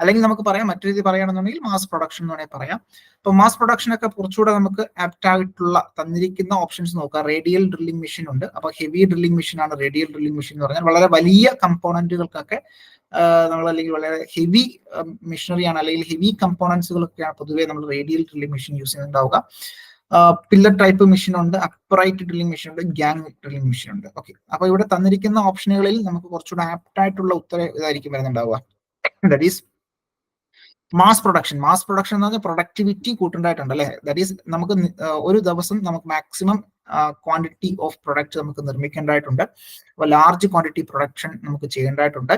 അല്ലെങ്കിൽ നമുക്ക് പറയാം, മറ്റൊരു രീതി പറയുകയാണെന്നുണ്ടെങ്കിൽ മാസ് പ്രൊഡക്ഷൻ എന്ന് വേണമെങ്കിൽ പറയാം. അപ്പോൾ മാസ് പ്രൊഡക്ഷൻ ഒക്കെ കുറച്ചുകൂടെ നമുക്ക് ആപ്റ്റ് ആയിട്ടുള്ള തന്നിരിക്കുന്ന ഓപ്ഷൻസ് നോക്കാം. റേഡിയൽ ഡ്രില്ലിംഗ് മെഷീൻ ഉണ്ട്. അപ്പോൾ ഹെവി ഡ്രില്ലിംഗ് മെഷീൻ ആണ് റേഡിയൽ ഡ്രില്ലിംഗ് മെഷീൻ എന്ന് പറഞ്ഞാൽ. വളരെ വലിയ കമ്പോണന്റുകൾക്കൊക്കെ നമ്മൾ, അല്ലെങ്കിൽ വളരെ ഹെവി മെഷീനറി ആണ് അല്ലെങ്കിൽ ഹെവി കമ്പോണൻസുകളൊക്കെയാണ് പൊതുവേ നമ്മൾ റേഡിയൽ ഡ്രില്ലിംഗ് മെഷീൻ യൂസ് ചെയ്യുന്നുണ്ടാവുക. പില്ലർ ടൈപ്പ് മെഷീൻ ഉണ്ട്, അപ്രൈറ്റ് ഡ്രില്ലിംഗ് മെഷീൻ ഉണ്ട്, ഗ്യാങ് ഡ്രില്ലിംഗ് മെഷീൻ ഉണ്ട്. ഓക്കെ, അപ്പൊ ഇവിടെ തന്നിരിക്കുന്ന ഓപ്ഷനുകളിൽ നമുക്ക് കുറച്ചുകൂടെ ആപ്റ്റ് ആയിട്ടുള്ള ഉത്തരം ഇതായിരിക്കും വരുന്നുണ്ടാവുക. That is mass production. Mass production എന്ന് പറഞ്ഞാൽ പ്രൊഡക്ടിവിറ്റി കൂട്ടേണ്ടതായിട്ടുണ്ട് അല്ലെ. ദാറ്റ് ഈസ് നമുക്ക് ഒരു ദിവസം നമുക്ക് മാക്സിമം ക്വാണ്ടിറ്റി ഓഫ് പ്രൊഡക്റ്റ് നമുക്ക് നിർമ്മിക്കേണ്ടതായിട്ടുണ്ട്. അപ്പോൾ ലാർജ് ക്വാണ്ടിറ്റി പ്രൊഡക്ഷൻ നമുക്ക് ചെയ്യേണ്ടതായിട്ടുണ്ട്.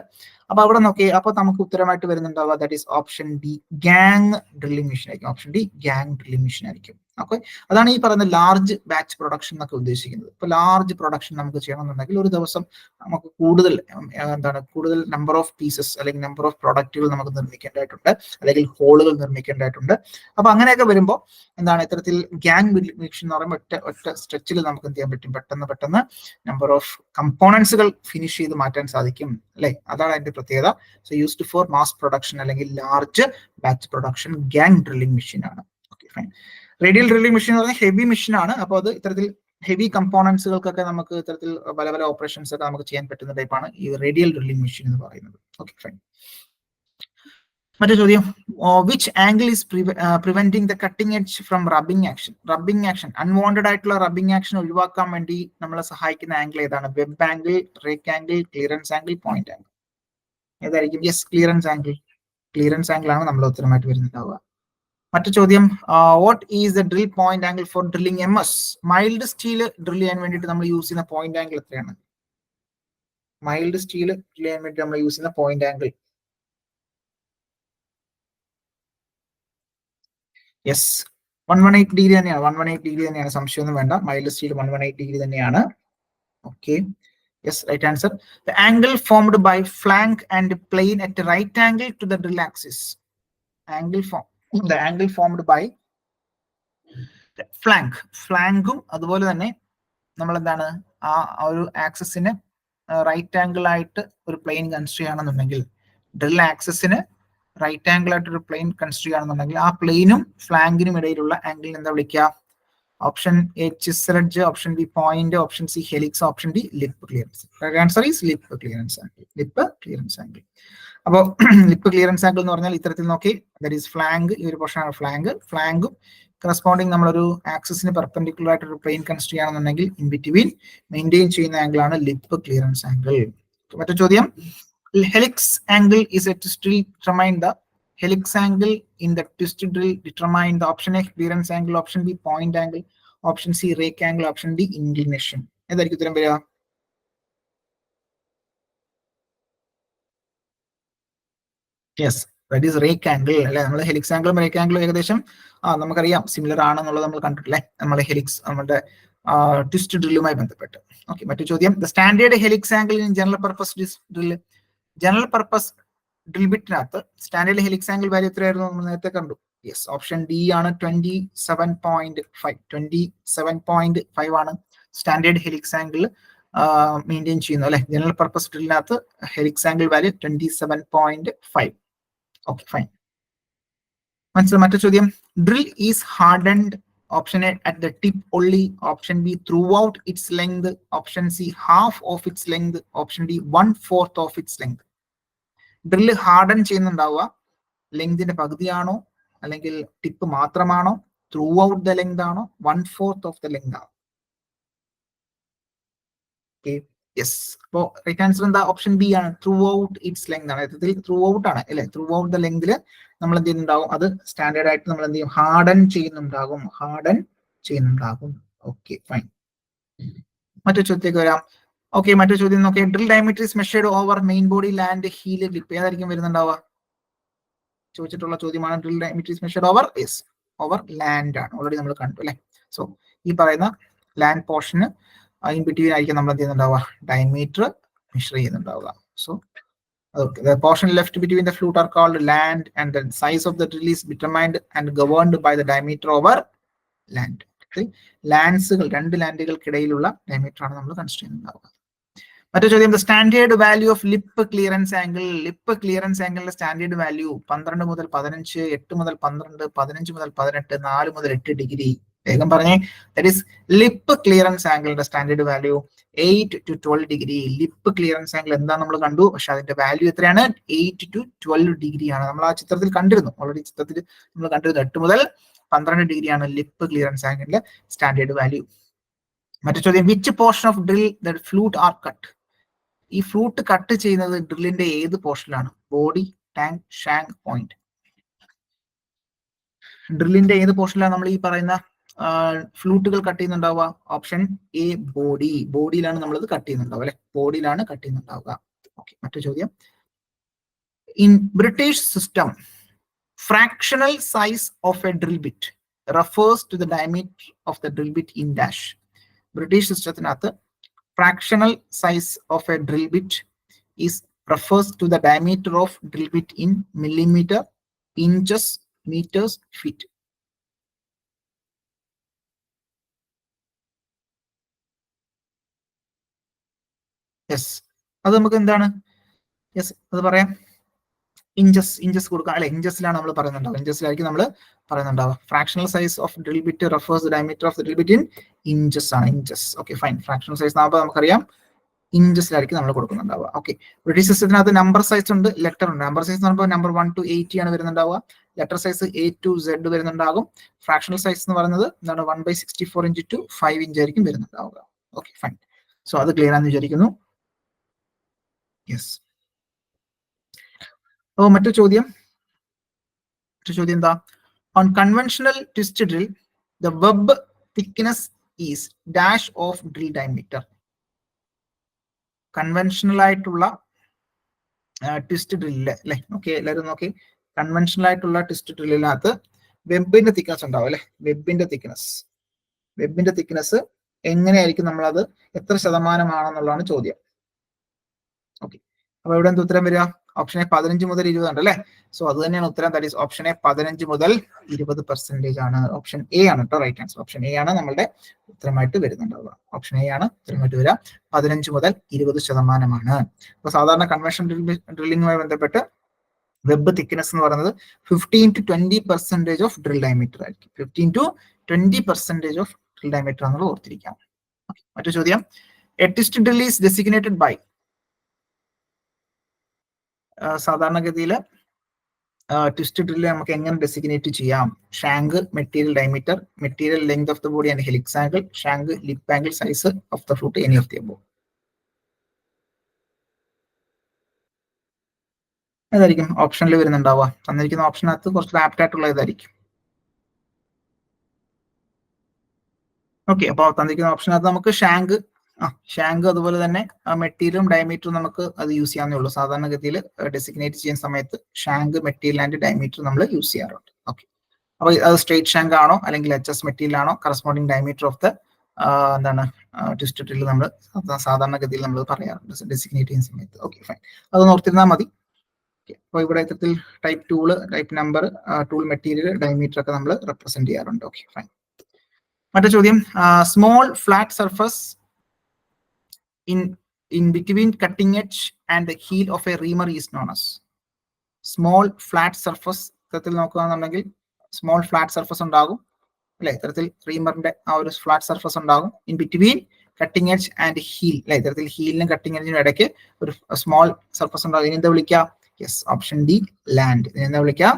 അപ്പൊ അവിടെ നോക്കി, അപ്പൊ നമുക്ക് ഉത്തരമായിട്ട് വരുന്നുണ്ടാവുക that is option D gang drilling machine ആയിരിക്കും. Option D gang drilling machine ആയിരിക്കും. ഓക്കെ, അതാണ് ഈ പറയുന്ന ലാർജ് ബാച്ച് പ്രൊഡക്ഷൻ എന്നൊക്കെ ഉദ്ദേശിക്കുന്നത്. ഇപ്പൊ ലാർജ് പ്രൊഡക്ഷൻ നമുക്ക് ചെയ്യണമെന്നുണ്ടെങ്കിൽ ഒരു ദിവസം നമുക്ക് കൂടുതൽ കൂടുതൽ നമ്പർ ഓഫ് പീസസ് അല്ലെങ്കിൽ നമ്പർ ഓഫ് പ്രൊഡക്റ്റുകൾ നമുക്ക് നിർമ്മിക്കേണ്ടതായിട്ടുണ്ട്, അല്ലെങ്കിൽ ഹോളുകൾ നിർമ്മിക്കേണ്ടതായിട്ടുണ്ട്. അപ്പൊ അങ്ങനെയൊക്കെ വരുമ്പോൾ ഇത്തരത്തിൽ ഗ്യാങ് മെഷീൻ എന്ന് പറയുമ്പോൾ ഒറ്റ സ്ട്രെച്ചിൽ നമുക്ക് എന്ത് ചെയ്യാൻ പറ്റും, പെട്ടെന്ന് നമ്പർ ഓഫ് കമ്പോണൻസുകൾ ഫിനിഷ് ചെയ്ത് മാറ്റാൻ സാധിക്കും അല്ലെ. അതാണ് അതിന്റെ പ്രത്യേകത. So used for mass production അല്ലെങ്കിൽ large batch production gang drilling machine ആണ്. Okay fine. Radial drilling machine എന്ന് പറഞ്ഞാൽ ഹെവി മെഷീൻ ആണ്. അപ്പോൾ അത് ഇത്തരത്തിൽ ഹെവി കമ്പോണൻസുകൾക്കൊക്കെ നമുക്ക് ഇത്തരത്തിൽ പല ഓപ്പറേഷൻസ് ഒക്കെ നമുക്ക് ചെയ്യാൻ പറ്റുന്ന ടൈപ്പാണ് ഈ റേഡിയൽ ഡ്രില്ലിംഗ് മെഷീൻ എന്ന് പറയുന്നത്. Okay fine. മറ്റേ ചോദ്യം, which angle is preventing the cutting edge from rubbing action? Rubbing action, unwanted ആയിട്ടുള്ള റബ്ബിംഗ് ആക്ഷൻ ഒഴിവാക്കാൻ വേണ്ടി നമ്മളെ സഹായിക്കുന്ന ആംഗിൾ ഏതാണ്? Web angle, rake angle, clearance angle, point angle ഏതായിരിക്കും? Yes, clearance angle. Clearance angle ആണ് നമ്മൾ ഉത്തരമായിട്ട് വരുന്നുണ്ടാവുക. മറ്റു ചോദ്യം, what is the drill point angle for drilling MS? Mild steel drill ചെയ്യാൻ വേണ്ടിയിട്ട് നമ്മൾ യൂസ് ചെയ്യുന്ന പോയിന്റ് ആംഗിൾ എത്രയാണ്? മൈൽഡ് സ്റ്റീൽ ഡ്രിൽ ചെയ്യാൻ വേണ്ടി നമ്മൾ യൂസ് ചെയ്യുന്ന പോയിന്റ് ആംഗിൾ, യെസ് 118 ഡിഗ്രി തന്നെയാണ്. 118 ഡിഗ്രി തന്നെയാണ്, സംശയമൊന്നും വേണ്ട. മൈൽഡ് സ്റ്റീൽ 118 ഡിഗ്രി തന്നെയാണ്. Okay, yes, right answer. The angle formed by flank and plane at right angle to the drill axis. the angle formed by ഫ്ലാങ്കും അതുപോലെ തന്നെ നമ്മൾ ആ ഒരു ആക്സിസിന് റൈറ്റ് ആംഗിൾ ആയിട്ട് ഒരു പ്ലെയിൻ കൺസിഡർ ചെയ്യുകയാണെന്നുണ്ടെങ്കിൽ, ഡ്രിൽ ആക്സിസിന് റൈറ്റ് ആംഗിൾ ആയിട്ട് ഒരു പ്ലെയിൻ കൺസിഡർ ചെയ്യുകയാണെന്നുണ്ടെങ്കിൽ ആ പ്ലെയിനും ഫ്ലാങ്കിനും ഇടയിലുള്ള ആംഗിൾ എന്താ വിളിക്കുക? Option A chisel edge, option B point, option C helix, option D lip clearance. Answer is lip clearance angle. Lip clearance angle. അപ്പോൾ ലിപ്പ് ക്ലിയറൻസ് ആംഗിൾ എന്ന് പറഞ്ഞാൽ ഇത്തരത്തിൽ നോക്കി, ദാറ്റ് ഈസ് ഫ്ലാങ്ക്, ഈ ഒരു പോർഷനാണ് ഫ്ലാങ്കും കറസ്പോണ്ടിങ് നമ്മളൊരു ആക്സിസിന് പെർപെൻഡിക്കുലർ ആയിട്ട് ഒരു പ്ലെയിൻ കൺസിഡർ ചെയ്യുകയാണെന്നുണ്ടെങ്കിൽ ഇൻ ബിറ്റ്വീൻ മെയിൻറ്റെയിൻ ചെയ്യുന്ന ആംഗിൾ ആണ് ലിപ്പ് ക്ലിയറൻസ് ആംഗിൾ. മറ്റു ചോദ്യം, helix angle is a twist drill determine the helix angle in the twist drill determine the option A clearance angle, option B point angle, option C rake angle, option D inclination. ഏതായിരിക്കും ഉത്തരം വരിക? Yes, that is rake angle അല്ലെ. നമ്മൾ ഹെലിക്സ് ആംഗിളും റേക്ക് ആംഗിളും ഏകദേശം നമുക്കറിയാം സിമിലർ ആണെന്നുള്ളത് നമ്മൾ കണ്ടിട്ടില്ലേ നമ്മുടെ ഹെലിക്സ് നമ്മുടെ ട്വിസ്റ്റ് ഡ്രില്ലുമായി ബന്ധപ്പെട്ട്. ഓക്കെ, മറ്റു ചോദ്യം. The standard helix angle in general purpose drill. General purpose drill ബിറ്റിനകത്ത് സ്റ്റാൻഡേർഡ് ഹെലിക്സ് ആംഗിൾ വാല്യൂ എത്രയായിരുന്നു നമ്മൾ നേരത്തെ കണ്ടു. യെസ്, ഓപ്ഷൻ ഡി ആണ് 27.5. 27.5 ആണ് സ്റ്റാൻഡേർഡ് ഹെലിക്സ് ആംഗിൾ മെയിൻറ്റെയിൻ ചെയ്യുന്നു അല്ലെ. ജനറൽ പർപ്പസ് ഡ്രില്ലിനകത്ത് helix angle value 27.5. Okay, fine. മനസ്സിലായി. മറ്റു ചോദ്യം. Drill is hardened. Option A at the tip only. Option B throughout its length. Option C half of its length. Option D 1/4 of its length. Drill harden ചെയ്യുന്നുണ്ടാവുക ലെങ്തിന്റെ പകുതിയാണോ, അല്ലെങ്കിൽ ടിപ്പ് മാത്രമാണോ, ത്രൂ ഔട്ട് ദ ലെങ്ത് ആണോ, 1/4 ഓഫ് ദ ലെങ്ത് ആണോ? യെസ്, അപ്പോ റൈറ്റ് ആൻസർ എന്താ? ഓപ്ഷൻ ബി ആണ്, ത്രൂ ഔട്ട് ഇറ്റ്സ് ലെങ്ത് ആണ്. യഥാർത്ഥത്തിൽ ത്രൂ ഔട്ട് ആണ് അല്ലെ. ത്രൂ ഔട്ട് ദ ലെങ്തിൽ നമ്മൾ എന്ത് ചെയ്യുന്നുണ്ടാവും, അത് സ്റ്റാൻഡേർഡ് ആയിട്ട് നമ്മൾ എന്ത് ചെയ്യും, ഹാർഡൻ ചെയ്യുന്നുണ്ടാകും. Okay, fine. മറ്റു ചോദ്യത്തിലേക്ക് വരാം. ഓക്കെ, മറ്റു ചോദ്യം നോക്കിയാൽ drill diameter is measured over main body land heel lip. ഏതായിരിക്കും വരുന്നുണ്ടാവുക? ചോദിച്ചിട്ടുള്ള ചോദ്യമാണ്. Drill diameter is measured over, yes, over land ആണ്. ഓൾറെഡി നമ്മൾ കണ്ടു അല്ലെ. സോ ഈ പറയുന്ന ലാൻഡ് പോർഷന് ഇൻ ബിറ്റ്വീൻ ആയിരിക്കും നമ്മൾ എന്ത് ചെയ്യുന്നുണ്ടാവുക, ഡയമീറ്റർ മെഷർ ചെയ്യുന്നുണ്ടാവുക. So okay, the portion left between the flute are called land, and the size of the drill is determined and governed by the diameter over land. ലാൻഡ്സുകൾ, രണ്ട് ലാൻഡുകൾക്കിടയിലുള്ള ഡയമീറ്റർ ആണ് നമ്മൾ കൺസിഡർ ചെയ്യുന്നുണ്ടാവുക. മറ്റു ചോദ്യം. The standard value of lip clearance angle. Lip clearance ആംഗിളിന്റെ സ്റ്റാൻഡേർഡ് വാല്യൂ 12 മുതൽ 15, 8 മുതൽ 12, 15 മുതൽ 18, 4 മുതൽ 8 ഡിഗ്രി. വേഗം പറഞ്ഞേ. ദാറ്റ് ഈസ് ലിപ്പ് ക്ലിയറൻസ് ആംഗിളിന്റെ standard value 8 to 12 degree. Lip clearance angle എന്താ നമ്മൾ കണ്ടു, പക്ഷെ അതിന്റെ വാല്യൂ എത്രയാണ്? 8 to 12 ഡിഗ്രി ആണ്. നമ്മൾ ആ ചിത്രത്തിൽ കണ്ടിരുന്നു, ഓൾറെഡി ചിത്രത്തിൽ നമ്മൾ കണ്ടിരുന്നു 8 മുതൽ 12 ഡിഗ്രിയാണ് ലിപ്പ് ക്ലിയറൻസ് ആംഗിളിന്റെ സ്റ്റാൻഡേർഡ് വാല്യൂ. മറ്റു ചോദ്യം. Which portion of drill the flute are cut. ഈ ഫ്ലൂട്ട് കട്ട് ചെയ്യുന്നത് ഡ്രില്ലിന്റെ ഏത് പോർഷനിലാണ്? Body, tank, shank, point. ഡ്രില്ലിന്റെ ഏത് പോർഷനിലാണ് നമ്മൾ ഈ പറയുന്ന ഫ്ലൂട്ടുകൾ കട്ട് ചെയ്യുന്നുണ്ടാവുക? Option A, body. ബോഡിയിലാണ് നമ്മളത് കട്ട് ചെയ്യുന്നുണ്ടാവുക അല്ലെ. ബോഡിയിലാണ് കട്ട് ചെയ്യുന്നുണ്ടാവുക. ഓക്കെ, മറ്റു ചോദ്യം. In British system, fractional size of a drill bit refers to the diameter of the drill bit in dash. British സിസ്റ്റത്തിനകത്ത് fractional size of a drill bit is refers to the diameter of drill bit in millimeter, inches, meters, feet. Yes, അത് നമുക്ക് എന്താണ്? യെസ്, അത് പറയാം. ഇഞ്ചസ് കൊടുക്കാം അല്ലെ. ഇഞ്ചസിലാണ് നമ്മൾ പറയുന്നുണ്ടാവുക. ഇഞ്ചസിലായിരിക്കും നമ്മൾ പറയുന്നുണ്ടാവുക. Fractional size of drill bit refers diameter of the drill bit in inches ആണ്. Inches. Okay, fine. Fractional size ആകുമ്പോൾ നമുക്കറിയാം ഇഞ്ചസിലായിരിക്കും നമ്മൾ കൊടുക്കുന്നുണ്ടാവുക. ഓക്കെ, ബ്രിട്ടീഷ് സിസ്റ്റത്തിനകത്ത് നമ്പർ സൈസ് ഉണ്ട്, ലെറ്റർ ഉണ്ട്. നമ്പർ സൈസ് എന്ന് പറയുമ്പോൾ നമ്പർ 1 to 80 ആണ് വരുന്നുണ്ടാവുക. Letter size A to Z വരുന്നുണ്ടാകും. ഫ്രാക്ഷണൽ സൈസ് എന്ന് പറയുന്നത് എന്താണ്? 1/64 inch to 5 inch ആയിരിക്കും വരുന്നുണ്ടാവുക. Okay, fine. സോ അത് ക്ലിയർ ആണെന്ന് വിചാരിക്കുന്നു. യെസ്. ഓ, മറ്റു ചോദ്യം എന്താ? On conventional twist drill the web thickness is dash of drill diameter. Conventional ആയിട്ടുള്ള ട്വിസ്റ്റ് ഡ്രില്ല് അല്ലെ. ഓക്കെ, എല്ലാവരും നോക്കി. കൺവെൻഷണൽ ആയിട്ടുള്ള ട്വിസ്റ്റ് ഡ്രില്ലിനകത്ത് വെബിന്റെ തിക്നെസ് ഉണ്ടാവും അല്ലെ. വെബിന്റെ തിക്നെസ് എങ്ങനെയായിരിക്കും, നമ്മളത് എത്ര ശതമാനമാണെന്നുള്ളതാണ് ചോദ്യം. ഓക്കെ, അപ്പൊ ഇവിടെ എന്ത് ഉത്തരം വരിക? ഓപ്ഷൻ എ 15 മുതൽ 20 ഉണ്ട് അല്ലെ. സോ അത് തന്നെയാണ് ഉത്തരം. ദാറ്റ് ഈസ് ഓപ്ഷൻ എ 15 മുതൽ 20% ആണ്. ഓപ്ഷൻ എ ആണ് കേട്ടോ റൈറ്റ് ആൻസർ. ഓപ്ഷൻ എ ആണ് നമ്മളുടെ ഉത്തരമായിട്ട് വരുന്നുണ്ടാവുക. ഓപ്ഷൻ എ ആണ് ഉത്തരമായിട്ട് വരിക. 15 മുതൽ 20%. അപ്പൊ സാധാരണ കൺവെൻഷൻ ഡ്രില്ലിങ്ങുമായി ബന്ധപ്പെട്ട് വെബ് തിക്നെസ് എന്ന് പറയുന്നത് 15 to 20% ഓഫ് ഡ്രിൽ ഡയമീറ്റർ ആയിരിക്കും. 15 to 20% ഓഫ് ഡ്രിൽ ഡയമീറ്റർ എന്നുള്ളത് ഓർത്തിരിക്കാം. മറ്റു ചോദ്യം. A twist drill is designated by. സാധാരണഗതിയിൽ ട്വിസ്റ്റ് ഡ്രില്ല് നമുക്ക് എങ്ങനെ ഡെസിഗ്നേറ്റ് ചെയ്യാം? Shank, material diameter, material length of the body and helix angle, shank, lip angle, size of the flute, any of the above. ഏതായിരിക്കും ഓപ്ഷനിൽ വരുന്നുണ്ടാവുക? തന്നിരിക്കുന്ന ഓപ്ഷനകത്ത് കുറച്ച് ആപ്റ്റ് ആയിട്ടുള്ള ഇതായിരിക്കും. ഓക്കെ, അപ്പോൾ തന്നിരിക്കുന്ന ഓപ്ഷനകത്ത് നമുക്ക് ഷാങ്ക്, ഷാങ്ക് അതുപോലെ തന്നെ മെറ്റീരിയലും ഡയമീറ്ററും നമുക്ക് അത് യൂസ് ചെയ്യാവുന്നേ ഉള്ളൂ. സാധാരണഗതിയിൽ ഡെസിഗ്നേറ്റ് ചെയ്യുന്ന സമയത്ത് ഷാങ്ക്, മെറ്റീരിയൽ ആൻഡ് ഡയമീറ്റർ നമ്മൾ യൂസ് ചെയ്യാറുണ്ട്. ഓക്കെ, അപ്പോൾ അത് സ്ട്രേറ്റ് ഷാങ്ക് ആണോ അല്ലെങ്കിൽ HS മെറ്റീരിയൽ ആണോ, കറസ്പോണ്ടിങ് ഡയമീറ്റർ ഓഫ് ദ എന്താണ് ട്വിസ്റ്റ് ഡ്രിൽ നമ്മൾ സാധാരണഗതിയിൽ നമ്മൾ പറയാറുണ്ട് ഡെസിഗ്നേറ്റ് ചെയ്യുന്ന സമയത്ത്. ഓക്കെ, ഫൈൻ, അത് ഓർത്തിരുന്നാൽ മതി. അപ്പോൾ ഇവിടെ ഇത്തരത്തിൽ type tool, type number, tool material, diameter ഒക്കെ നമ്മൾ റെപ്രസെന്റ് ചെയ്യാറുണ്ട്. Okay, fine. മറ്റേ ചോദ്യം, small flat surface in between cutting edge and the heel of a reamer is known as. Small flat surface ഇത്തരത്തിൽ നോക്കുകയാണെന്നുണ്ടെങ്കിൽ സ്മോൾ ഫ്ലാറ്റ് സർഫസ് ഉണ്ടാകും അല്ലെ, ഇത്തരത്തിൽ റീമറിന്റെ ആ ഒരു ഫ്ലാറ്റ് സർഫസ് ഉണ്ടാകും. In between cutting edge and heel അല്ലെ, ഇത്തരത്തിൽ ഹീലിനും കട്ടിംഗ് എഡ്ജിനും ഇടയ്ക്ക് ഒരു സ്മോൾ സർഫസ് ഉണ്ടാകും. ഇതിനെന്താ വിളിക്കാം? Yes, option D, land. ഇതിനെന്താ വിളിക്കാം?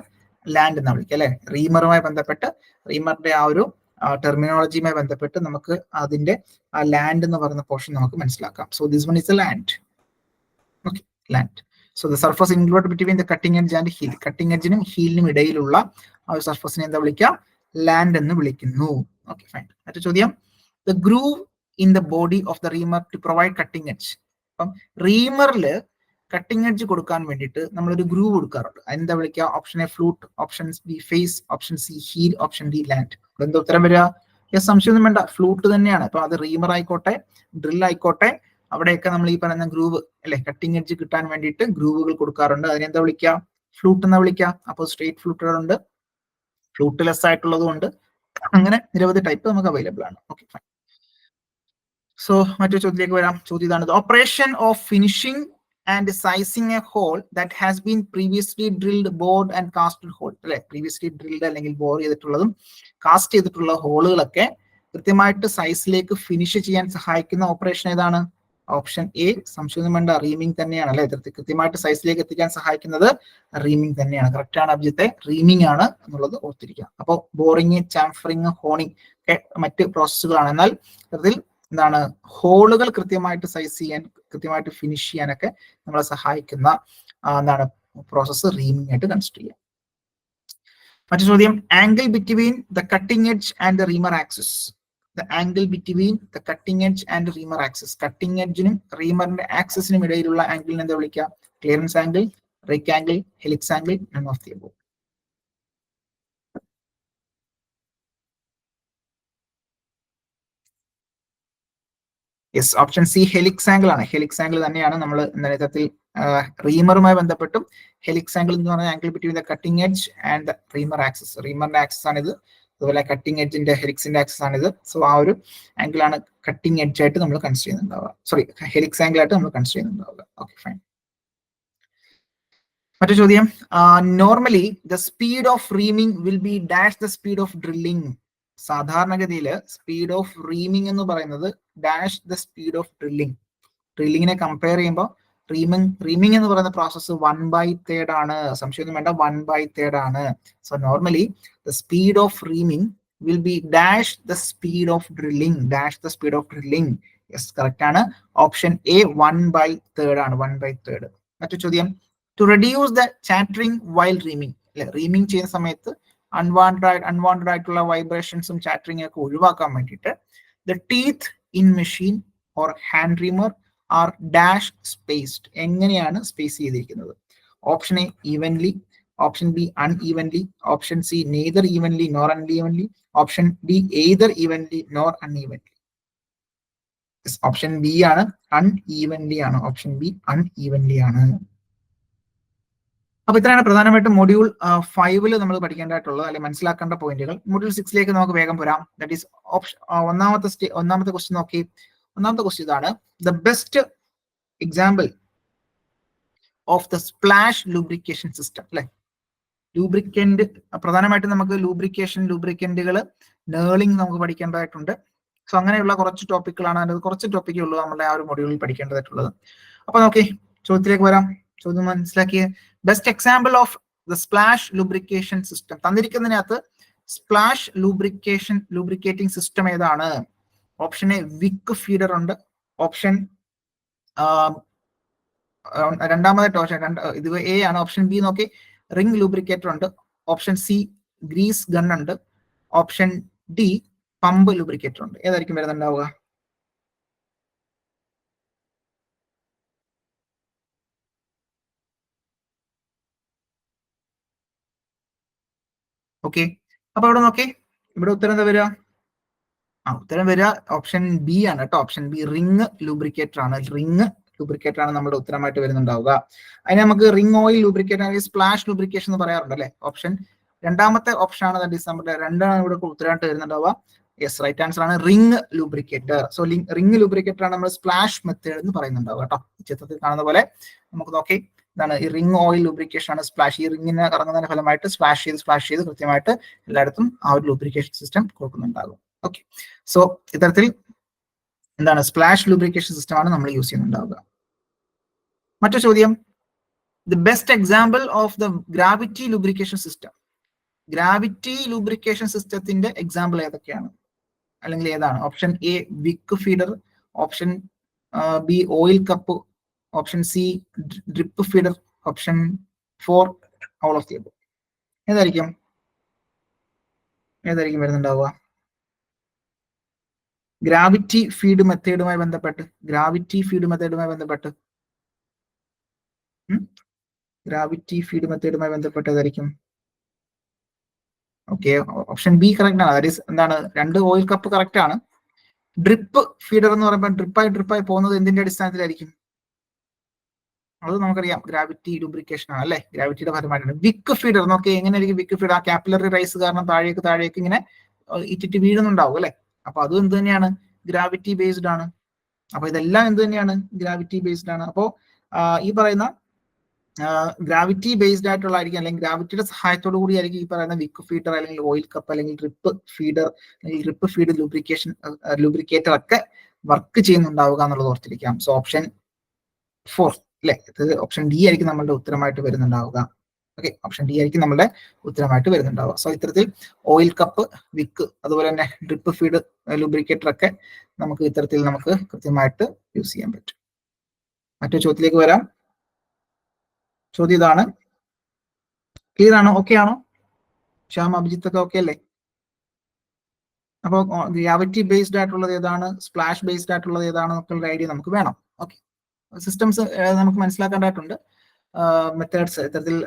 ലാൻഡ് എന്നാ വിളിക്കുക അല്ലെ. റീമറുമായി ബന്ധപ്പെട്ട്, റീമറിന്റെ ആ ഒരു ടെർമിനോളജിയുമായി ബന്ധപ്പെട്ട് നമുക്ക് അതിന്റെ ആ ലാൻഡ് എന്ന് പറയുന്ന പോർഷൻ നമുക്ക് മനസ്സിലാക്കാം. So this one is a land. Okay, land. So the surface include between the cutting edge and heel, cutting എഡ്ജിനും ഹീലിനും ഇടയിലുള്ള ആ ഒരു സർഫസിനെ എന്താ വിളിക്കാം? ലാൻഡ് എന്ന് വിളിക്കുന്നു. Okay, fine. മറ്റു ചോദ്യം, the groove in the body of the reamer to provide cutting edge. അപ്പം റീമറിൽ കട്ടിംഗ് എഡ്ജ് കൊടുക്കാൻ വേണ്ടിയിട്ട് നമ്മളൊരു ഗ്രൂവ് കൊടുക്കാറുണ്ട്. അതിനെന്താ വിളിക്കുക? Option A flute, option B face, option C heel, option D land. എന്താ ഉത്തരം വരിക? യെസ്, സംശയമൊന്നും വേണ്ട, ഫ്ലൂട്ട് തന്നെയാണ്. അപ്പൊ അത് റീമർ ആയിക്കോട്ടെ, ഡ്രിൽ ആയിക്കോട്ടെ, അവിടെയൊക്കെ നമ്മൾ ഈ പറയുന്ന ഗ്രൂവ് അല്ലെ, കട്ടിംഗ് എഡ്ജ് കിട്ടാൻ വേണ്ടിയിട്ട് ഗ്രൂവുകൾ കൊടുക്കാറുണ്ട്. അതിനെന്താ വിളിക്കുക? ഫ്ലൂട്ട് എന്നാ വിളിക്കുക. അപ്പോൾ സ്ട്രേറ്റ് ഫ്ലൂട്ടുകളുണ്ട്, ഫ്ലൂട്ട്ലെസ് ആയിട്ടുള്ളതും ഉണ്ട്. അങ്ങനെ നിരവധി ടൈപ്പ് നമുക്ക് അവൈലബിൾ ആണ്. Okay, fine. സോ മറ്റൊരു ചോദ്യത്തിലേക്ക് വരാം. ചോദ്യം ഇതാണ്: operation of finishing and sizing a hole that has been previously drilled, bored and casted hole അല്ലെ, പ്രീവിയസ്ലി ഡ്രിൽഡ് അല്ലെങ്കിൽ ബോർ ചെയ്തിട്ടുള്ളതും കാസ്റ്റ് ചെയ്തിട്ടുള്ള ഹോളുകളൊക്കെ കൃത്യമായിട്ട് സൈസിലേക്ക് ഫിനിഷ് ചെയ്യാൻ സഹായിക്കുന്ന ഓപ്പറേഷൻ ഏതാണ്? ഓപ്ഷൻ എ, സംശയം വേണ്ട, റീമിംഗ് തന്നെയാണ് അല്ലെ. കൃത്യമായിട്ട് സൈസിലേക്ക് എത്തിക്കാൻ സഹായിക്കുന്നത് റീമിംഗ് തന്നെയാണ്. കറക്റ്റ് ആണ് അഭിജിത്തെ, റീമിംഗ് ആണ് എന്നുള്ളത് ഓർത്തിരിക്കുക. അപ്പോൾ ബോറിങ്, ചാംഫറിങ്, ഹോണിങ് ഒക്കെ മറ്റ് പ്രോസസ്സുകളാണ്. എന്നാൽ ഇതിൽ എന്താണ്, ഹോളുകൾ കൃത്യമായിട്ട് സൈസ് ചെയ്യാൻ, കൃത്യമായിട്ട് ഫിനിഷ് ചെയ്യാനൊക്കെ നമ്മളെ സഹായിക്കുന്ന എന്താണ് പ്രോസസ്സ് റീമിംഗ് ആയിട്ട് കൺസിഡർ ചെയ്യാം. മറ്റു ചോദ്യം, angle between the cutting edge and the reamer axis. The angle between the cutting edge and reamer axis, cutting എഡ്ജിനും റീമറിന്റെ ആക്സിസിനും ഇടയിലുള്ള ആംഗിളിനെ എന്താ വിളിക്കുക? Clearance angle, rake angle, helix angle, none of the above. Yes, option C, helix angle ആണ്. ഹെലിക്സ് ആംഗിൾ തന്നെയാണ് നമ്മൾ യഥാർത്ഥത്തിൽ റീമറുമായി ബന്ധപ്പെട്ടും ഹെലിക്സ് ആംഗിൾ എന്ന് പറഞ്ഞ angle between the cutting edge and the reamer axis. റീമറിന്റെ ആക്സിസ് ആണിത്, അതുപോലെ കട്ടിംഗ് എഡ്ജിന്റെ ഹെലിക്സിന്റെ ആക്സിസ് ആണിത്. സോ ആ ഒരു ആംഗിൾ ആണ് കട്ടിംഗ് എഡ്ജ് ആയിട്ട് നമ്മൾ കൺസിഡർ ചെയ്യുന്നുണ്ടാവുക, സോറി ഹെലിക്സ് ആംഗിൾ ആയിട്ട് നമ്മൾ കൺസിഡർ ചെയ്യുന്നുണ്ടാവുക. Okay, fine. മറ്റു ചോദ്യം, normally the speed of reaming will be dash the speed of drilling. സാധാരണഗതിയിൽ സ്പീഡ് ഓഫ് റീമിംഗ് എന്ന് പറയുന്നത് dash the speed of drilling. ഡ്രില്ലിങ്ങിനെ കമ്പയർ ചെയ്യുമ്പോൾ റീമിംഗ് എന്ന് പറയുന്ന പ്രോസസ്സ് 1/3 ആണ്. സംശയമൊന്നും വേണ്ട, 1/3 ആണ്. So normally the speed of reaming will be dash the speed of drilling. Dash the speed of drilling. Yes, correct ആണ്. ഓപ്ഷൻ എ 1/3 ആണ്. 1/3. മറ്റു ചോദ്യം, to reduce the chattering while reaming അല്ലെ, റീമിംഗ് ചെയ്യുന്ന സമയത്ത് അൺവാണ്ടഡ് ആയിട്ടുള്ള വൈബ്രേഷൻസും ചാറ്ററിംഗ് ഒക്കെ ഒഴിവാക്കാൻ വേണ്ടിയിട്ട് the teeth in machine or hand reamer are dash spaced. എങ്ങനെയാണ് സ്പേസ് ചെയ്തിരിക്കുന്നത്? Option A evenly, option B unevenly, option C neither evenly nor unevenly, option D either evenly nor unevenly. Option B ആണ്, അൺഈവൻലി ആണ്. ഓപ്ഷൻ ബി അൺഈവൻലി ആണ്. അപ്പൊ ഇത്രയാണ് പ്രധാനമായിട്ടും മൊഡ്യൂൾ 5 നമ്മൾ പഠിക്കേണ്ടതായിട്ടുള്ളത് അല്ലെങ്കിൽ മനസ്സിലാക്കേണ്ട പോയിന്റുകൾ. മൊഡ്യൂൾ 6 നമുക്ക് വേഗം വരാം. ദാറ്റ് ഈസ് ഒന്നാമത്തെ ക്വസ്റ്റ്യൻ നോക്കി. ഒന്നാമത്തെ ക്വസ്റ്റ്യൻ ഇതാണ്: the best example of the splash lubrication system അല്ലെ. ലൂബ്രിക്കന്റ്, പ്രധാനമായിട്ടും നമുക്ക് ലൂബ്രിക്കന്റുകൾ, നേളിംഗ് നമുക്ക് പഠിക്കേണ്ടതായിട്ടുണ്ട്. സോ അങ്ങനെയുള്ള കുറച്ച് ടോപ്പിക്കുകളാണ്, അതിൽ കുറച്ച് ടോപ്പിക്കേ ഉള്ളൂ നമ്മുടെ ആ ഒരു മൊഡ്യൂളിൽ പഠിക്കേണ്ടതായിട്ടുള്ളത്. അപ്പൊ നോക്കി ചോദ്യത്തിലേക്ക് വരാം. ചോദ്യം മനസ്സിലാക്കിയ best example of the splash lubrication system. തന്നിരിക്കുന്നതിനകത്ത് സ്പ്ലാഷ് ലൂബ്രിക്കേറ്റിംഗ് സിസ്റ്റം ഏതാണ്? ഓപ്ഷൻ എ വിക്ക് ഫീഡർ ഉണ്ട്, ഓപ്ഷൻ രണ്ടാമതായിട്ട് ഓപ്ഷൻ ഇത് എ ആണ്. ഓപ്ഷൻ ബി നോക്കി റിംഗ് ലൂബ്രിക്കേറ്റർ ഉണ്ട്, ഓപ്ഷൻ സി ഗ്രീസ് ഗൺ ഉണ്ട്, ഓപ്ഷൻ ഡി പമ്പ് ലൂബ്രിക്കേറ്റർ ഉണ്ട്. ഏതായിരിക്കും വരുന്നുണ്ടാവുക? ഓക്കെ, അപ്പൊ ഇവിടെ നോക്കേ, ഇവിടെ ഉത്തരം എന്താ വരിക? ഉത്തരം വരിക ഓപ്ഷൻ ബി ആണ് കേട്ടോ. ഓപ്ഷൻ ബി റിംഗ് ലൂബ്രിക്കേറ്റർ ആണ്. റിംഗ് ലൂബ്രിക്കേറ്റർ ആണ് നമ്മുടെ ഉത്തരമായിട്ട് വരുന്നുണ്ടാവുക. അതിന് നമുക്ക് റിംഗ് ഓയിൽ ലൂബ്രിക്കേറ്റർ അല്ലെങ്കിൽ സ്പ്ലാഷ് ലൂബ്രിക്കേഷൻ എന്ന് പറയാറുണ്ട് അല്ലെ. ഓപ്ഷൻ രണ്ടാമത്തെ ഓപ്ഷൻ ആണ് നമ്മുടെ രണ്ടാണ് ഇവിടെ ഉത്തരമായിട്ട് വരുന്നുണ്ടാവുക. യെസ്, റൈറ്റ് ആൻസർ ആണ് ring lubricator. So ring lubricator ആണ് നമ്മൾ സ്പ്ലാഷ് മെത്തേഡ് എന്ന് പറയുന്നുണ്ടാവുക കേട്ടോ. ചിത്രത്തിൽ കാണുന്ന പോലെ നമുക്ക് നോക്കി, ഇതാണ് ഈ റിംഗ് ഓയിൽ ലൂബ്രിക്കേഷൻ ആണ് സ്പ്ലാഷ്. ഈ റിംഗിനെ കറങ്ങുന്നതിന്റെ ഫലമായിട്ട് സ്പ്ലാഷ് ചെയ്ത് കൃത്യമായിട്ട് എല്ലായിടത്തും ആ ഒരു ലൂബ്രിക്കേഷൻ സിസ്റ്റം കൊടുക്കുന്നുണ്ടാകും. ഓക്കെ, സോ ഇത്തരത്തിൽ എന്താണ് സ്പ്ലാഷ് ലൂബ്രിക്കേഷൻ സിസ്റ്റം ആണ് നമ്മൾ യൂസ് ചെയ്യുന്നുണ്ടാവുക. മറ്റൊരു ചോദ്യം, the best example of the gravity lubrication system. Gravity lubrication സിസ്റ്റത്തിന്റെ എക്സാമ്പിൾ ഏതൊക്കെയാണ്, അല്ലെങ്കിൽ ഏതാണ്? Option A wick feeder, option B oil cup, option C drip feeder, option 4 all of the above. ഏതായിരിക്കും വരുന്നുണ്ടാവുക? ഗ്രാവിറ്റി ഫീഡ് മെത്തേഡുമായി ബന്ധപ്പെട്ട് ഗ്രാവിറ്റി ഫീഡ് മെത്തേഡുമായി ബന്ധപ്പെട്ട് ഏതായിരിക്കും? ഓക്കെ, ഓപ്ഷൻ ബി കറക്റ്റ് ആണ്. ദാറ്റ് ഈസ് എന്താണ്, 2 ഓയിൽ കപ്പ് കറക്റ്റ് ആണ്. ഡ്രിപ്പ് ഫീഡർ എന്ന് പറയുമ്പോൾ ഡ്രിപ്പായി പോകുന്നത് എന്തിന്റെ അടിസ്ഥാനത്തിലായിരിക്കും? അത് നമുക്കറിയാം, ഗ്രാവിറ്റി ലൂബ്രിക്കേഷൻ ആണ് അല്ലെ, ഗ്രാവിറ്റിയുടെ ഫലമായിട്ടാണ്. വിക്ക് ഫീഡർ നോക്കി, എങ്ങനെയായിരിക്കും വിക്ക് ഫീഡർ? ആ കാപ്പിലറി റൈസ് കാരണം താഴേക്ക് ഇങ്ങനെ ഇറ്റിറ്റ് വീഴുന്നുണ്ടാവും അല്ലെ. അപ്പൊ അതും എന്ത് തന്നെയാണ്? ഗ്രാവിറ്റി ബേസ്ഡ് ആണ്. അപ്പൊ ഇതെല്ലാം എന്ത് തന്നെയാണ്? ഗ്രാവിറ്റി ബേസ്ഡ് ആണ്. അപ്പോ ഈ പറയുന്ന ഗ്രാവിറ്റി ബേസ്ഡ് ആയിട്ടുള്ളതായിരിക്കും, അല്ലെങ്കിൽ ഗ്രാവിറ്റിയുടെ സഹായത്തോടു കൂടി ആയിരിക്കും ഈ പറയുന്ന വിക്ക് ഫീഡർ അല്ലെങ്കിൽ ഓയിൽ കപ്പ് അല്ലെങ്കിൽ ഡ്രിപ്പ് ഫീഡർ അല്ലെങ്കിൽ ഡ്രിപ്പ് ഫീഡ് ലൂബ്രിക്കേറ്റർ ഒക്കെ വർക്ക് ചെയ്യുന്നുണ്ടാവുക എന്നുള്ളത് ഓർത്തിരിക്കാം. സോ ഓപ്ഷൻ 4 അല്ലെ, ഇത് ഓപ്ഷൻ ഡി ആയിരിക്കും നമ്മളുടെ ഉത്തരമായിട്ട് വരുന്നുണ്ടാവുക. ഓക്കെ, ഓപ്ഷൻ ഡി ആയിരിക്കും നമ്മളുടെ ഉത്തരമായിട്ട് വരുന്നുണ്ടാവുക. സോ ഇത്തരത്തിൽ ഓയിൽ കപ്പ്, വിക്ക്, അതുപോലെ തന്നെ ഡ്രിപ്പ് ഫീഡ് ലൂബ്രിക്കേറ്റർ ഒക്കെ നമുക്ക് ഇത്തരത്തിൽ നമുക്ക് കൃത്യമായിട്ട് യൂസ് ചെയ്യാൻ പറ്റും. മറ്റൊരു ചോദ്യത്തിലേക്ക് വരാം. ചോദ്യം ഇതാണ്, ക്ലിയർ ആണോ? ഓക്കെ ആണോ? ശ്യാം, അഭിജിത്ത് ഒക്കെ ഓക്കെ അല്ലേ? അപ്പോൾ ഗ്രാവിറ്റി ബേസ്ഡ് ആയിട്ടുള്ളത് ഏതാണ്, സ്പ്ലാഷ് ബേസ്ഡ് ആയിട്ടുള്ളത് ഏതാണ് എന്നൊക്കെയുള്ള ഐഡിയ നമുക്ക് വേണം. ഓക്കെ, സിസ്റ്റംസ് നമുക്ക് മനസ്സിലാക്കേണ്ടതായിട്ടുണ്ട്. മെത്തേഡ്സ്, ഇത്തരത്തിൽ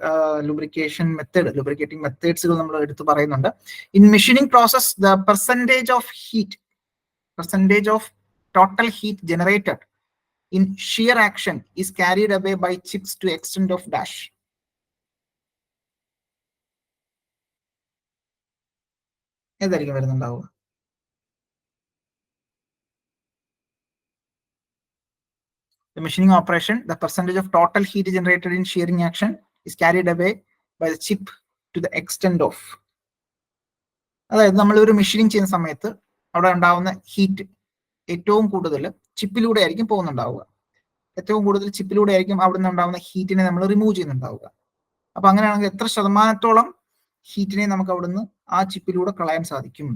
ലൂബ്രിക്കേറ്റിംഗ് മെത്തേഡ്സുകൾ നമ്മൾ എടുത്ത് പറയുന്നുണ്ട്. In machining process the percentage of total heat generated in shear action is carried away by chips to extent of dash. ഏതായിരിക്കും വരുന്നുണ്ടാവുക? The machining operation, the percentage of total heat generated in shearing action is carried away by the chip to the extent of. അതായത് നമ്മൾ ഒരു മെഷീനിങ് ചെയ്യുന്ന സമയത്ത് അവിടെ ഉണ്ടാവുന്ന ഹീറ്റ് ഏറ്റവും കൂടുതൽ ചിപ്പിലൂടെ ആയിരിക്കും പോകുന്നുണ്ടാവുക. ഏറ്റവും കൂടുതൽ ചിപ്പിലൂടെ ആയിരിക്കും അവിടെ നിന്ന് ഉണ്ടാവുന്ന ഹീറ്റിനെ നമ്മൾ റിമൂവ് ചെയ്യുന്നുണ്ടാവുക. അപ്പൊ അങ്ങനെയാണെങ്കിൽ എത്ര ശതമാനത്തോളം ഹീറ്റിനെ നമുക്ക് അവിടുന്ന് ആ ചിപ്പിലൂടെ കളയാൻ സാധിക്കും?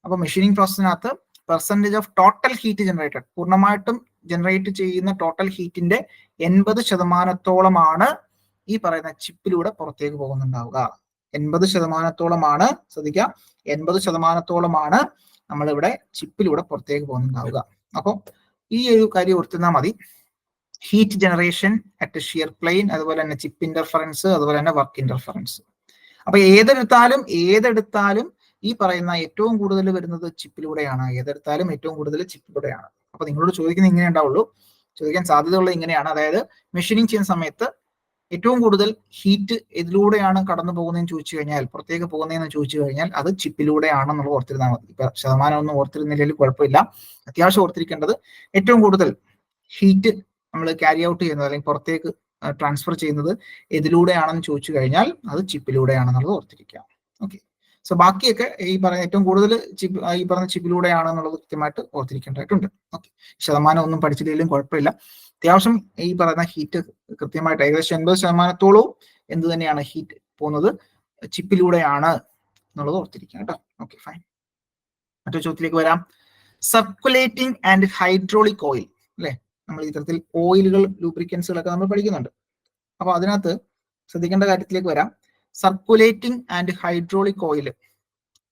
അപ്പൊ മെഷീനിങ് പ്രോസസ്സിനകത്ത് percentage of total heat generated, പൂർണ്ണമായിട്ടും ജനറേറ്റ് ചെയ്യുന്ന ടോട്ടൽ ഹീറ്റിന്റെ 80% ഈ പറയുന്ന ചിപ്പിലൂടെ പുറത്തേക്ക് പോകുന്നുണ്ടാവുക. 80% ശ്രദ്ധിക്കുക, 80% നമ്മളിവിടെ ചിപ്പിലൂടെ പുറത്തേക്ക് പോകുന്നുണ്ടാവുക. അപ്പോൾ ഈ ഒരു കാര്യം ഓർത്തിരുന്നാൽ മതി. Heat generation at shear plain, അതുപോലെ തന്നെ ചിപ്പ് ഇന്റർഫറൻസ്, അതുപോലെ തന്നെ വർക്ക് ഇന്റർഫറൻസ്. അപ്പൊ ഏതെടുത്താലും ഈ പറയുന്ന ഏറ്റവും കൂടുതൽ വരുന്നത് ചിപ്പിലൂടെയാണ്. ഏറ്റവും കൂടുതൽ ചിപ്പിലൂടെയാണ്. അപ്പൊ നിങ്ങളോട് ചോദിക്കുന്നത് ഇങ്ങനെ ഉണ്ടാവുള്ളൂ, ചോദിക്കാൻ സാധ്യതയുള്ളത് ഇങ്ങനെയാണ്. അതായത് മെഷീനിങ് ചെയ്യുന്ന സമയത്ത് ഏറ്റവും കൂടുതൽ ഹീറ്റ് ഇതിലൂടെയാണ് കടന്നു പോകുന്നതെന്ന് ചോദിച്ചു കഴിഞ്ഞാൽ, പുറത്തേക്ക് പോകുന്നതെന്ന് ചോദിച്ചു കഴിഞ്ഞാൽ അത് ചിപ്പിലൂടെയാണെന്നുള്ളത് ഓർത്തിരുന്നാൽ മതി. ഇപ്പൊ ശതമാനം ഒന്നും ഓർത്തിരുന്നില്ലെങ്കിൽ കുഴപ്പമില്ല. അത്യാവശ്യം ഓർത്തിരിക്കേണ്ടത് ഏറ്റവും കൂടുതൽ ഹീറ്റ് നമ്മൾ ക്യാരി ഔട്ട് ചെയ്യുന്നത് അല്ലെങ്കിൽ പുറത്തേക്ക് ട്രാൻസ്ഫർ ചെയ്യുന്നത് ഇതിലൂടെയാണെന്ന് ചോദിച്ചു കഴിഞ്ഞാൽ അത് ചിപ്പിലൂടെയാണെന്നുള്ളത് ഓർത്തിരിക്കാം. ഓക്കെ, സോ ബാക്കിയൊക്കെ ഈ പറയുന്ന ഏറ്റവും കൂടുതൽ ഈ പറഞ്ഞ ചിപ്പിലൂടെയാണെന്നുള്ളത് കൃത്യമായിട്ട് ഓർത്തിരിക്കേണ്ടതായിട്ടുണ്ട്. ഓക്കെ, ശതമാനം ഒന്നും പഠിച്ചില്ലെങ്കിലും കുഴപ്പമില്ല. അത്യാവശ്യം ഈ പറയുന്ന ഹീറ്റ് കൃത്യമായിട്ട് ഏകദേശം 80% എന്ത് തന്നെയാണ് ഹീറ്റ് പോകുന്നത് ചിപ്പിലൂടെയാണ് എന്നുള്ളത് ഓർത്തിരിക്കുക കേട്ടോ. Okay, fine. മറ്റൊരു ചോദ്യത്തിലേക്ക് വരാം. സർക്കുലേറ്റിംഗ് ആൻഡ് ഹൈഡ്രോളിക് ഓയിൽ അല്ലെ, നമ്മൾ ഇത്തരത്തിൽ ഓയിലുകൾ, ലൂബ്രിക്കൻസുകളൊക്കെ നമ്മൾ പഠിക്കുന്നുണ്ട്. അപ്പൊ അതിനകത്ത് ശ്രദ്ധിക്കേണ്ട കാര്യത്തിലേക്ക് വരാം. Circulating and hydraulic oil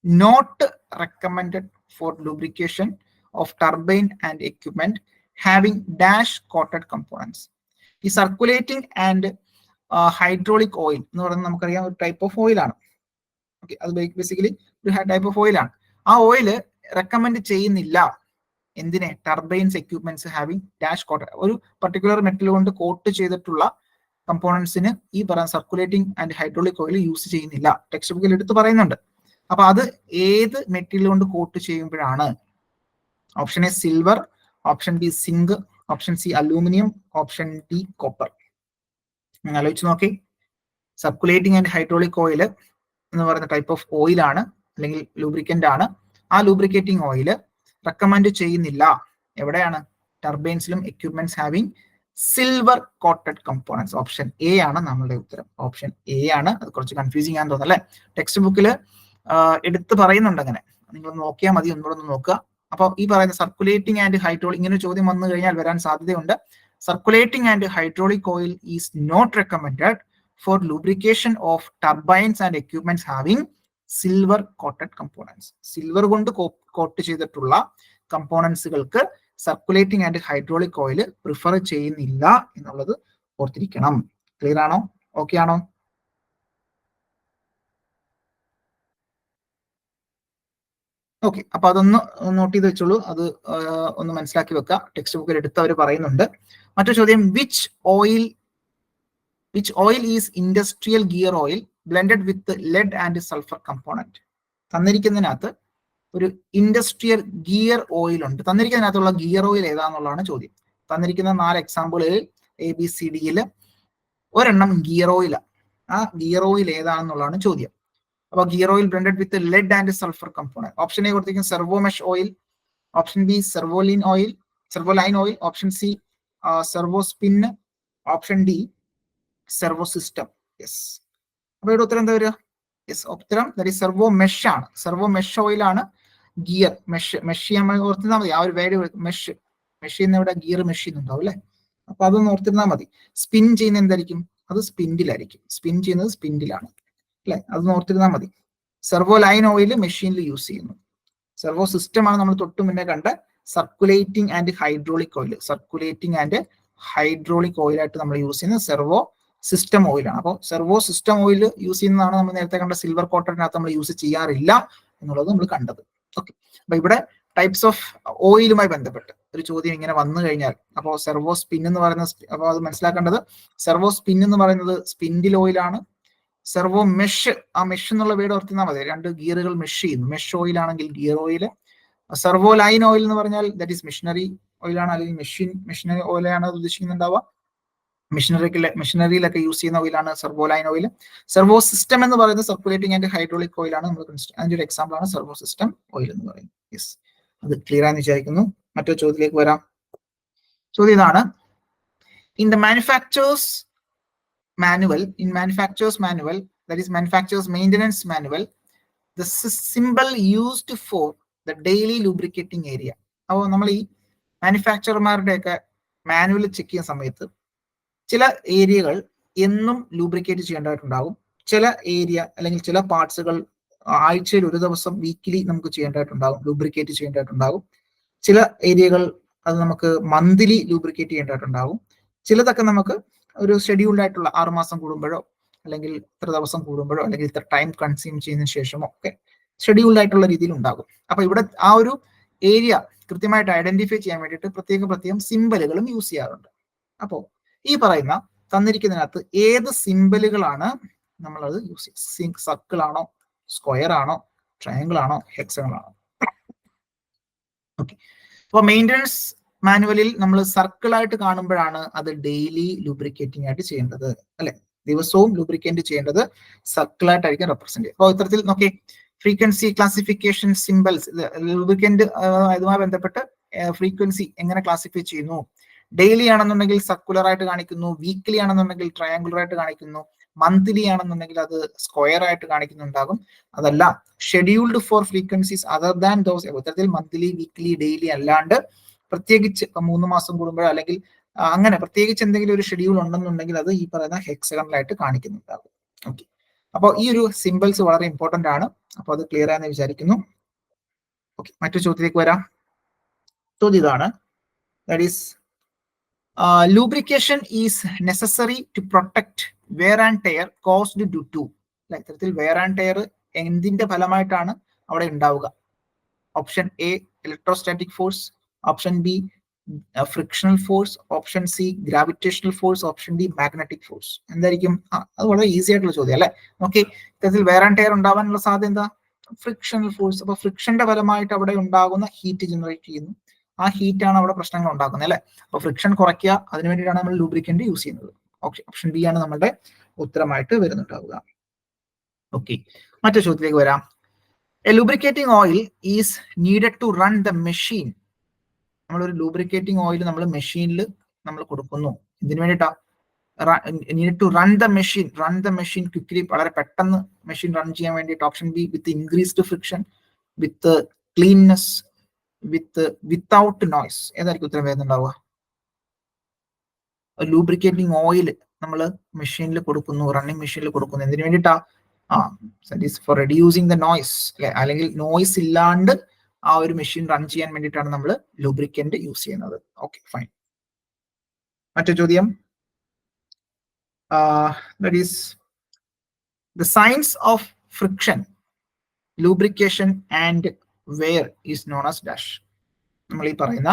not recommended for lubrication of turbine and equipment having dash coated components. ഈ സർക്കുലേറ്റിംഗ് ആൻഡ് ഹൈഡ്രോളിക് ഓയിൽ എന്ന് പറയുന്നത് നമുക്കറിയാം ഒരു ടൈപ്പ് ഓഫ് ഓയിലാണ്. ഓക്കെ, അത് ബേസിക്കലി ഒരു ടൈപ്പ് ഓഫ് ഓയിലാണ്. ആ ഓയിൽ റെക്കമെൻഡ് ചെയ്യുന്നില്ല എന്തിനെ? Turbines equipments having dash coat, ഒരു പർട്ടിക്കുലർ മെറ്റൽ കൊണ്ട് കോട്ട് ചെയ്തിട്ടുള്ള കമ്പോണൻസിന് ഈ പറയുന്ന circulating and hydraulic oil use ചെയ്യുന്നില്ല. ടെക്സ്റ്റ് ബുക്കിൽ എടുത്ത് പറയുന്നുണ്ട്. അപ്പൊ അത് ഏത് മെറ്റീരിയൽ കൊണ്ട് കോട്ട് ചെയ്യുമ്പോഴാണ്? Option A silver, option B zinc, option C aluminium, option D copper. ആലോചിച്ച് നോക്കി. സർക്കുലേറ്റിംഗ് ആൻഡ് ഹൈഡ്രോളിക് ഓയിൽ എന്ന് പറയുന്ന ടൈപ്പ് ഓഫ് ഓയിലാണ്, അല്ലെങ്കിൽ ലൂബ്രിക്കന്റ് ആണ്. ആ ലൂബ്രിക്കേറ്റിംഗ് ഓയിൽ റെക്കമെൻഡ് ചെയ്യുന്നില്ല എവിടെയാണ്? ടർബൈൻസിലും equipments having silver coated components. Option A ആണ് നമ്മളുടെ ഉത്തരം. ഓപ്ഷൻ എ ആണ്. അത് കുറച്ച് കൺഫ്യൂസിംഗ് ആണെന്ന് തോന്നുന്നു അല്ലെ? ടെക്സ്റ്റ് ബുക്കിൽ എടുത്ത് പറയുന്നുണ്ട് അങ്ങനെ. നിങ്ങൾ നോക്കിയാൽ മതി, ഒന്നുകൂടെ ഒന്ന് നോക്കുക. അപ്പോൾ ഈ പറയുന്ന സർക്കുലേറ്റിംഗ് ആൻഡ് ഹൈഡ്രോളിക്, ഇങ്ങനെ ചോദ്യം വന്നു കഴിഞ്ഞാൽ വരാൻ സാധ്യതയുണ്ട്. Circulating and hydraulic oil is not recommended for lubrication of turbines and equipments having silver coated components. Silver കൊണ്ട് കോട്ട് ചെയ്തിട്ടുള്ള കമ്പോണൻസുകൾക്ക് circulating and hydraulic oil prefer ചെയ്യുന്നില്ല എന്നുള്ളത് ഓർത്തിരിക്കണം. ക്ലിയർ ആണോ? ഓക്കെ ആണോ? ഓക്കെ, അപ്പൊ അതൊന്ന് നോട്ട് ചെയ്ത് വെച്ചോളൂ. അത് ഒന്ന് മനസ്സിലാക്കി വെക്കുക. ടെക്സ്റ്റ് ബുക്കിൽ എടുത്ത് അവർ പറയുന്നുണ്ട്. മറ്റൊരു ചോദ്യം, which oil is industrial gear oil blended with lead and sulphur component? തന്നിരിക്കുന്നതിനകത്ത് ഒരു ഇൻഡസ്ട്രിയൽ ഗിയർ ഓയിൽ ഉണ്ട്. തന്നിരിക്കുന്നതിനകത്തുള്ള ഗിയർ ഓയിൽ ഏതാന്നുള്ളതാണ് ചോദ്യം. തന്നിരിക്കുന്ന 4 എക്സാമ്പിളുകളിൽ ABCDയിൽ ഒരെണ്ണം ഗിയർ ഓയിലാണ്. ആ ഗിയർ ഓയിൽ ഏതാണെന്നുള്ളതാണ് ചോദ്യം. അപ്പോൾ gear oil blended with lead and sulphur component. Option A കൊടുത്തിരിക്കുന്ന Servo mesh oil, option B Servoline oil, option C Servo spin, option D Servo system. Yes, അപ്പൊ ഇവിടെ ഉത്തരം എന്താ വരിക? യെസ്, ഉത്തരം സെർവോ മെഷ് ആണ്. സെർവോ മെഷ് ഓയിൽ ആണ് ഗിയർ മെഷ് നമ്മൾ ഓർത്തിരുന്നാൽ മതി. ആ ഒരു വേർഡ് മെഷ് ചെയ്യുന്ന ഇവിടെ ഗിയർ മെഷ് ചെയ്യുന്നുണ്ടാവും അല്ലെ? അപ്പൊ അതൊന്ന് ഓർത്തിരുന്നാൽ മതി. സ്പിൻ ചെയ്യുന്ന എന്തായിരിക്കും? അത് സ്പിൻഡിലായിരിക്കും. സ്പിൻ ചെയ്യുന്നത് സ്പിൻഡിലാണ് അല്ലെ? അതൊന്ന് ഓർത്തിരുന്നാൽ മതി. സെർവോ ലൈൻ ഓയിൽ മെഷീനിൽ യൂസ് ചെയ്യുന്നു. സെർവോ സിസ്റ്റം ആണ് നമ്മൾ തൊട്ട് മുന്നേ കണ്ട circulating and hydraulic oil. Circulating and hydraulic oil ആയിട്ട് നമ്മൾ യൂസ് ചെയ്യുന്നത് സെർവോ സിസ്റ്റം ഓയിലാണ്. അപ്പോൾ സെർവോ സിസ്റ്റം ഓയിൽ യൂസ് ചെയ്യുന്നതാണ് നമ്മൾ നേരത്തെ കണ്ട സിൽവർ കോട്ടറിനകത്ത് നമ്മൾ യൂസ് ചെയ്യാറില്ല എന്നുള്ളത് നമ്മൾ കണ്ടത്. ഓക്കെ, അപ്പൊ ഇവിടെ ടൈപ്സ് ഓഫ് ഓയിലുമായി ബന്ധപ്പെട്ട് ഒരു ചോദ്യം ഇങ്ങനെ വന്നു കഴിഞ്ഞാൽ, അപ്പോൾ സെർവോ സ്പിൻ എന്ന് പറയുന്ന, അപ്പോൾ അത് മനസ്സിലാക്കേണ്ടത് സെർവോ സ്പിൻ എന്ന് പറയുന്നത് സ്പിൻഡിൽ ഓയിലാണ്. സെർവോ മെഷ്, ആ മെഷ് എന്നുള്ള വേർഡ് ഓർത്തിരുന്നാൽ മതി. 2 ഗിയറുകൾ മെഷ് ചെയ്യുന്നു. മെഷ് ഓയിൽ ആണെങ്കിൽ gear oil. Servo line oil എന്ന് പറഞ്ഞാൽ ദാറ്റ് ഈസ് മെഷീനറി ഓയിലാണ്, അല്ലെങ്കിൽ മെഷീനറി ഓയിലാണ് ഉദ്ദേശിക്കുന്നുണ്ടാവുക. മെഷീനറിയിലൊക്കെ യൂസ് ചെയ്യുന്ന ഓയിലാണ് servo line oil. Servo system എന്ന് പറയുന്നത് സർക്കുലേറ്റിംഗ് ആൻഡ് ഹൈഡ്രോളിക് ഓയിലാണ്. നമ്മൾ അതിന്റെ ഒരു എക്സാമ്പിൾ ആണ് സെർവോ സിസ്റ്റം ഓയിൽ എന്ന് പറയുന്നത്. യെസ്, അത് ക്ലിയർ ആണെന്ന് വിചാരിക്കുന്നു. മറ്റൊരു ചോദ്യത്തിലേക്ക് വരാം. ചോദ്യം ഇതാണ്, in the manufacturers manual, that is manufacturer's maintenance manual, the symbol used for the daily lubricating area. അപ്പോൾ നമ്മൾ ഈ മാനുഫാക്ചർമാരുടെയൊക്കെ മാനുവൽ ചെക്ക് ചെയ്യുന്ന സമയത്ത് ചില ഏരിയകൾ എന്നും ലൂബ്രിക്കേറ്റ് ചെയ്യേണ്ടതായിട്ടുണ്ടാകും. ചില ഏരിയ അല്ലെങ്കിൽ ചില പാർട്സുകൾ ആഴ്ചയിൽ ഒരു ദിവസം വീക്കിലി നമുക്ക് ചെയ്യേണ്ടതായിട്ടുണ്ടാകും, ലൂബ്രിക്കേറ്റ് ചെയ്യേണ്ടതായിട്ടുണ്ടാകും. ചില ഏരിയകൾ അത് നമുക്ക് മന്ത്ലി ലൂബ്രിക്കേറ്റ് ചെയ്യേണ്ടതായിട്ടുണ്ടാകും. ചിലതൊക്കെ നമുക്ക് ഒരു ഷെഡ്യൂൾഡ് ആയിട്ടുള്ള 6 മാസം കൂടുമ്പോഴോ അല്ലെങ്കിൽ ഇത്ര ദിവസം കൂടുമ്പോഴോ അല്ലെങ്കിൽ ഇത്ര ടൈം കൺസ്യൂം ചെയ്യുന്നതിന് ശേഷമോ ഒക്കെ ഷെഡ്യൂൾഡ് ആയിട്ടുള്ള രീതിയിൽ ഉണ്ടാകും. അപ്പൊ ഇവിടെ ആ ഒരു ഏരിയ കൃത്യമായിട്ട് ഐഡന്റിഫൈ ചെയ്യാൻ വേണ്ടിയിട്ട് പ്രത്യേകം സിമ്പലുകളും യൂസ് ചെയ്യാറുണ്ട്. അപ്പോൾ ഈ പറയുന്ന തന്നിരിക്കുന്നതിനകത്ത് ഏത് സിമ്പലുകളാണ് നമ്മളത് യൂസ് ചെയ്യുക? സർക്കിൾ ആണോ, സ്ക്വയർ ആണോ, ട്രയാങ്കിൾ ആണോ, ഹെക്സഗൺ ആണോ? ഓക്കെ, അപ്പോൾ മെയിൻ്റനൻസ് മാനുവലിൽ നമ്മൾ സർക്കിൾ ആയിട്ട് കാണുമ്പോഴാണ് അത് ഡെയിലി ലൂബ്രിക്കേറ്റിംഗ് ആയിട്ട് ചെയ്യേണ്ടത് അല്ലെ? ദിവസവും ലൂബ്രിക്കേറ്റ് ചെയ്യേണ്ടത് സർക്കിൾ ആയിട്ടായിരിക്കും റെപ്രസെന്റ് ചെയ്യുക. അപ്പോൾ ഇത്തരത്തിൽ നോക്കി, ഫ്രീക്വൻസി ക്ലാസിഫിക്കേഷൻ സിമ്പിൾസ്, ലൂബ്രിക്കന്റ് ഇതുമായി ബന്ധപ്പെട്ട് ഫ്രീക്വൻസി എങ്ങനെ ക്ലാസിഫൈ ചെയ്യുന്നു? ഡെയിലി ആണെന്നുണ്ടെങ്കിൽ സർക്കുലർ ആയിട്ട് കാണിക്കുന്നു, വീക്ക്ലി ആണെന്നുണ്ടെങ്കിൽ ട്രയാങ്കുലർ ആയിട്ട് കാണിക്കുന്നു, മന്ത്ലി ആണെന്നുണ്ടെങ്കിൽ അത് സ്ക്വയർ ആയിട്ട് കാണിക്കുന്നുണ്ടാകും. അതല്ല scheduled for frequencies other than those, ഇത്തരത്തിൽ മന്ത്ലി, വീക്ക്ലി, ഡെയിലി അല്ലാണ്ട് പ്രത്യേകിച്ച് 3 മാസം കൂടുമ്പോഴോ അല്ലെങ്കിൽ അങ്ങനെ പ്രത്യേകിച്ച് എന്തെങ്കിലും ഒരു ഷെഡ്യൂൾ ഉണ്ടെന്നുണ്ടെങ്കിൽ അത് ഈ പറയുന്ന ഹെക്സഗണലായിട്ട് കാണിക്കുന്നുണ്ടാകും. ഓക്കെ, അപ്പോൾ ഈ ഒരു സിമ്പിൾസ് വളരെ ഇമ്പോർട്ടന്റ് ആണ്. അപ്പോൾ അത് ക്ലിയർ ആയെന്ന് വിചാരിക്കുന്നു. ഓക്കെ, മറ്റൊരു ചോദ്യത്തിലേക്ക് വരാം. ചോദ്യം ഇതാണ്, that is lubrication is necessary to protect wear and tear caused due to, ഇത്തരത്തിൽ wear and tear എന്തിന്റെ ഫലമായിട്ടാണ് അവിടെ ഉണ്ടാവുക? Option A electrostatic force, option B frictional force, option C gravitational force, option D magnetic force. എന്തായിരിക്കും? അത് വളരെ ഈസി ആയിട്ടുള്ള ചോദ്യം അല്ലെ. ഓക്കെ, ഇത്തരത്തിൽ wear and tear ഉണ്ടാവാനുള്ള സാധ്യത എന്താ? Frictional force. അപ്പൊ ഫ്രിക്ഷന്റെ ഫലമായിട്ട് അവിടെ ഉണ്ടാകുന്ന ഹീറ്റ് ജനറേറ്റ് ചെയ്യുന്നു. ആ ഹീറ്റ് ആണ് അവിടെ പ്രശ്നങ്ങൾ ഉണ്ടാക്കുന്നത് അല്ലെ. അപ്പൊ ഫ്രിക്ഷൻ കുറയ്ക്കുക, അതിനു വേണ്ടിയിട്ടാണ് നമ്മൾ ലൂബ്രിക്കന്റ് യൂസ് ചെയ്യുന്നത്. ഓക്കെ, ഓപ്ഷൻ ബി ആണ് നമ്മുടെ ഉത്തരമായിട്ട് വരുന്നുണ്ടാവുക. ഓക്കെ, മറ്റു ചോദ്യത്തിലേക്ക് വരാം. A lubricating oil is needed to run the machine. നമ്മളൊരു ലൂബ്രിക്കേറ്റിംഗ് ഓയിൽ നമ്മൾ മെഷീനിൽ നമ്മൾ കൊടുക്കുന്നു. ഇതിനു വേണ്ടിയിട്ടാ? Need to run the machine. Run the machine quickly, വളരെ പെട്ടെന്ന് മെഷീൻ റൺ ചെയ്യാൻ വേണ്ടിയിട്ട്. Option B with increased friction, with cleanness, without noise. ഏതായിരിക്കും ഉത്തരം വരുന്നുണ്ടാവുക? ലൂബ്രിക്കേറ്റിംഗ് ഓയിൽ നമ്മൾ മെഷീനിൽ കൊടുക്കുന്നു, റണ്ണിങ് മെഷീനിൽ കൊടുക്കുന്നു. എന്തിനു വേണ്ടിയിട്ടാ? ഫോർ റെഡ്യൂസിങ് ദ നോയ്സ് അല്ലെ, അല്ലെങ്കിൽ നോയ്സ് ഇല്ലാണ്ട് ആ ഒരു മെഷീൻ റൺ ചെയ്യാൻ വേണ്ടിയിട്ടാണ് നമ്മൾ ലൂബ്രിക്കന്റ് യൂസ് ചെയ്യുന്നത്. Okay, fine. മറ്റു ചോദ്യം, that is the science of friction, lubrication and where is known as dash. നമ്മൾ ഈ പറയുന്ന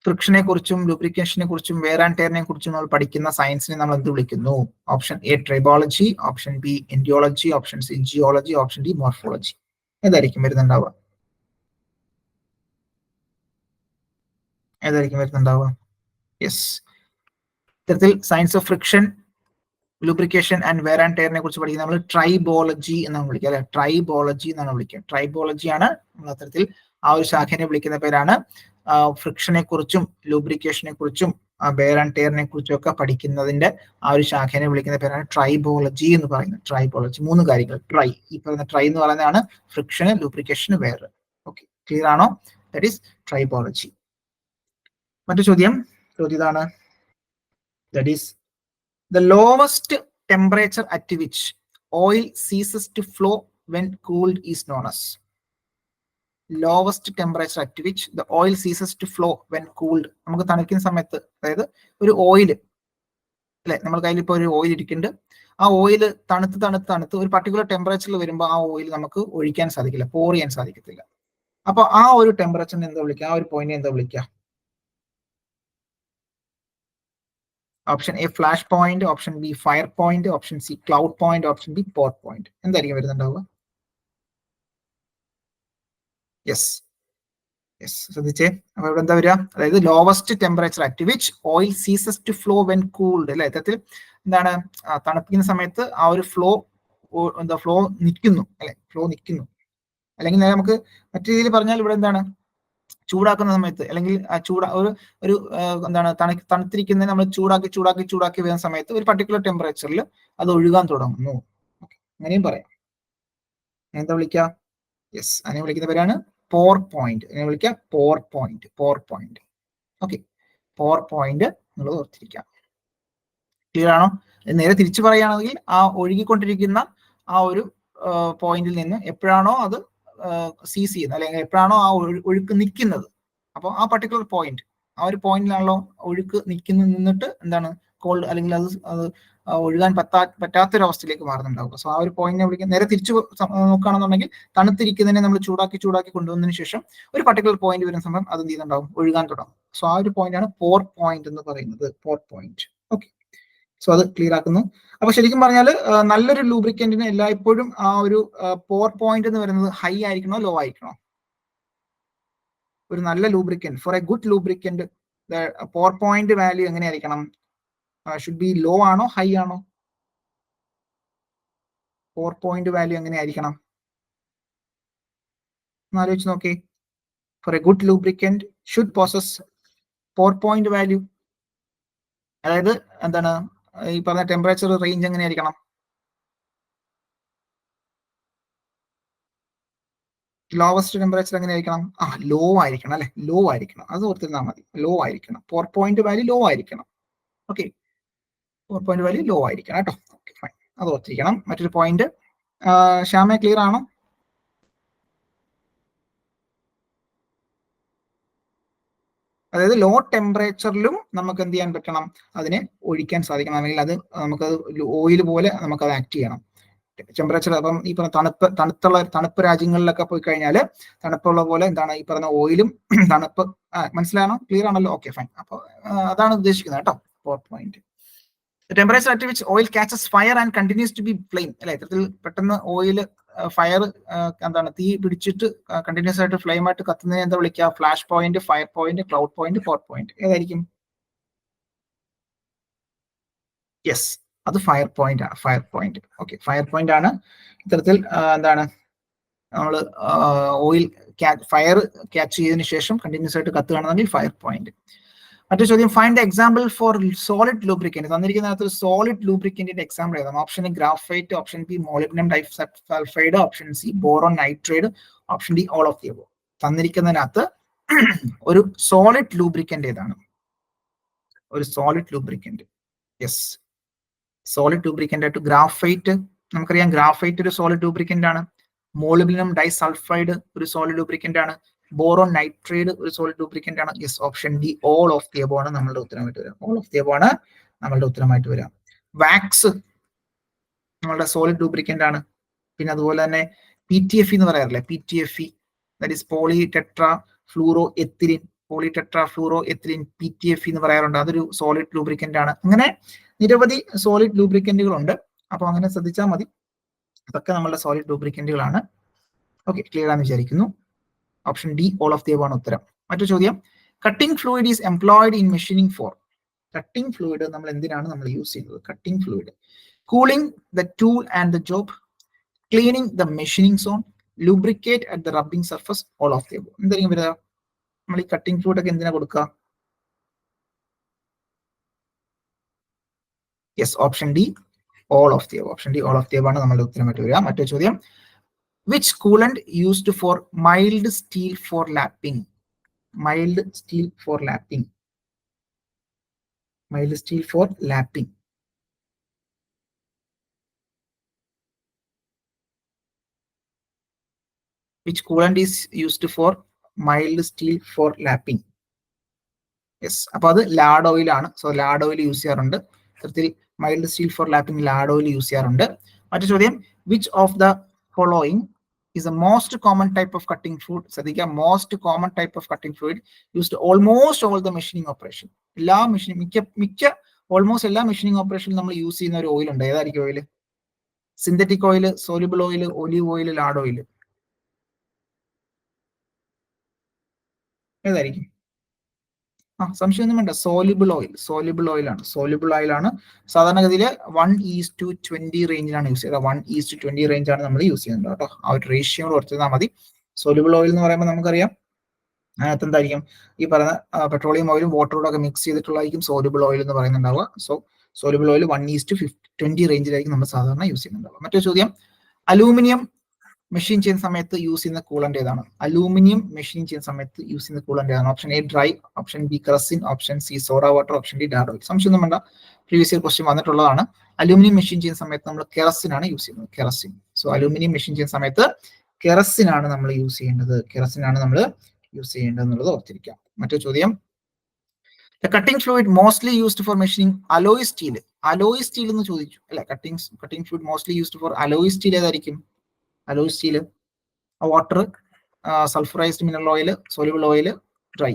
ഫ്രിക്ഷനെ കുറിച്ചും ലൂബ്രിക്കേഷനെ കുറിച്ചും വെയർ ആൻഡ് ടയറിനെ കുറിച്ചും നമ്മൾ പഠിക്കുന്ന സയൻസിനെ നമ്മൾ എന്ത് വിളിക്കുന്നു? Option A tribology, option B endiology, option C geology, option D morphology. ഏതായിരിക്കും വരുന്നുണ്ടാവുക? ഏതായിരിക്കും വരുന്നുണ്ടാവുക? യെസ്, ഇത്തരത്തിൽ science of friction, lubrication and wear and ടയറിനെ കുറിച്ച് പഠിക്കുന്നത് നമ്മൾ ട്രൈബോളജി എന്നാണ് വിളിക്കുക അല്ലെ. ട്രൈബോളജി എന്നാണ് വിളിക്കുക. ട്രൈബോളജിയാണ് നമ്മൾ അത്തരത്തിൽ ആ ഒരു ശാഖയെ വിളിക്കുന്ന പേരാണ്. ഫ്രിക്ഷനെ കുറിച്ചും ലൂബ്രിക്കേഷനെ കുറിച്ചും വെയർ ആൻഡ് ടയറിനെ കുറിച്ചും ഒക്കെ പഠിക്കുന്നതിന്റെ ആ ഒരു ശാഖയെ വിളിക്കുന്ന പേരാണ് ട്രൈബോളജി എന്ന് പറയുന്നത്. ട്രൈബോളജി, 3 കാര്യങ്ങൾ. ട്രൈ, ഈ പറയുന്ന ട്രൈ എന്ന് പറയുന്നതാണ് ഫ്രിക്ഷന്, ലൂബ്രിക്കേഷന്, വെയർ. ഓക്കെ, ക്ലിയർ ആണോ? That is tribology. മറ്റു ചോദ്യം ഇതാണ്. That is the lowest temperature at which oil ceases to flow when cooled is known as. Lowest temperature at which the oil ceases to flow when cooled. നമുക്ക് തണുക്കുന്ന സമയത്ത്, അതായത് ഒരു ഓയിൽ അല്ലെ, നമ്മൾ കയ്യിൽ ഇപ്പോൾ ഒരു ഓയിൽ ഇരിക്കുന്നുണ്ട്. ആ ഓയിൽ തണുത്ത് ഒരു പർട്ടിക്കുലർ ടെമ്പറേച്ചറിൽ വരുമ്പോൾ ആ ഓയിൽ നമുക്ക് ഒഴിക്കാൻ സാധിക്കില്ല, പോർ ചെയ്യാൻ സാധിക്കത്തില്ല. അപ്പൊ ആ ഒരു ടെമ്പറേച്ചറിനെ എന്താ വിളിക്കുക? ആ ഒരു പോയിന്റ് എന്താ വിളിക്കുക? Option A flash point, option B fire point, option C cloud point, option D pour point. എന്തായിരിക്കും വരുന്നുണ്ടാവുക? യെസ്, ശ്രദ്ധിച്ചേ. അപ്പൊ ഇവിടെ എന്താ വരിക? അതായത് lowest temperature at which oil ceases to flow when cooled അല്ലെ. ഇത്തരത്തിൽ എന്താണ്? തണുപ്പിക്കുന്ന സമയത്ത് ആ ഒരു ഫ്ലോ നിൽക്കുന്നു അല്ലെ, ഫ്ലോ നിൽക്കുന്നു. അല്ലെങ്കിൽ നമുക്ക് മറ്റു രീതിയിൽ പറഞ്ഞാൽ ഇവിടെ എന്താണ്? ചൂടാക്കുന്ന സമയത്ത്, അല്ലെങ്കിൽ ഒരു എന്താണ് തണുത്തിരിക്കുന്നതിന് നമ്മൾ ചൂടാക്കി വരുന്ന സമയത്ത് ഒരു പർട്ടിക്കുലർ ടെമ്പറേച്ചറിൽ അത് ഒഴുകാൻ തുടങ്ങുന്നു. അങ്ങനെയും പറയാം. എന്താ വിളിക്കുക? യെസ്, അതിനെ വിളിക്കുന്ന പേരാണ് പോർ പോയിന്റ്. അതിനെ വിളിക്കുക പോർ പോയിന്റ്. ഓക്കെ, പോർ പോയിന്റ് എന്നുള്ളത് ഓർത്തിരിക്കാം. ക്ലിയർ ആണോ? നേരെ തിരിച്ചു പറയുകയാണെങ്കിൽ ആ ഒഴുകിക്കൊണ്ടിരിക്കുന്ന ആ ഒരു പോയിന്റിൽ നിന്ന് എപ്പോഴാണോ അത് സീസ് ചെയ്യുന്നത്, അല്ലെങ്കിൽ എപ്പോഴാണോ ആ ഒഴുക്ക് നിൽക്കുന്നത്, അപ്പോൾ ആ പർട്ടിക്കുലർ പോയിന്റ്, ആ ഒരു പോയിന്റിലാണല്ലോ ഒഴുക്ക് നിന്നിട്ട് എന്താണ് കോൾഡ്, അല്ലെങ്കിൽ അത് ഒഴുകാൻ പറ്റാത്തൊരവസ്ഥയിലേക്ക് മാറുന്നുണ്ടാവുക. സോ ആ ഒരു പോയിന്റിനെ വിളിക്കുക. നേരെ തിരിച്ചു നോക്കുകയാണെന്നുണ്ടെങ്കിൽ തണുത്തിരിക്കുന്നതിനെ നമ്മൾ ചൂടാക്കി കൊണ്ടുവന്നതിന് ശേഷം ഒരു പർട്ടിക്കുലർ പോയിന്റ് വരുന്ന സമയം അത് എന്ത് ചെയ്യുന്നുണ്ടാവും? ഒഴുകാൻ തുടങ്ങും. സോ ആ ഒരു പോയിന്റ് ആണ് പോർ പോയിന്റ് എന്ന് പറയുന്നത്. പോർ പോയിന്റ്. ഓക്കെ, സോ അത് ക്ലിയർ ആക്കുന്നു. അപ്പൊ ശരിക്കും പറഞ്ഞാൽ നല്ലൊരു ലൂബ്രിക്കന്റിന് എല്ലായ്പ്പോഴും ആ ഒരു പോർ പോയിന്റ് എന്ന് പറയുന്നത് ഹൈ ആയിരിക്കണോ, ലോ ആയിരിക്കണോ? ഒരു നല്ല lubricant, for a good lubricant pour point value എങ്ങനെയായിരിക്കണം? ഷുഡ് ബി ലോ ആണോ, ഹൈ ആണോ? പോർ പോയിന്റ് വാല്യൂ എങ്ങനെയായിരിക്കണം? ആലോചിച്ച് നോക്കി. For a good lubricant should possess pour point value, അതായത് എന്താണ് ഈ പറഞ്ഞ ടെമ്പറേച്ചർ റേഞ്ച് എങ്ങനെയായിരിക്കണം? ലോവസ്റ്റ് ടെമ്പറേച്ചർ എങ്ങനെയായിരിക്കണം? ലോ ആയിരിക്കണം അല്ലെ, ലോ ആയിരിക്കണം. അത് ഓർത്തിരുന്നാൽ മതി, ലോ ആയിരിക്കണം. പോർ പോയിന്റ് വാല്യൂ ലോ ആയിരിക്കണം. Okay, pour point value low ആയിരിക്കണം കേട്ടോ. ഓക്കെ, ഫൈൻ, അത് ഓർത്തിരിക്കണം. മറ്റൊരു പോയിന്റ്, ശ്യാമ ക്ലിയർ ആണോ? അതായത് ലോ ടെമ്പറേച്ചറിലും നമുക്ക് എന്ത് ചെയ്യാൻ പറ്റണം, അതിനെ ഒഴിക്കാൻ സാധിക്കണം, അല്ലെങ്കിൽ അത് നമുക്കത് ഓയിൽ പോലെ നമുക്കത് ആക്ട് ചെയ്യണം. ടെമ്പറേച്ചർ അപ്പം ഈ പറഞ്ഞ തണുപ്പ് രാജ്യങ്ങളിലൊക്കെ പോയി കഴിഞ്ഞാൽ തണുപ്പുള്ള പോലെ എന്താണ് ഈ പറഞ്ഞ ഓയിലും തണുപ്പ് മനസ്സിലാണോ? ക്ലിയർ ആണല്ലോ? Okay fine. അപ്പോൾ അതാണ് ഉദ്ദേശിക്കുന്നത് കേട്ടോ. 4 point. Temperature at which oil catches fire and continues to be flame, അല്ലെ? ഇത്തരത്തിൽ പെട്ടെന്ന് ഓയിൽ ഫയർ എന്താണ് തീ പിടിച്ചിട്ട് കണ്ടിന്യൂസ് ആയിട്ട് ഫ്ലെയിം ആയിട്ട് കത്തുന്നതിനെ എന്താ വിളിക്കുക? Flash point, fire point, cloud point, pour point. ഏതായിരിക്കും? യെസ്, അത് ഫയർ പോയിന്റ് ആണ്. Fire point. Okay, fire point ആണ് ഇത്തരത്തിൽ എന്താണ് നമ്മൾ ഓയിൽ ഫയർ ക്യാച്ച് ചെയ്തതിനു ശേഷം കണ്ടിന്യൂസ് ആയിട്ട് കത്തുകയാണെന്നുണ്ടെങ്കിൽ ഫയർ പോയിന്റ്. മറ്റു ചോദ്യം, find the example for solid lubricant. തന്നിരിക്കുന്ന സോളിഡ് ലൂബ്രിക്കന്റിന്റെ എക്സാമ്പിൾ ഏതാണ്? Option A graphite, option B molybdenum disulphide, option C boron nitrate, option D all of the above. തന്നിരിക്കുന്നതിനകത്ത് ഒരു സോളിഡ് ലൂബ്രിക്കന്റ് ഏതാണ്? ഒരു solid lubricant. Yes, solid lubricant ആയിട്ട് ഗ്രാഫൈറ്റ്, നമുക്കറിയാം ഗ്രാഫൈറ്റ് ഒരു സോളിഡ് ലൂബ്രിക്കന്റ് ആണ്. മോളിബ്ഡനം ഡൈസൾഫൈഡ് ഒരു സോളിഡ് ലൂബ്രിക്കന്റ് ആണ്. ബോറോൺ നൈട്രേറ്റ് ഒരു സോളിഡ് ലൂബ്രിക്കന്റ് ആണ്. Yes, option D all of the above ആണ് നമ്മളുടെ ഉത്തരമായിട്ട് വരാം. ഓൾ ഓഫ് ദി അബോവ് ആണ് നമ്മളുടെ ഉത്തരമായിട്ട് വരാം. വാക്സ് നമ്മളുടെ സോളിഡ് ലൂബ്രിക്കന്റ് ആണ്. പിന്നെ അതുപോലെ തന്നെ PTFE എന്ന് പറയാറില്ലേ? PTFE, that is poly tetra fluoro ethylene. Poly tetra fluoro ethylene, PTFE എന്ന് പറയാറുണ്ട്. അതൊരു സോളിഡ് ലൂബ്രിക്കന്റ് ആണ്. അങ്ങനെ നിരവധി സോളിഡ് ലൂബ്രിക്കന്റുകളുണ്ട്. അപ്പോൾ അങ്ങനെ ശ്രദ്ധിച്ചാൽ മതി. അതൊക്കെ നമ്മളുടെ സോളിഡ് ലൂബ്രിക്കന്റുകളാണ്. ഓക്കെ, ക്ലിയർ ആണെന്ന് വിചാരിക്കുന്നു. Option D all of the above ആണ് ഉത്തരം. മറ്റു ചോദ്യം, cutting fluid is employed in machining for. Cutting fluid നമ്മൾ എന്തിനാണ് നമ്മൾ യൂസ് ചെയ്യുന്നത്? Cutting fluid cooling the tool and the job, cleaning the machining zone, lubricate at the rubbing surface, all of the above. എന്തായിരിക്കും വരിക? നമ്മൾ ഈ കട്ടിംഗ് ഫ്ലൂയിഡ് ഒക്കെ എന്തിനാ കൊടുക്കുക? Yes, option D all of the above. Option D all of the above ആണ് നമ്മുടെ ഉത്തരമായിട്ട് വരിക. മറ്റൊരു ചോദ്യം, which coolant used for mild steel for lapping? Mild steel for lapping. Mild steel for lapping. Which coolant is used for mild steel for lapping? Yes, അപ്പൊ അത് ലാഡ് ഓയിൽ ആണ്. സോ ലാഡ് ഓയിൽ യൂസ് ചെയ്യാറുണ്ട്. ഇത്തരത്തിൽ mild steel for lapping lard oil use ചെയ്യാറുണ്ട്. മറ്റു ചോദ്യം, which of the following is a most common type of cutting fluid? ശ്രദ്ധിക്കുക, most common type of cutting fluid used almost all the machining operation. എല്ലാ മെഷീനിങ് മിക്ക ഓൾമോസ്റ്റ് എല്ലാ മെഷീനിങ് ഓപ്പറേഷനിലും നമ്മൾ യൂസ് ചെയ്യുന്ന ഒരു ഓയിൽ ഉണ്ട്. ഏതായിരിക്കും ഓയിൽ? Synthetic oil, soluble oil, olive oil, lard oil? ഏതായിരിക്കും? സംശയമൊന്നും വേണ്ട, സോലിബിൾ ഓയിൽ. സോലിബിൾ ഓയിൽ ആണ്. സോലിബിൾ ഓയിൽ ആണ് സാധാരണഗതിയിൽ 1:20 റേഞ്ചിലാണ് യൂസ് ചെയ്യുക. 1:20 റേഞ്ചാണ് നമ്മൾ യൂസ് ചെയ്യുന്നത് കേട്ടോ. ആ ഒരു റേഷ്യോ ഓർത്തിരുന്നാൽ മതി. സോലിബിൾ ഓയിൽ എന്ന് പറയുമ്പോൾ നമുക്കറിയാം അതിനകത്ത് എന്തായിരിക്കും ഈ പറയുന്ന പെട്രോളിയം ഓയിലും വാട്ടറോടും ഒക്കെ മിക്സ് ചെയ്തിട്ടുള്ളതായിരിക്കും സോലിബിൾ ഓയിൽ എന്ന് പറയുന്നുണ്ടാവുക. സോ സോലിബിൾ ഓയിൽ 1:20 റേഞ്ചിലായിരിക്കും നമ്മൾ സാധാരണ യൂസ് ചെയ്യുന്നുണ്ടാവുക. മറ്റൊരു ചോദ്യം, അലൂമിനിയം മെഷീൻ ചെയ്യുന്ന സമയത്ത് യൂസ് ചെയ്യുന്ന കൂളന്റ് ഏതാണ്? അലൂമിനിയം മെഷീൻ ചെയ്യുന്ന സമയത്ത് യൂസ് ചെയ്യുന്ന കൂളന്റ് ഏതാണ്? Option A dry, option B kerosene, option C soda water, option D lard oil. സംശയമൊന്നും വേണ്ട, പ്രീവിയസ് ഇയർ ക്വസ്റ്റ്യൻ വന്നിട്ടുള്ളതാണ്. അലൂമിനിയം മെഷീൻ ചെയ്യുന്ന സമയത്ത് നമ്മൾ കെറസിൻ ആണ് യൂസ് ചെയ്യുന്നത്. കെറസിൻ. സോ അലൂമിനിയം മെഷീൻ ചെയ്യുന്ന സമയത്ത് കെറസിൻ ആണ് നമ്മൾ യൂസ് ചെയ്യേണ്ടത്. കെറസിൻ ആണ് നമ്മൾ യൂസ് ചെയ്യേണ്ടത് എന്നുള്ളത് ഓർത്തിരിക്കാം. മറ്റൊരു ചോദ്യം, the cutting fluid mostly used for machining alloy steel. Alloy steel എന്ന് ചോദിച്ചു അല്ലെ? Cutting fluid mostly used for alloy steel ഏതായിരിക്കും? Alloy steel, water, sulphurised mineral oil, soluble oil, dry.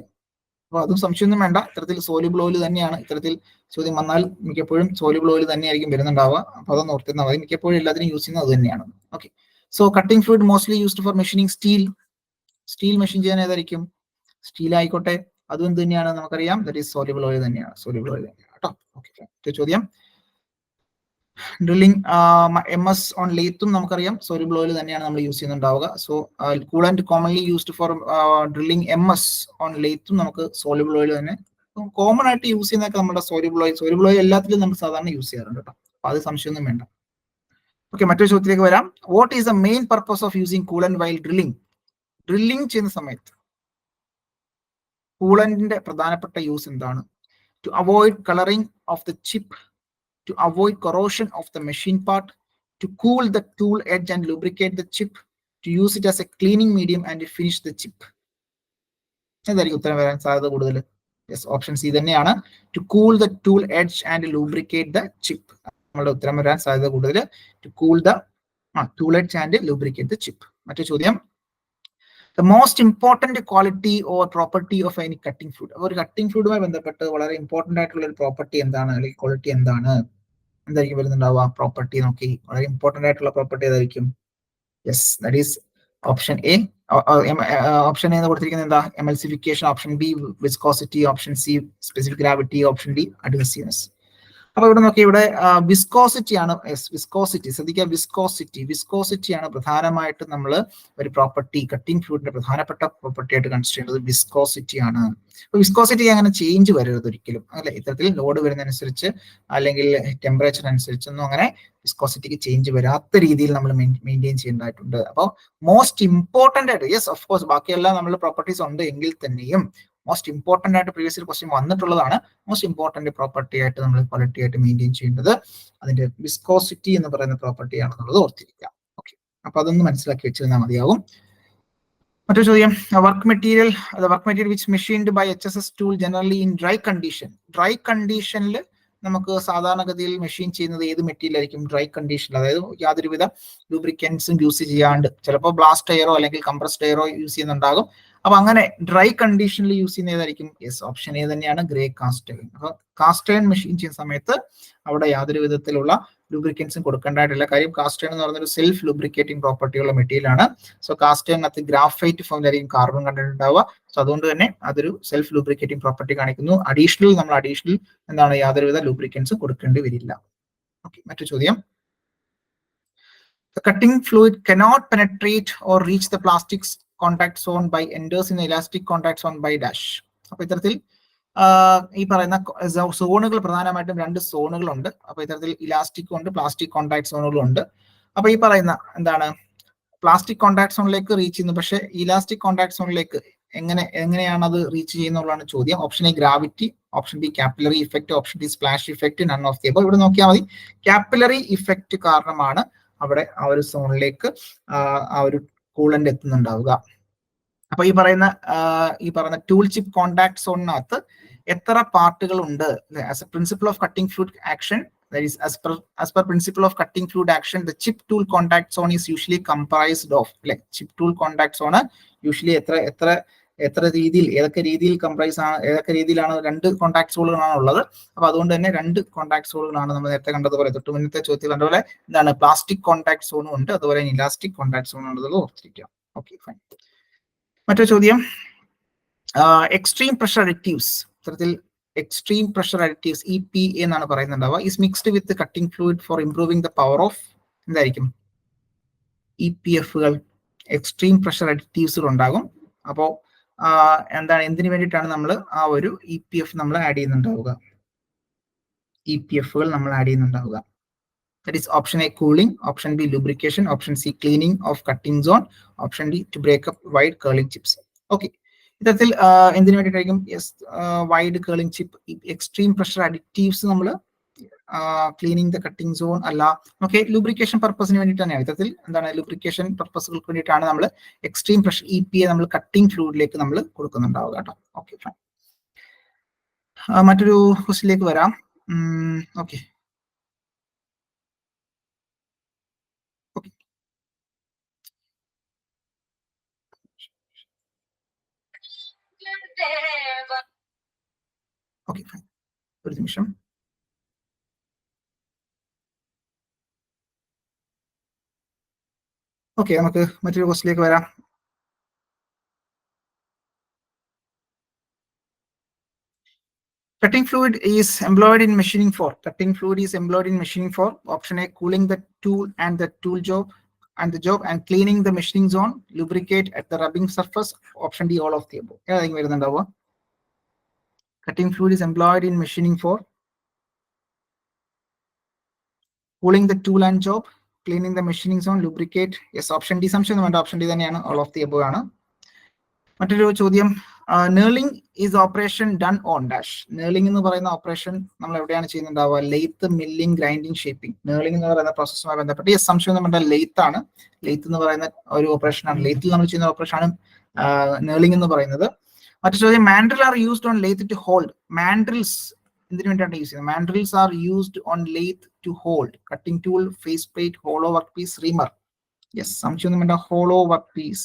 അപ്പോൾ അതും സംശയമൊന്നും വേണ്ട, ഇത്തരത്തിൽ സോലിബിൾ ഓയിൽ തന്നെയാണ്. ഇത്തരത്തിൽ ചോദ്യം വന്നാൽ മിക്കപ്പോഴും സോലിബിൾ ഓയിൽ തന്നെയായിരിക്കും വരുന്നുണ്ടാവുക. അപ്പോൾ അതൊന്ന് ഓർത്തിരുന്നാൽ മതി. മിക്കപ്പോഴും എല്ലാത്തിനും യൂസ് ചെയ്യുന്നത് അത് തന്നെയാണ്. Okay, so cutting fluid mostly used for machining steel. Steel machine ചെയ്യാൻ ഏതായിരിക്കും? സ്റ്റീൽ ആയിക്കോട്ടെ, അതും എന്ത് തന്നെയാണ് നമുക്കറിയാം, ദാറ്റ് ഈസ് സോലിബിൾ ഓയിൽ തന്നെയാണ്. സോലിബിൾ ഓയിൽ തന്നെയാണ് കേട്ടോ. ഓക്കെ, ചോദ്യം, ഡ്രില്ലിംഗ് MS ഓൺ ലേത്തും നമുക്കറിയാം സോലിബിൾ ഓയിൽ തന്നെയാണ് നമ്മൾ യൂസ് ചെയ്യുന്നുണ്ടാവുക. So coolant commonly used for drilling MS on ലേത്തും നമുക്ക് സോലിബിൾ ഓയിൽ തന്നെ കോമൺ ആയിട്ട് യൂസ് ചെയ്യുന്നതൊക്കെ നമ്മുടെ സോലിബിൾ ഓയിൽ. സോലിബിൾ ഓയിൽ എല്ലാത്തിലും നമ്മൾ സാധാരണ യൂസ് ചെയ്യാറുണ്ട് കേട്ടോ. അപ്പൊ അത് സംശയമൊന്നും വേണ്ട. ഓക്കെ, മറ്റൊരു ചോദ്യത്തിലേക്ക് വരാം. What is the main purpose of using coolant while drilling? Drilling ചെയ്യുന്ന സമയത്ത് കൂളന്റിന്റെ പ്രധാനപ്പെട്ട യൂസ് എന്താണ്? To avoid colouring of the chip, to avoid corrosion of the machine part, to cool the tool edge and lubricate the chip, to use it as a cleaning medium and to finish the chip. ഏതായിരിക്കും ഉത്തരം വരാൻ സാധ്യത കൂടുതൽ? യെസ്, ഓപ്ഷൻ സി തന്നെയാണ്. To cool the tool edge and lubricate the chip. നമ്മുടെ ഉത്തരം വരാൻ സാധ്യത കൂടുതൽ. To cool the tool edge and lubricate the chip. മറ്റു ചോദ്യം, the most important quality or property of any cutting fluid. അപ്പോൾ ഒരു കട്ടിംഗ് ഫ്ലൂയിഡുമായി ബന്ധപ്പെട്ട് വളരെ ഇമ്പോർട്ടന്റ് ആയിട്ടുള്ള ഒരു പ്രോപ്പർട്ടി എന്താണ്, അല്ലെങ്കിൽ ക്വാളിറ്റി എന്താണ്, എന്തായിരിക്കും വരുന്നുണ്ടാവുക? പ്രോപ്പർട്ടി നോക്കി വളരെ ഇമ്പോർട്ടന്റ് ആയിട്ടുള്ള പ്രോപ്പർട്ടി ഏതായിരിക്കും? Yes, that is option A. Option എന്ന് കൊടുത്തിരിക്കുന്നത് എന്താ? Emulsification. Option B viscosity. Option C specific gravity. Option D adhesiveness. അപ്പൊ ഇവിടെ നോക്കി, ഇവിടെ വിസ്കോസിറ്റി ആണ്. വിസ്കോസിറ്റി ശ്രദ്ധിക്കുക, വിസ്കോസിറ്റി ആണ് പ്രധാനമായിട്ട് നമ്മൾ ഒരു പ്രോപ്പർട്ടി, കട്ടിംഗ് ഫ്ലൂയിഡിന്റെ പ്രധാനപ്പെട്ട പ്രോപ്പർട്ടി ആയിട്ട് കൺസിഡർ ചെയ്യുന്നത് വിസ്കോസിറ്റി ആണ്. അപ്പൊ വിസ്കോസിറ്റി അങ്ങനെ ചേഞ്ച് വരരുത് ഒരിക്കലും, അല്ലെ? ഇത്തരത്തിൽ ലോഡ് വരുന്നതനുസരിച്ച് അല്ലെങ്കിൽ ടെമ്പറേച്ചർ അനുസരിച്ചൊന്നും അങ്ങനെ വിസ്കോസിറ്റിക്ക് ചേഞ്ച് വരാത്ത രീതിയിൽ നമ്മൾ മെയിൻറ്റെയിൻ ചെയ്യേണ്ടതായിട്ടുണ്ട്. അപ്പോൾ മോസ്റ്റ് ഇമ്പോർട്ടന്റ് ആയിട്ട്, യെസ് ഓഫ് കോഴ്സ് ബാക്കിയെല്ലാം നമ്മൾ പ്രോപ്പർട്ടീസ് ഉണ്ട് എങ്കിൽ തന്നെയും മോസ്റ്റ് ഇമ്പോർട്ടന്റ് ആയിട്ട് പ്രീവിയസ് ക്വസ്റ്റ്യൻ വന്നിട്ടുള്ളതാണ്. മോസ്റ്റ് ഇമ്പോർട്ടന്റ് പ്രോപ്പർട്ടി ആയിട്ട് നമ്മൾ ക്വാളിറ്റി ആയിട്ട് മെയിൻറ്റെയിൻ ചെയ്യേണ്ടത് അതിന്റെ വിസ്കോസിറ്റി എന്ന് പറയുന്ന പ്രോപ്പർട്ടി ആണെന്നുള്ളത് ഓർത്തിരിക്കാം. ഓക്കെ, അപ്പൊ അതൊന്ന് മനസ്സിലാക്കി വെച്ചിരുന്നാൽ മതിയാവും. മറ്റൊരു ചോദ്യം, work material which machined by HSS tool generally in dry condition. Dry കണ്ടീഷനിൽ നമുക്ക് സാധാരണഗതിയിൽ മെഷീൻ ചെയ്യുന്നത് ഏത് മെറ്റീരിയൽ ആയിരിക്കും? ഡ്രൈ കണ്ടീഷനിൽ, അതായത് യാതൊരുവിധ ലൂബ്രിക്കൻസും യൂസ് ചെയ്യാണ്ട്, ചിലപ്പോൾ ബ്ലാസ്റ്റ് എയറോ അല്ലെങ്കിൽ കംപ്രസ്ഡ് എയറോ യൂസ് ചെയ്യുന്നുണ്ടാകും. അപ്പൊ അങ്ങനെ ഡ്രൈ കണ്ടീഷനിൽ യൂസ് ചെയ്യുന്ന ഏതായിരിക്കും? യെസ്, ഓപ്ഷൻ എ തന്നെയാണ്, ഗ്രേ കാസ്റ്റ് അയൺ. അപ്പൊ കാസ്റ്റ് അയൺ മെഷീൻ ചെയ്യുന്ന സമയത്ത് അവിടെ യാതൊരു വിധത്തിലുള്ള ലൂബ്രിക്കൻസും കൊടുക്കേണ്ടതായിട്ടില്ല. കാര്യം കാസ്റ്റ് അയൺ എന്ന് പറയുന്ന ഒരു സെൽഫ് ലൂബ്രിക്കേറ്റിംഗ് പ്രോപ്പർട്ടി ഉള്ള മെറ്റീരിയൽ ആണ്. സോ കാസ്റ്റ് അയണിനകത്ത് ഗ്രാഫൈറ്റ് ഫോമിലായിരിക്കും കാർബൺ കണ്ടന്റ് ഉണ്ടാവുക. സോ അതുകൊണ്ട് തന്നെ അതൊരു സെൽഫ് ലൂബ്രിക്കേറ്റിംഗ് പ്രോപ്പർട്ടി കാണിക്കുന്നു. അഡീഷണൽ എന്താണ്, യാതൊരുവിധ ലൂബ്രിക്കൻസും കൊടുക്കേണ്ടി വരില്ല. ഓക്കെ, മറ്റു ചോദ്യം, the cutting fluid cannot penetrate or reach the plastics contact zone by enters in the elastic contact zone by dash. അപ്പൊ ഇത്തരത്തിൽ ഈ പറയുന്ന സോണുകൾ പ്രധാനമായിട്ടും 2 സോണുകളുണ്ട്. അപ്പൊ ഇത്തരത്തിൽ ഇലാസ്റ്റിക്കും ഉണ്ട്, പ്ലാസ്റ്റിക് കോൺടാക്ട് സോണുകളും ഉണ്ട്. അപ്പൊ ഈ പറയുന്ന എന്താണ്, പ്ലാസ്റ്റിക് കോൺടാക്ട് സോണിലേക്ക് റീച്ച് ചെയ്യുന്നു. പക്ഷേ ഇലാസ്റ്റിക് കോൺടാക്ട് സോണിലേക്ക് എങ്ങനെയാണ് അത് റീച്ച് ചെയ്യുന്നുള്ളതാണ് ചോദ്യം. Option A gravity, option B capillary effect, option D splash effect, none of the. അപ്പൊ ഇവിടെ നോക്കിയാൽ മതി, കാപ്പിലറി ഇഫക്റ്റ് കാരണമാണ് അവിടെ ആ ഒരു സോണിലേക്ക് ആ ഒരു കൂളന്റ് എത്തുന്നുണ്ടാവുക. അപ്പൊ ഈ പറയുന്ന ടൂൾ ചിപ്പ് കോൺടാക്ട് സോണിനകത്ത് എത്ര പാർട്ടുകൾ ഉണ്ട്? As A principle of cutting fluid action, that is as per principle of cutting fluid action, the chip tool contact zone is usually comprised of, like chip tool contact zone usually എത്ര രീതിയിൽ, ഏതൊക്കെ രീതിയിൽ കംപ്രൈസ് ആണ്, ഏതൊക്കെ രീതിയിലാണ് 2 കോൺടാക്ട് സോണുകളാണ് ഉള്ളത്. അപ്പൊ അതുകൊണ്ട് തന്നെ 2 കോൺടാക്ട് സോണുകളാണ് നമ്മൾ നേരത്തെ കണ്ടതുപോലെ, തൊട്ട് മുന്നത്തെ ചോദ്യത്തിൽ കണ്ടതുപോലെ എന്താണ്, പ്ലാസ്റ്റിക് കോൺടാക്ട് സോണും ഉണ്ട്, അതുപോലെ ഇലാസ്റ്റിക് കോൺടാക്ട് സോണും ഉള്ളത് ഓർത്തിരിക്കാം. Okay, fine. മറ്റൊരു ചോദ്യം, എക്സ്ട്രീം പ്രഷർ അഡിറ്റീവ്സ്. ഇത്തരത്തിൽ എക്സ്ട്രീം പ്രഷർ അഡിറ്റീവ്സ് EPA എന്നാണ് പറയുന്നുണ്ടാവുക. Is mixed with cutting fluid for improving the power of, എന്തായിരിക്കും? EPFകൾ, എക്സ്ട്രീം പ്രഷർ അഡിറ്റീവ്സുകൾ ഉണ്ടാകും. അപ്പോൾ എന്താണ്, എന്തിനു വേണ്ടിയിട്ടാണ് നമ്മൾ ആ ഒരു EPF നമ്മൾ ആഡ് ചെയ്യുന്നുണ്ടാവുക? EPFകൾ നമ്മൾ add ചെയ്യുന്നുണ്ടാവുക. That is option A cooling, option B lubrication, option C cleaning of cutting zone, option D to break up wide curling chips. Okay, ഇത്തരത്തിൽ എന്തിനു വേണ്ടിയിട്ടായിരിക്കും? Yes, wide curling chip. Extreme pressure additives നമ്മൾ ക്ലീനിങ് ദ കട്ടിംഗ് സോൺ അല്ല, ഓക്കെ, ലൂബ്രിക്കേഷൻ പർപ്പസിന് വേണ്ടിയിട്ട് തന്നെയാണ്. ഇത്തരത്തിൽ എന്താണ്, ലൂബ്രിക്കേഷൻ പർപ്പസുകൾക്ക് വേണ്ടിയിട്ടാണ് നമ്മൾ എക്സ്ട്രീം പ്രഷർ EPA നമ്മൾ കട്ടിംഗ് ഫ്ലൂയിഡിലേക്ക് നമ്മൾ കൊടുക്കുന്നുണ്ടാവുക കേട്ടോ. Okay, fine. മറ്റൊരു ക്വസ്റ്റിലേക്ക് വരാം. Okay, okay, fine. ഒരു നിമിഷം. ഓക്കെ, നമുക്ക് മറ്റൊരു ക്വസ്റ്റിലേക്ക് വരാം. Cutting fluid is employed in machining for. Cutting fluid is employed in machining for. Option A cooling the tool and the tool job and cleaning the machining zone, lubricate at the rubbing surface. Option D all of the above. ഏതായിരിക്കും വരുന്നുണ്ടാവുക? Cutting fluid is employed in machining for cooling the tool and job, cleaning the machining zone, lubricate. Yes, option D. സംശയം വേണ്ട, ഓപ്ഷൻ ഡി തന്നെയാണ്, all of the above ആണ്. മറ്റൊരു ചോദ്യം, knurling is operation done on dash. Knurling എന്ന് പറയുന്ന ഓപ്പറേഷൻ നമ്മൾ എവിടെയാണ് ചെയ്യുന്നുണ്ടാവുക? Lathe, milling, grinding, shaping. Knurling എന്ന് പറയുന്ന പ്രോസസ്സുമായി ബന്ധപ്പെട്ട് ഈ സംശയം നമ്മുടെ ലെയ്ത്ത് ആണ്. ലെയ്ത്ത് എന്ന് പറയുന്ന ഒരു ഓപ്പറേഷൻ ആണ്. ലെയ്ത്തിൽ നമ്മൾ ചെയ്യുന്ന ഓപ്പറേഷൻ ആണ് നേർലിംഗ് എന്ന് പറയുന്നത്. മറ്റു ചോദ്യം, mandrel are used on lathe to hold. Mandrels എന്തിനു വേണ്ടിയാണ് യൂസ് ചെയ്യുന്നത്? Mandrels are used on lathe to hold. Cutting tool, face plate, hollow work piece, reamer. Yes, സംശയമൊന്നും വേണ്ട. Hollow work piece.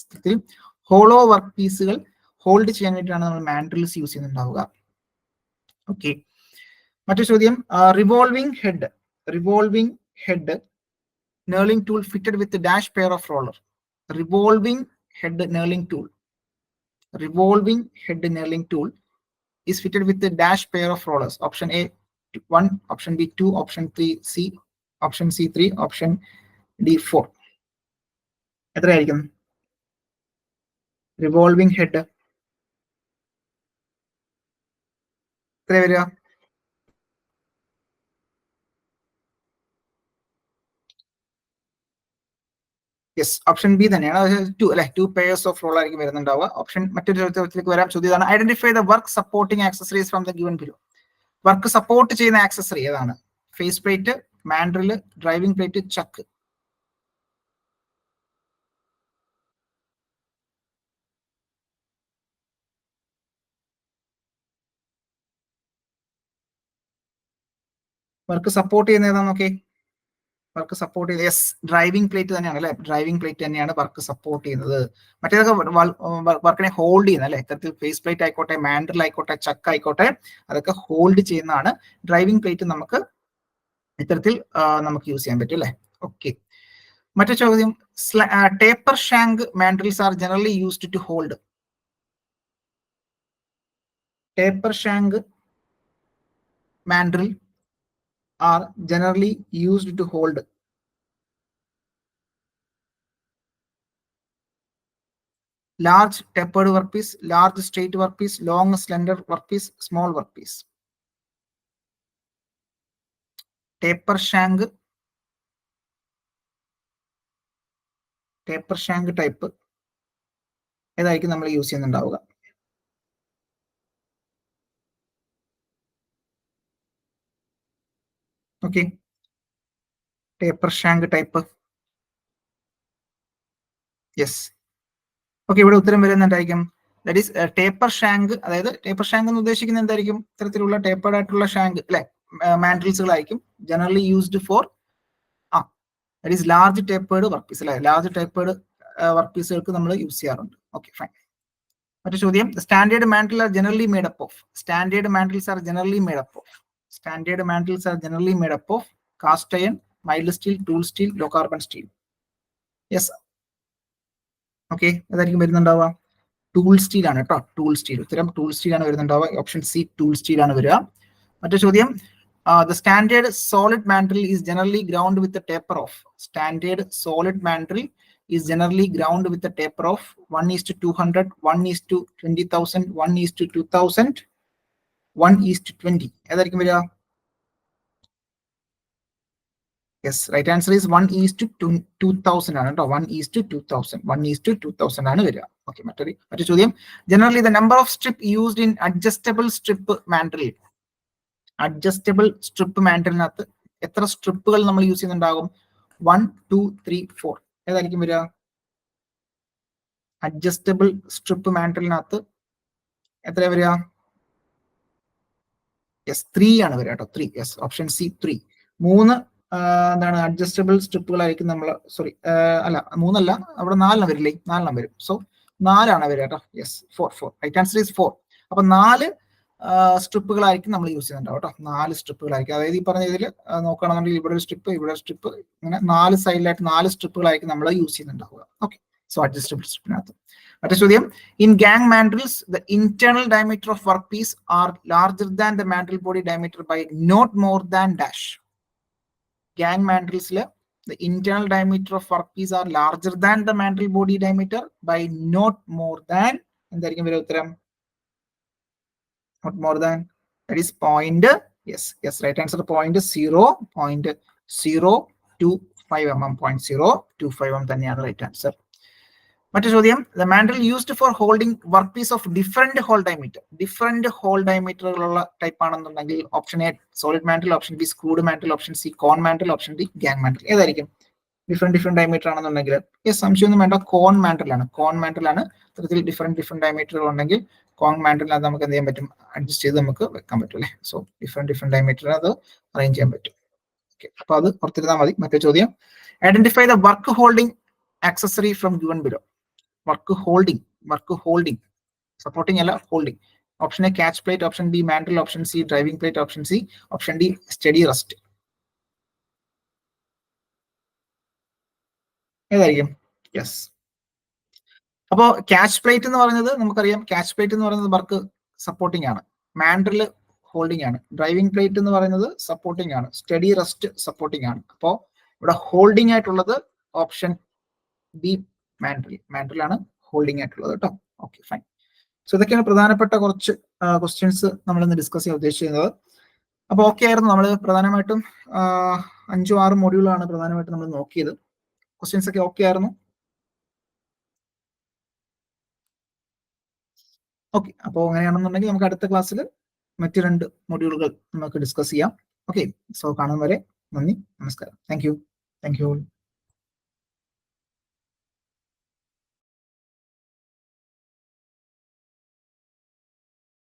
Hollow work പീസുകൾ ഹോൾഡ് ചെയ്യാൻ വേണ്ടിയിട്ടാണ് നമ്മൾ മാൻഡ്രിൽസ് യൂസ് ചെയ്യുന്നുണ്ടാവുക. ഓക്കെ. മറ്റു ചോദ്യം, revolving head. Revolving head knurling tool fitted with a dash pair of roller. Revolving head knurling tool. Revolving head knurling tool is fitted with a dash pair of rollers. Option A 1, option B 2, option 3 C, option C 3, option D 4. എത്രയായിരിക്കും? റിവോൾവിംഗ് ഹെഡ് എത്ര വരിക? യെസ്, ഓപ്ഷൻ ബി തന്നെയാണ്. 2 അല്ലെ, 2 പെയർസ് ഓഫ് റോൾ ആയിരിക്കും വരുന്നുണ്ടാവുക. ഓപ്ഷൻ മറ്റൊരു ചോദ്യത്തിലേക്ക് വരാം. ചോദ്യമാണ്, identify the work supporting accessories from the given below. Work support ചെയ്യുന്ന ആക്സസറി ഏതാണ്? ഫേസ് പ്ലേറ്റ്, മാൻഡ്രില്, ഡ്രൈവിംഗ് പ്ലേറ്റ്, ചക്ക്. വർക്ക് സപ്പോർട്ട് ചെയ്യുന്ന ഏതാ നോക്കി? വർക്ക് സപ്പോർട്ട് ചെയ്യുന്നത് യെസ്, ഡ്രൈവിംഗ് പ്ലേറ്റ് തന്നെയാണ് അല്ലെ. ഡ്രൈവിംഗ് പ്ലേറ്റ് തന്നെയാണ് വർക്ക് സപ്പോർട്ട് ചെയ്യുന്നത്. മറ്റേതൊക്കെ വർക്കിനെ ഹോൾഡ് ചെയ്യുന്ന അല്ലെ. ഇത്തരത്തിൽ ഫേസ് പ്ലേറ്റ് ആയിക്കോട്ടെ, മാൻഡ്രിൽ ആയിക്കോട്ടെ, ചക്ക് ആയിക്കോട്ടെ, അതൊക്കെ ഹോൾഡ് ചെയ്യുന്നതാണ്. ഡ്രൈവിംഗ് പ്ലേറ്റ് നമുക്ക് ഇത്തരത്തിൽ നമുക്ക് യൂസ് ചെയ്യാൻ പറ്റും അല്ലെ. ഓക്കെ. മറ്റു ചോദ്യം, taper shank mandrels are generally used to hold. Taper shank mandrel are generally used to hold large tapered workpiece, large straight workpiece, long slender workpiece, small workpiece. Taper shank type ഏതായിരിക്കും നമ്മൾ യൂസ് ചെയ്യുന്നുണ്ടാവുക? Okay, taper shank type. Yes, okay, ഇവിടെ ഉത്തരം വരുന്നുണ്ടായിരിക്കും. That is taper shank. അതായത് ടേപ്പർ ഷാങ്ക് എന്ന് ഉദ്ദേശിക്കുന്നത് എന്തായിരിക്കും? ഇത്തരത്തിലുള്ള ടേപ്പേർഡ് ആയിട്ടുള്ള ഷാങ്ക് അല്ലെ, മാൻഡ്രിൽസുകളായിരിക്കും generally used for that is large tapered work piece അല്ലെ. ലാർജ് ടേപ്പേർഡ് വർക്ക് പീസുകൾക്ക് നമ്മൾ യൂസ് ചെയ്യാറുണ്ട്. Okay, fine. മറ്റു ചോദ്യം, standard mandrel are generally made up of. Standard mandrels are generally made up of. Standard mandrels are generally made up of cast iron, mild steel, tool steel, low carbon steel. Yes, okay, അതായിരിക്കും വരുന്നുണ്ടാവുക. ടൂൾ സ്റ്റീൽ ആണ് കേട്ടോ. Tool steel. ഉത്തരം ടൂൾ സ്റ്റീൽ ആണ് വരുന്നുണ്ടാവുക. ഓപ്ഷൻ സി ടൂൾ സ്റ്റീൽ ആണ് വരിക. മറ്റു ചോദ്യം, the standard solid mandrel is generally ground with a taper of. Standard solid mandrel is generally ground with a taper of 1:200, 1:20,000, 1:2000, 1:20. ഏതായിരിക്കും വരിക? യെസ്, റൈറ്റ് ആൻസർ ഈസ് 1:2000 ആണ് കേട്ടോ. 1:2000, 1:2000 ആണ് വരിക. ഓക്കെ, മറ്റു ചോദ്യം, generally the number of strip used in adjustable strip mandrel. Adjustable strip മാൻഡ്രിലിനകത്ത് എത്ര സ്ട്രിപ്പുകൾ നമ്മൾ യൂസ് ചെയ്യുന്നുണ്ടാകും? 1, 2, 3, 4. ഏതായിരിക്കും വരിക? അഡ്ജസ്റ്റബിൾ സ്ട്രിപ്പ് മാൻഡ്രിലിനകത്ത് എത്ര വരിക? യെസ്, 3 ആണ് വരിക കേട്ടോ. 3. Yes, option C 3. 3 എന്താണ് അഡ്ജസ്റ്റബിൾ സ്ട്രിപ്പുകളായിരിക്കും നമ്മൾ. സോറി, അല്ല 3 അല്ല, അവിടെ 4 വരില്ലേ? 4 വരും. സോ 4 വരിക കേട്ടോ. യെസ്, 4. Right answer is 4. അപ്പൊ 4 സ്ട്രിപ്പുകളായിരിക്കും നമ്മൾ യൂസ് ചെയ്യുന്നുണ്ടാവും കേട്ടോ. 4 സ്ട്രിപ്പുകളായിരിക്കും. അതായത് ഈ പറഞ്ഞ ഇതിൽ നോക്കുകയാണെന്നുണ്ടെങ്കിൽ ഇവിടെ ഒരു സ്ട്രിപ്പ്, ഇവിടെ സ്ട്രിപ്പ്, ഇങ്ങനെ 4 സൈഡിലായിട്ട് 4 സ്ട്രിപ്പുകളായിരിക്കും നമ്മൾ യൂസ് ചെയ്യുന്നുണ്ടാവുക. ഓക്കെ, സോ അഡ്ജസ്റ്റബിൾ സ്ട്രിപ്പിനകത്ത്. മറ്റേ ചോദ്യം, in gang mandrels the internal diameter of work piece are larger than the mandrel body diameter by not more than dash. Gang മാൻഡ്രിൽസിൽ the internal diameter of workpiece are larger than the mandrel body diameter by not more than, എന്തായിരിക്കും വരിക ഉത്തരം? Not more than, that is point. Yes, right answer 0.025 mm. 0.025 mm തന്നെയാണ് റൈറ്റ് ആൻസർ. മറ്റു ചോദ്യം, the mandrel used for holding workpiece of different hole diameter. Different hole ഡയമീറ്ററുകളുള്ള ടൈപ്പ് ആണെന്നുണ്ടെങ്കിൽ option A solid mandrel, option B screwed mandrel, option C cone mandrel, option D gang mandrel. ഏതായിരിക്കും? ഡിഫറെന്റ് ഡയമീറ്റർ ആണെന്നുണ്ടെങ്കിൽ യെസ്, സംശയമൊന്നും വേണ്ട, കോൺ മാൻഡ്രിൽ ആണ്. കോൺ മാൻഡ്രിൽ ആണ്. ഇത്തരത്തിൽ ഡിഫറെന്റ് ഡയമീറ്ററുകൾ ഉണ്ടെങ്കിൽ കോങ് മാൻഡലിനകത്ത് നമുക്ക് എന്ത് ചെയ്യാൻ പറ്റും, അഡ്ജസ്റ്റ് ചെയ്ത് നമുക്ക് വെക്കാൻ പറ്റും അല്ലേ. സോ ഡിഫറെന്റ് ഡയമീറ്ററിന് അത് അറേഞ്ച് ചെയ്യാൻ പറ്റും. ഓക്കെ, അപ്പൊ അത് ഓർത്തിരുന്നാൽ മതി. മറ്റേ ചോദ്യം, identify the work holding accessory from given below. Work holding supporting അല്ല, holding. Option A catch plate, option B mandrel, option C driving plate, option C, option D steady rest. ഏതായിരിക്കും? യെസ്. അപ്പോൾ ക്യാച്ച് പ്ലേറ്റ് എന്ന് പറയുന്നത് നമുക്കറിയാം, ക്യാച്ച് പ്ലേറ്റ് എന്ന് പറയുന്നത് വർക്ക് സപ്പോർട്ടിംഗ് ആണ്, മാൻഡൽ ഹോൾഡിംഗ് ആണ്, ഡ്രൈവിംഗ് പ്ലേറ്റ് എന്ന് പറയുന്നത് സപ്പോർട്ടിംഗ് ആണ്, സ്റ്റഡി റെസ്റ്റ് സപ്പോർട്ടിംഗ് ആണ്. അപ്പോൾ ഇവിടെ ഹോൾഡിംഗ് ആയിട്ടുള്ളത് ഓപ്ഷൻ ബി മാൻഡൽ ആണ് ഹോൾഡിംഗ് ആയിട്ടുള്ളത് കേട്ടോ. Okay, fine. സോ ഇതൊക്കെയാണ് പ്രധാനപ്പെട്ട കുറച്ച് ക്വസ്റ്റ്യൻസ് നമ്മൾ ഇന്ന് ഡിസ്കസ് ചെയ്യാൻ ഉദ്ദേശിക്കുന്നത്. അപ്പോൾ ഓക്കെ ആയിരുന്നു. നമ്മൾ പ്രധാനമായിട്ടും 5-6 മൊഡ്യൂളാണ് പ്രധാനമായിട്ടും നമ്മൾ നോക്കിയത്. ക്വസ്റ്റ്യൻസ് ഒക്കെ ഓക്കെ ആയിരുന്നു. ഓക്കെ, അപ്പോൾ അങ്ങനെയാണെന്നുണ്ടെങ്കിൽ നമുക്ക് അടുത്ത ക്ലാസ്സിൽ മറ്റ് 2 മൊഡ്യൂളുകൾ നമുക്ക് ഡിസ്കസ് ചെയ്യാം. ഓക്കെ, സോ കാണുന്നവരെ നന്ദി, നമസ്കാരം. Thank you.